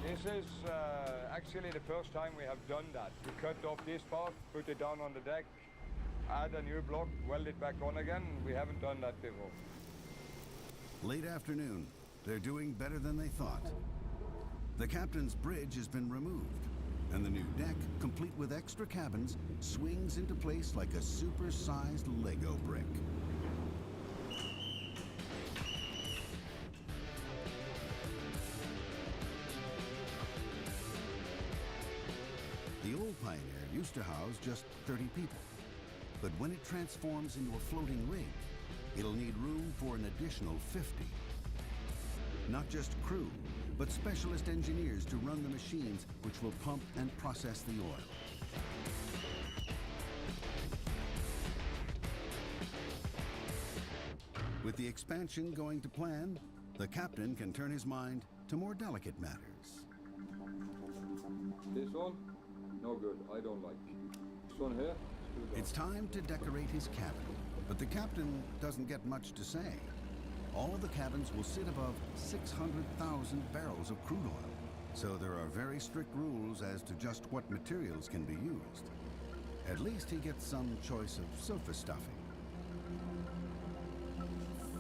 This is actually the first time we have done that. We cut off this part, put it down on the deck, add a new block, weld it back on again. We haven't done that before. Late afternoon, they're doing better than they thought. The captain's bridge has been removed, and the new deck, complete with extra cabins, swings into place like a super-sized Lego brick. The old Pioneer used to house just 30 people, but when it transforms into a floating rig, it'll need room for an additional 50. Not just crew, but specialist engineers to run the machines which will pump and process the oil. With the expansion going to plan, the captain can turn his mind to more delicate matters. This one, no good, I don't like. This one here, It's time to decorate his cabin, but the captain doesn't get much to say. All of the cabins will sit above 600,000 barrels of crude oil, so there are very strict rules as to just what materials can be used. At least he gets some choice of sofa stuffing. It's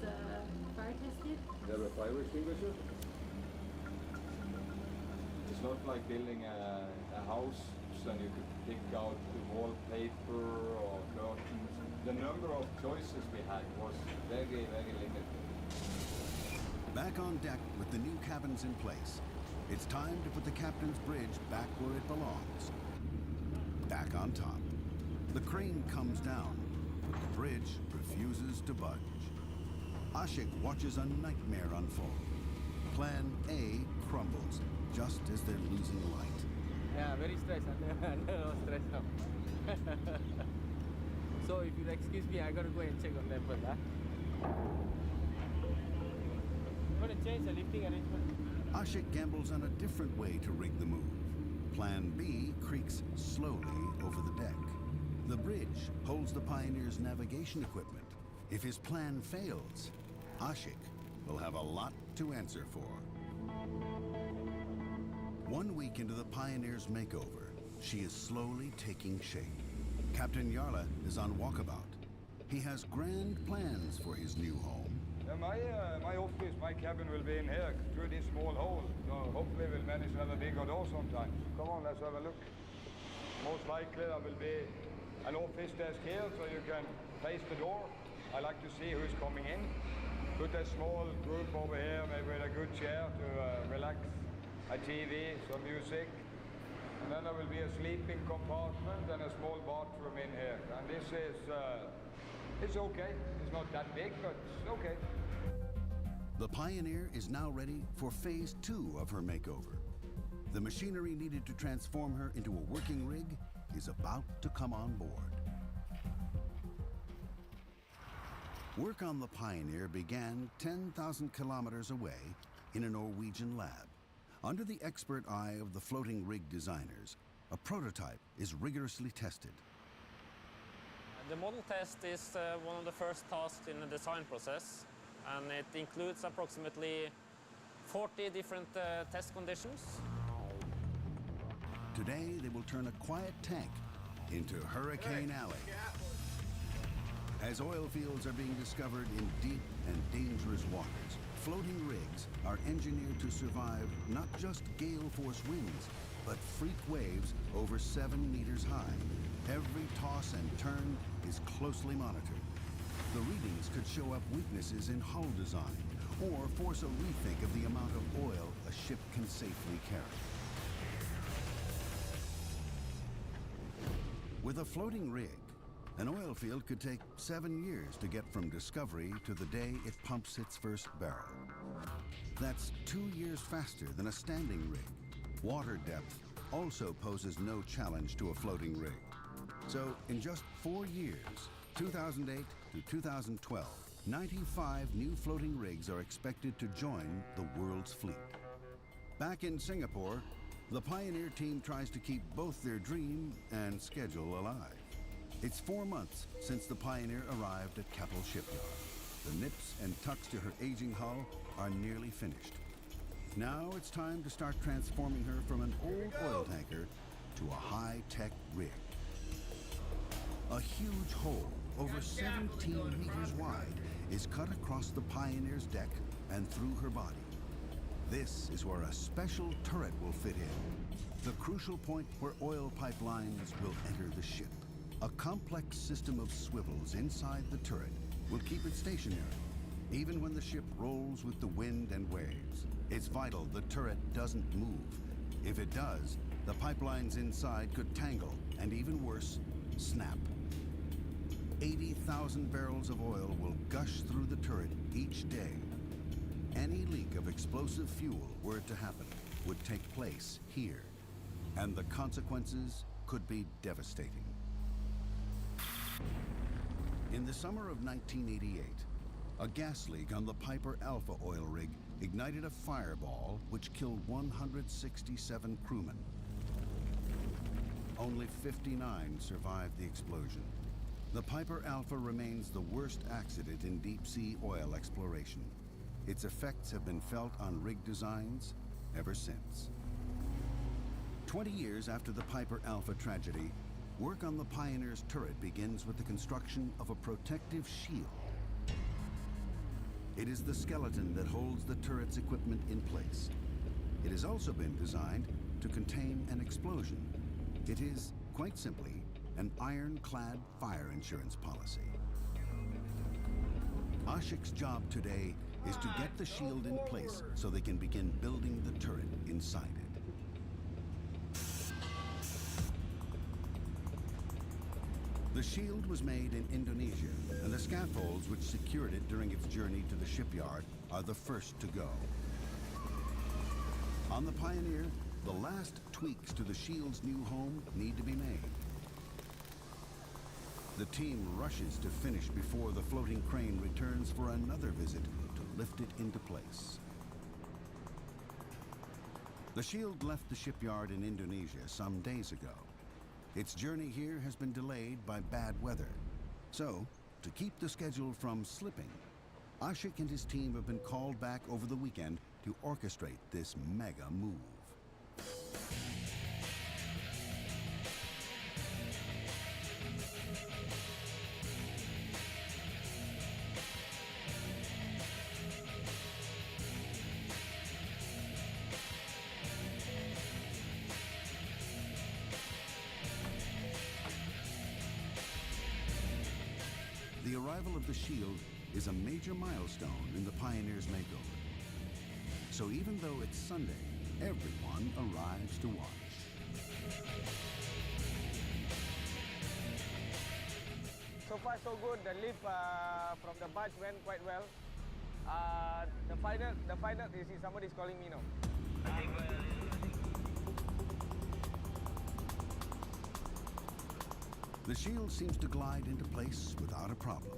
fire tested. You have a fire extinguisher? It's not like building a house and you could pick out the wallpaper or curtains. The number of choices we had was very, very limited. Back on deck with the new cabins in place, it's time to put the captain's bridge back where it belongs. Back on top. The crane comes down, but the bridge refuses to budge. Ashik watches a nightmare unfold. Plan A crumbles just as they're losing light. Yeah, very stressed. Under stress now. So if you'll excuse me, I gotta go and check on them first. I'm gonna change the lifting arrangement. Ashik gambles on a different way to rig the move. Plan B creaks slowly over the deck. The bridge holds the Pioneer's navigation equipment. If his plan fails, Ashik will have a lot to answer for. 1 week into the Pioneer's makeover, she is slowly taking shape. Captain Jarle is on walkabout. He has grand plans for his new home. My office, my cabin will be in here through this small hole. So hopefully we'll manage to have a bigger door sometime. Come on, let's have a look. Most likely there will be an office desk here so you can face the door. I like to see who's coming in. Put a small group over here, maybe with a good chair to relax, a TV, some music. And then there will be a sleeping compartment and a small bathroom in here. And this is, it's okay. It's not that big, but it's okay. The Pioneer is now ready for phase 2 of her makeover. The machinery needed to transform her into a working rig is about to come on board. Work on the Pioneer began 10,000 kilometers away in a Norwegian lab. Under the expert eye of the floating rig designers, a prototype is rigorously tested. The model test is one of the first tasks in the design process, and it includes approximately 40 different test conditions. Today, they will turn a quiet tank into Hurricane Alley. As oil fields are being discovered in deep and dangerous waters, floating rigs are engineered to survive not just gale force winds, but freak waves over 7 meters high. Every toss and turn is closely monitored. The readings could show up weaknesses in hull design or force a rethink of the amount of oil a ship can safely carry. With a floating rig, an oil field could take 7 years to get from discovery to the day it pumps its first barrel. That's 2 years faster than a standing rig. Water depth also poses no challenge to a floating rig. So in just 4 years, 2008 to 2012, 95 new floating rigs are expected to join the world's fleet. Back in Singapore, the Pioneer team tries to keep both their dream and schedule alive. It's 4 months since the Pioneer arrived at Keppel Shipyard. The nips and tucks to her aging hull are nearly finished. Now it's time to start transforming her from an old oil tanker to a high-tech rig. A huge hole over 17 meters wide is cut across the Pioneer's deck and through her body. This is where a special turret will fit in, the crucial point where oil pipelines will enter the ship. A complex system of swivels inside the turret will keep it stationary, even when the ship rolls with the wind and waves. It's vital the turret doesn't move. If it does, the pipelines inside could tangle and, even worse, snap. 80,000 barrels of oil will gush through the turret each day. Any leak of explosive fuel, were it to happen, would take place here, and the consequences could be devastating. In the summer of 1988, a gas leak on the Piper Alpha oil rig ignited a fireball which killed 167 crewmen. Only 59 survived the explosion. The Piper Alpha remains the worst accident in deep-sea oil exploration. Its effects have been felt on rig designs ever since. 20 years after the Piper Alpha tragedy, work on the Pioneer's turret begins with the construction of a protective shield. It is the skeleton that holds the turret's equipment in place. It has also been designed to contain an explosion. It is, quite simply, an ironclad fire insurance policy. Ashik's job today is to get the shield in place so they can begin building the turret inside it. The shield was made in Indonesia, and the scaffolds which secured it during its journey to the shipyard are the first to go. On the Pioneer, the last tweaks to the shield's new home need to be made. The team rushes to finish before the floating crane returns for another visit to lift it into place. The shield left the shipyard in Indonesia some days ago. Its journey here has been delayed by bad weather. So, to keep the schedule from slipping, Ashik and his team have been called back over the weekend to orchestrate this mega move. The arrival of the shield is a major milestone in the Pioneer's makeover. So even though it's Sunday, everyone arrives to watch. So far so good. The lift from the barge went quite well. The final is somebody's calling me now. The shield seems to glide into place without a problem.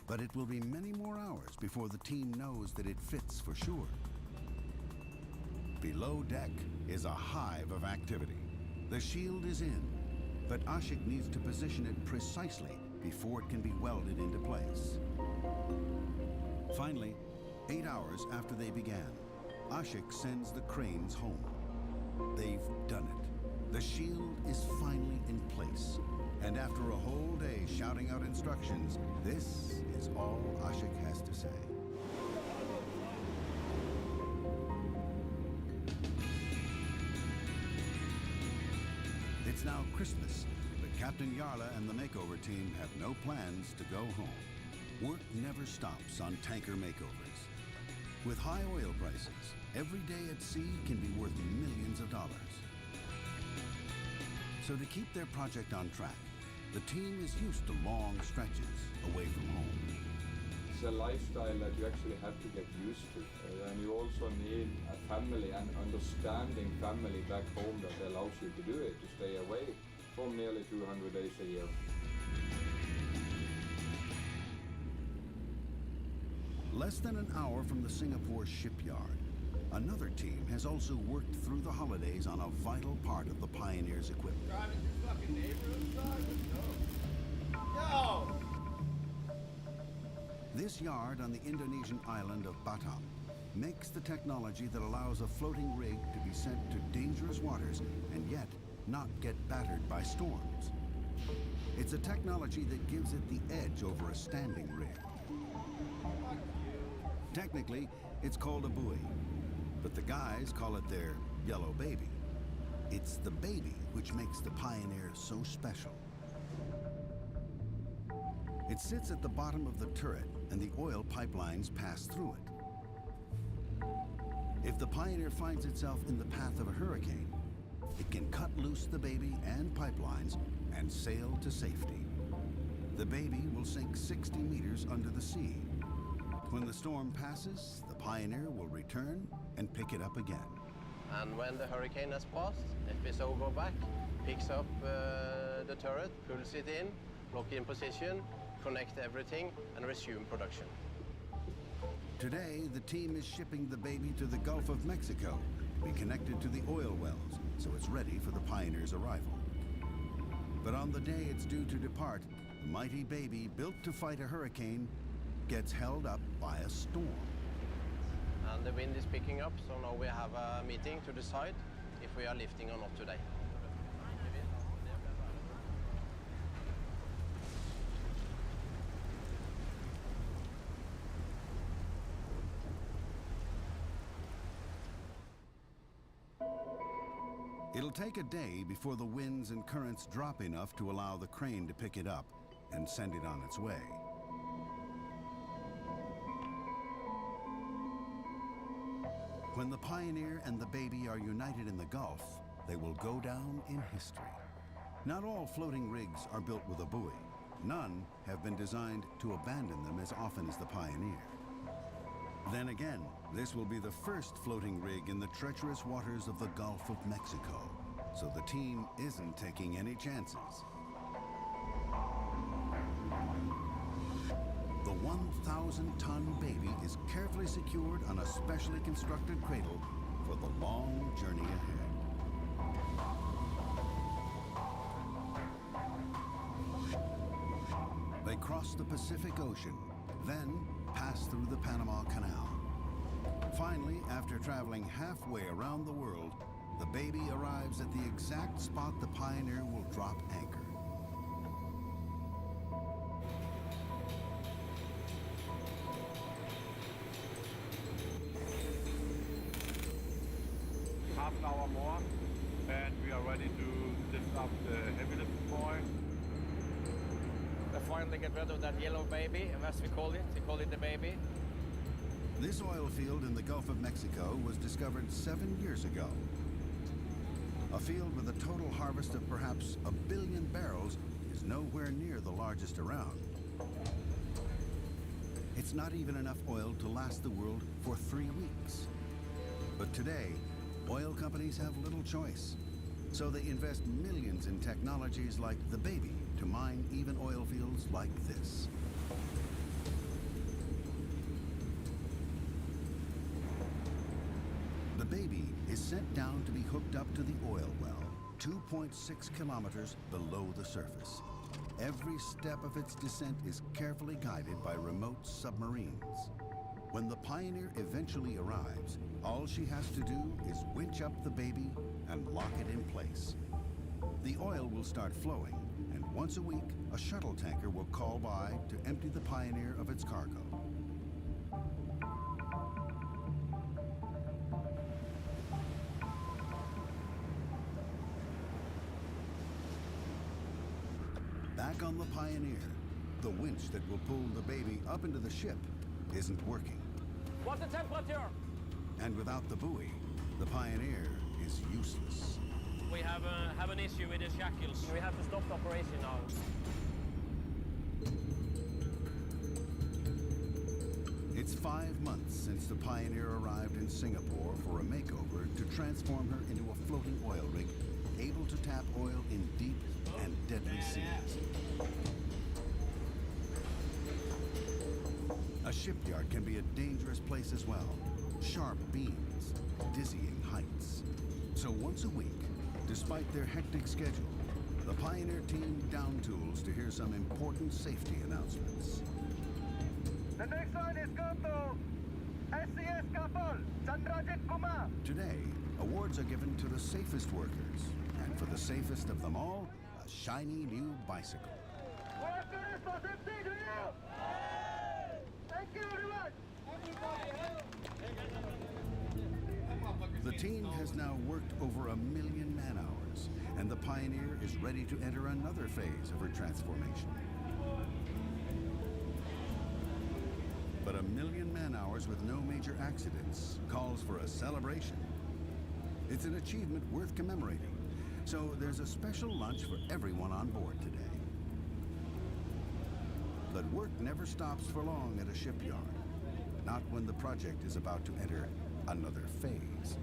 But it will be many more hours before the team knows that it fits for sure. Below deck is a hive of activity. The shield is in, but Ashik needs to position it precisely before it can be welded into place. Finally, 8 hours after they began, Ashik sends the cranes home. They've done it. The shield is finally in place. And after a whole day shouting out instructions, this is all Ashik has to say. It's now Christmas, but Captain Jarle and the makeover team have no plans to go home. Work never stops on tanker makeovers. With high oil prices, every day at sea can be worth millions of dollars. So to keep their project on track, the team is used to long stretches away from home. It's a lifestyle that you actually have to get used to. And you also need a family, an understanding family back home that allows you to do it, to stay away from nearly 200 days a year. Less than an hour from the Singapore shipyard, another team has also worked through the holidays on a vital part of the Pioneer's equipment. Driving through fucking neighborhoods, dog? Let's go. Yo! This yard on the Indonesian island of Batam makes the technology that allows a floating rig to be sent to dangerous waters and yet not get battered by storms. It's a technology that gives it the edge over a standing rig. Technically, it's called a buoy, but the guys call it their yellow baby. It's the baby which makes the Pioneer so special. It sits at the bottom of the turret and the oil pipelines pass through it. If the Pioneer finds itself in the path of a hurricane, it can cut loose the baby and pipelines and sail to safety. The baby will sink 60 meters under the sea. When the storm passes, the Pioneer will return and pick it up again. And when the hurricane has passed, FPSO go back, picks up the turret, pulls it in, lock in position, connect everything, and resume production. Today, the team is shipping the baby to the Gulf of Mexico to be connected to the oil wells, so it's ready for the Pioneer's arrival. But on the day it's due to depart, the mighty baby, built to fight a hurricane, gets held up by a storm. And the wind is picking up, so now we have a meeting to decide if we are lifting or not today. It'll take a day before the winds and currents drop enough to allow the crane to pick it up and send it on its way. When the Pioneer and the Baby are united in the Gulf, they will go down in history. Not all floating rigs are built with a buoy. None have been designed to abandon them as often as the Pioneer. Then again, this will be the first floating rig in the treacherous waters of the Gulf of Mexico, so the team isn't taking any chances. The 1,000-ton Baby is carefully secured on a specially constructed cradle for the long journey ahead. They cross the Pacific Ocean, then pass through the Panama Canal. Finally, after traveling halfway around the world, the Baby arrives at the exact spot the Pioneer will drop anchor. Half an hour more, and we are ready to lift up the heavy lift buoy. They finally get rid of that yellow baby, as we call it. We call it the Baby. This oil field in the Gulf of Mexico was discovered 7 years ago. A field with a total harvest of perhaps 1 billion barrels is nowhere near the largest around. It's not even enough oil to last the world for 3 weeks. But today, oil companies have little choice. So they invest millions in technologies like the Baby to mine even oil fields like this. The Baby is sent down to be hooked up to the oil well, 2.6 kilometers below the surface. Every step of its descent is carefully guided by remote submarines. When the Pioneer eventually arrives, all she has to do is winch up the Baby and lock it in place. The oil will start flowing, and once a week, a shuttle tanker will call by to empty the Pioneer of its cargo. Back on the Pioneer, the winch that will pull the Baby up into the ship isn't working. What's the temperature? And without the buoy, the Pioneer is useless. We have an issue with the shackles. We have to stop the operation now. It's 5 months since the Pioneer arrived in Singapore for a makeover to transform her into a floating oil rig able to tap oil in deep and deadly seas. A shipyard can be a dangerous place as well. Sharp beams, dizzying heights. So once a week, despite their hectic schedule, the Pioneer team down tools to hear some important safety announcements. The next one is go to SCS couple, Chandrajit Kumar. Today, awards are given to the safest workers, and for the safest of them all, a shiny new bicycle. Workers for safety, do you? Thank you very much. The team has now worked over 1 million man-hours, and the Pioneer is ready to enter another phase of her transformation. But 1 million man-hours with no major accidents calls for a celebration. It's an achievement worth commemorating, so there's a special lunch for everyone on board today. But work never stops for long at a shipyard, not when the project is about to enter another phase.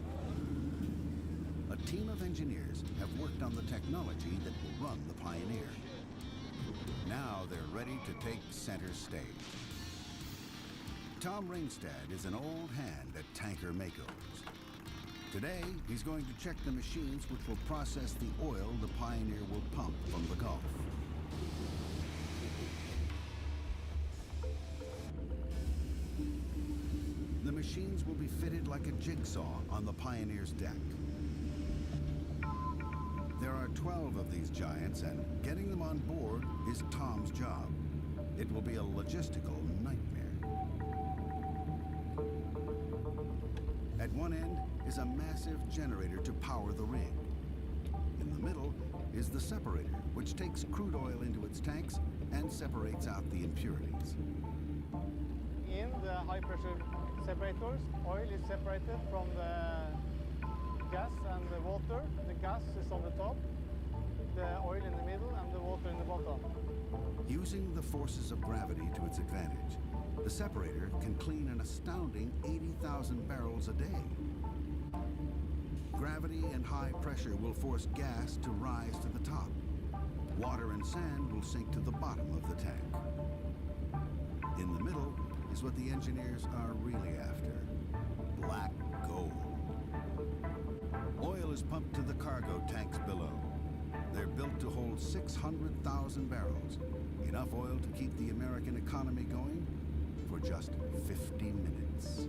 A team of engineers have worked on the technology that will run the Pioneer. Now they're ready to take center stage. Tom Ringstad is an old hand at tanker makeovers. Today, he's going to check the machines which will process the oil the Pioneer will pump from the Gulf. The machines will be fitted like a jigsaw on the Pioneer's deck. are 12 of these giants, and getting them on board is Tom's job. It will be a logistical nightmare. At one end is a massive generator to power the rig. In the middle is the separator, which takes crude oil into its tanks and separates out the impurities. In the high-pressure separators, oil is separated from the gas and the water. The gas is on the top, the oil in the middle, and the water in the bottom. Using the forces of gravity to its advantage, the separator can clean an astounding 80,000 barrels a day. Gravity and high pressure will force gas to rise to the top. Water and sand will sink to the bottom of the tank. In the middle is what the engineers are really after: black gold. Oil is pumped to the cargo tanks below. They're built to hold 600,000 barrels, enough oil to keep the American economy going for just 50 minutes.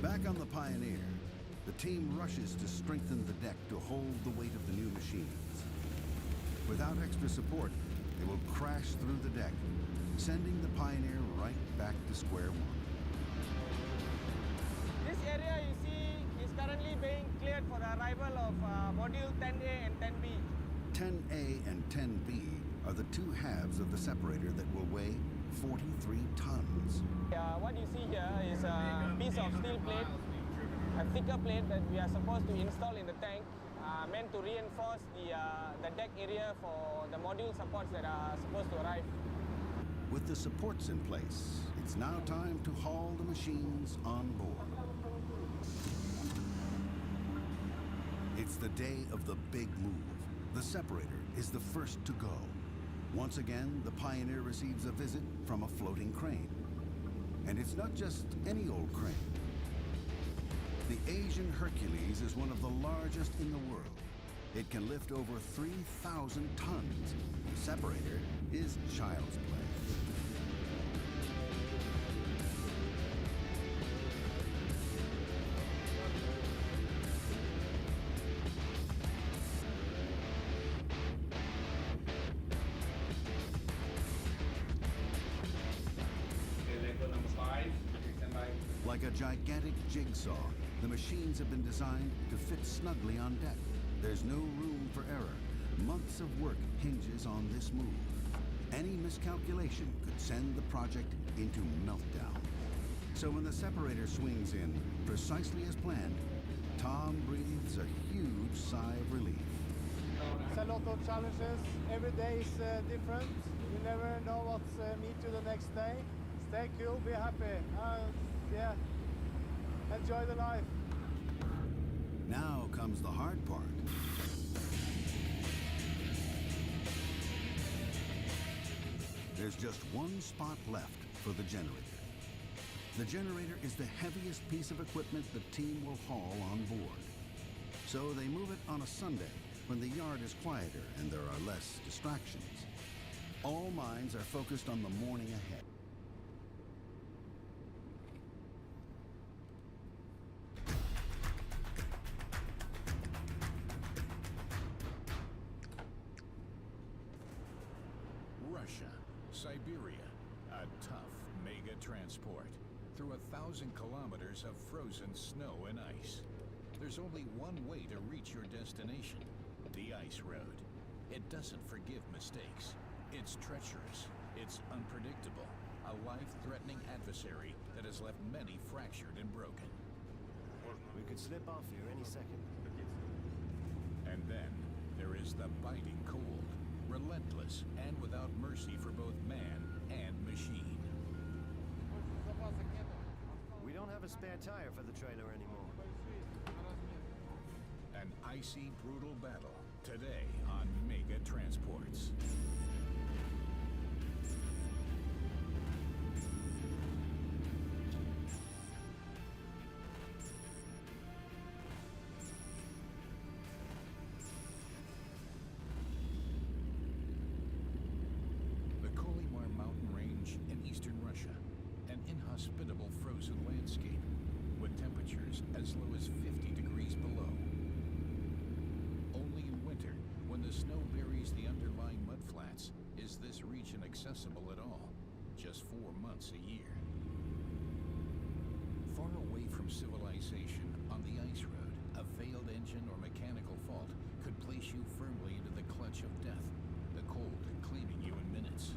Back on the Pioneer, the team rushes to strengthen the deck to hold the weight of the new machines. Without extra support, they will crash through the deck, sending the Pioneer right back to square one. This area you see is currently being cleared for the arrival of module 10A and 10B. 10A and 10B are the two halves of the separator that will weigh 43 tons. What you see here is a piece of steel plate, a thicker plate that we are supposed to install in the tank, meant to reinforce the deck area for the module supports that are supposed to arrive. With the supports in place, it's now time to haul the machines on board. It's the day of the big move. The separator is the first to go. Once again, the Pioneer receives a visit from a floating crane. And it's not just any old crane. The Asian Hercules is one of the largest in the world. It can lift over 3,000 tons. The separator is child's play. Like a gigantic jigsaw, the machines have been designed to fit snugly on deck. There's no room for error. Months of work hinges on this move. Any miscalculation could send the project into meltdown. So when the separator swings in, precisely as planned, Tom breathes a huge sigh of relief. It's a lot of challenges. Every day is different. You never know what's meet you the next day. Stay cool, be happy. Yeah, enjoy the life. Now comes the hard part. There's just one spot left for the generator. The generator is the heaviest piece of equipment the team will haul on board. So they move it on a Sunday when the yard is quieter and there are less distractions. All minds are focused on the morning ahead. Russia, Siberia, a tough mega transport through 1,000 kilometers of frozen snow and ice. There's only one way to reach your destination, the ice road. It doesn't forgive mistakes. It's treacherous. It's unpredictable. A life-threatening adversary that has left many fractured and broken. We could slip off here any second. And then there is the biting cold, relentless and without mercy for both man and machine. We don't have a spare tire for the trailer anymore. An icy, brutal battle today on Mega Transports. The Kolimar mountain range in eastern Russia, an inhospitable frozen landscape with temperatures as low flats, is this region accessible at all? Just 4 months a year. Far away from civilization, on the ice road, a failed engine or mechanical fault could place you firmly into the clutch of death, the cold claiming you in minutes.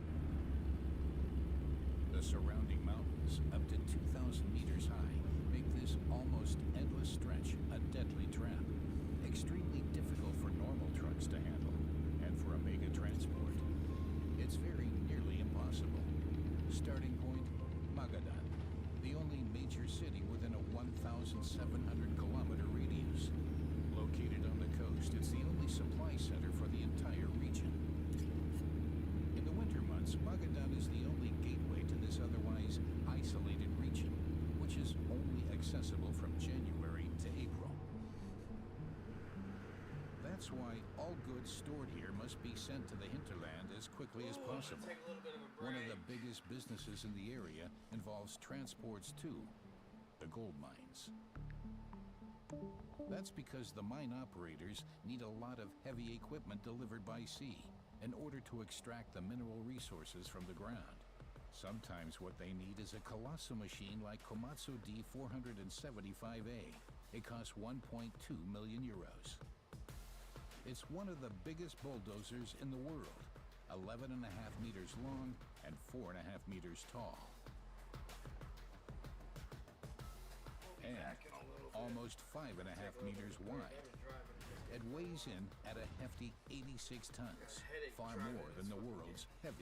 The surrounding mountains, up to 2,000 meters high, make this almost endless stretch a deadly trap, extremely difficult for normal trucks to handle, and for a mega transport, it's very nearly impossible. Starting point, Magadan, the only major city within a 1,700-kilometer radius. Located on the coast, it's the only supply center for the entire region. In the winter months, Magadan is the only gateway to this otherwise isolated region, which is only accessible from January to April. That's why all goods stored here must be sent to the hinterland as quickly as possible. One of the biggest businesses in the area involves transports to the gold mines. That's because the mine operators need a lot of heavy equipment delivered by sea in order to extract the mineral resources from the ground. Sometimes what they need is a colossal machine like Komatsu D475A. It costs 1.2 million euros. It's one of the biggest bulldozers in the world, 11.5 meters long and 4.5 meters tall. And almost 5.5 meters wide. It weighs in at a hefty 86 tons, far more than the world's heaviest.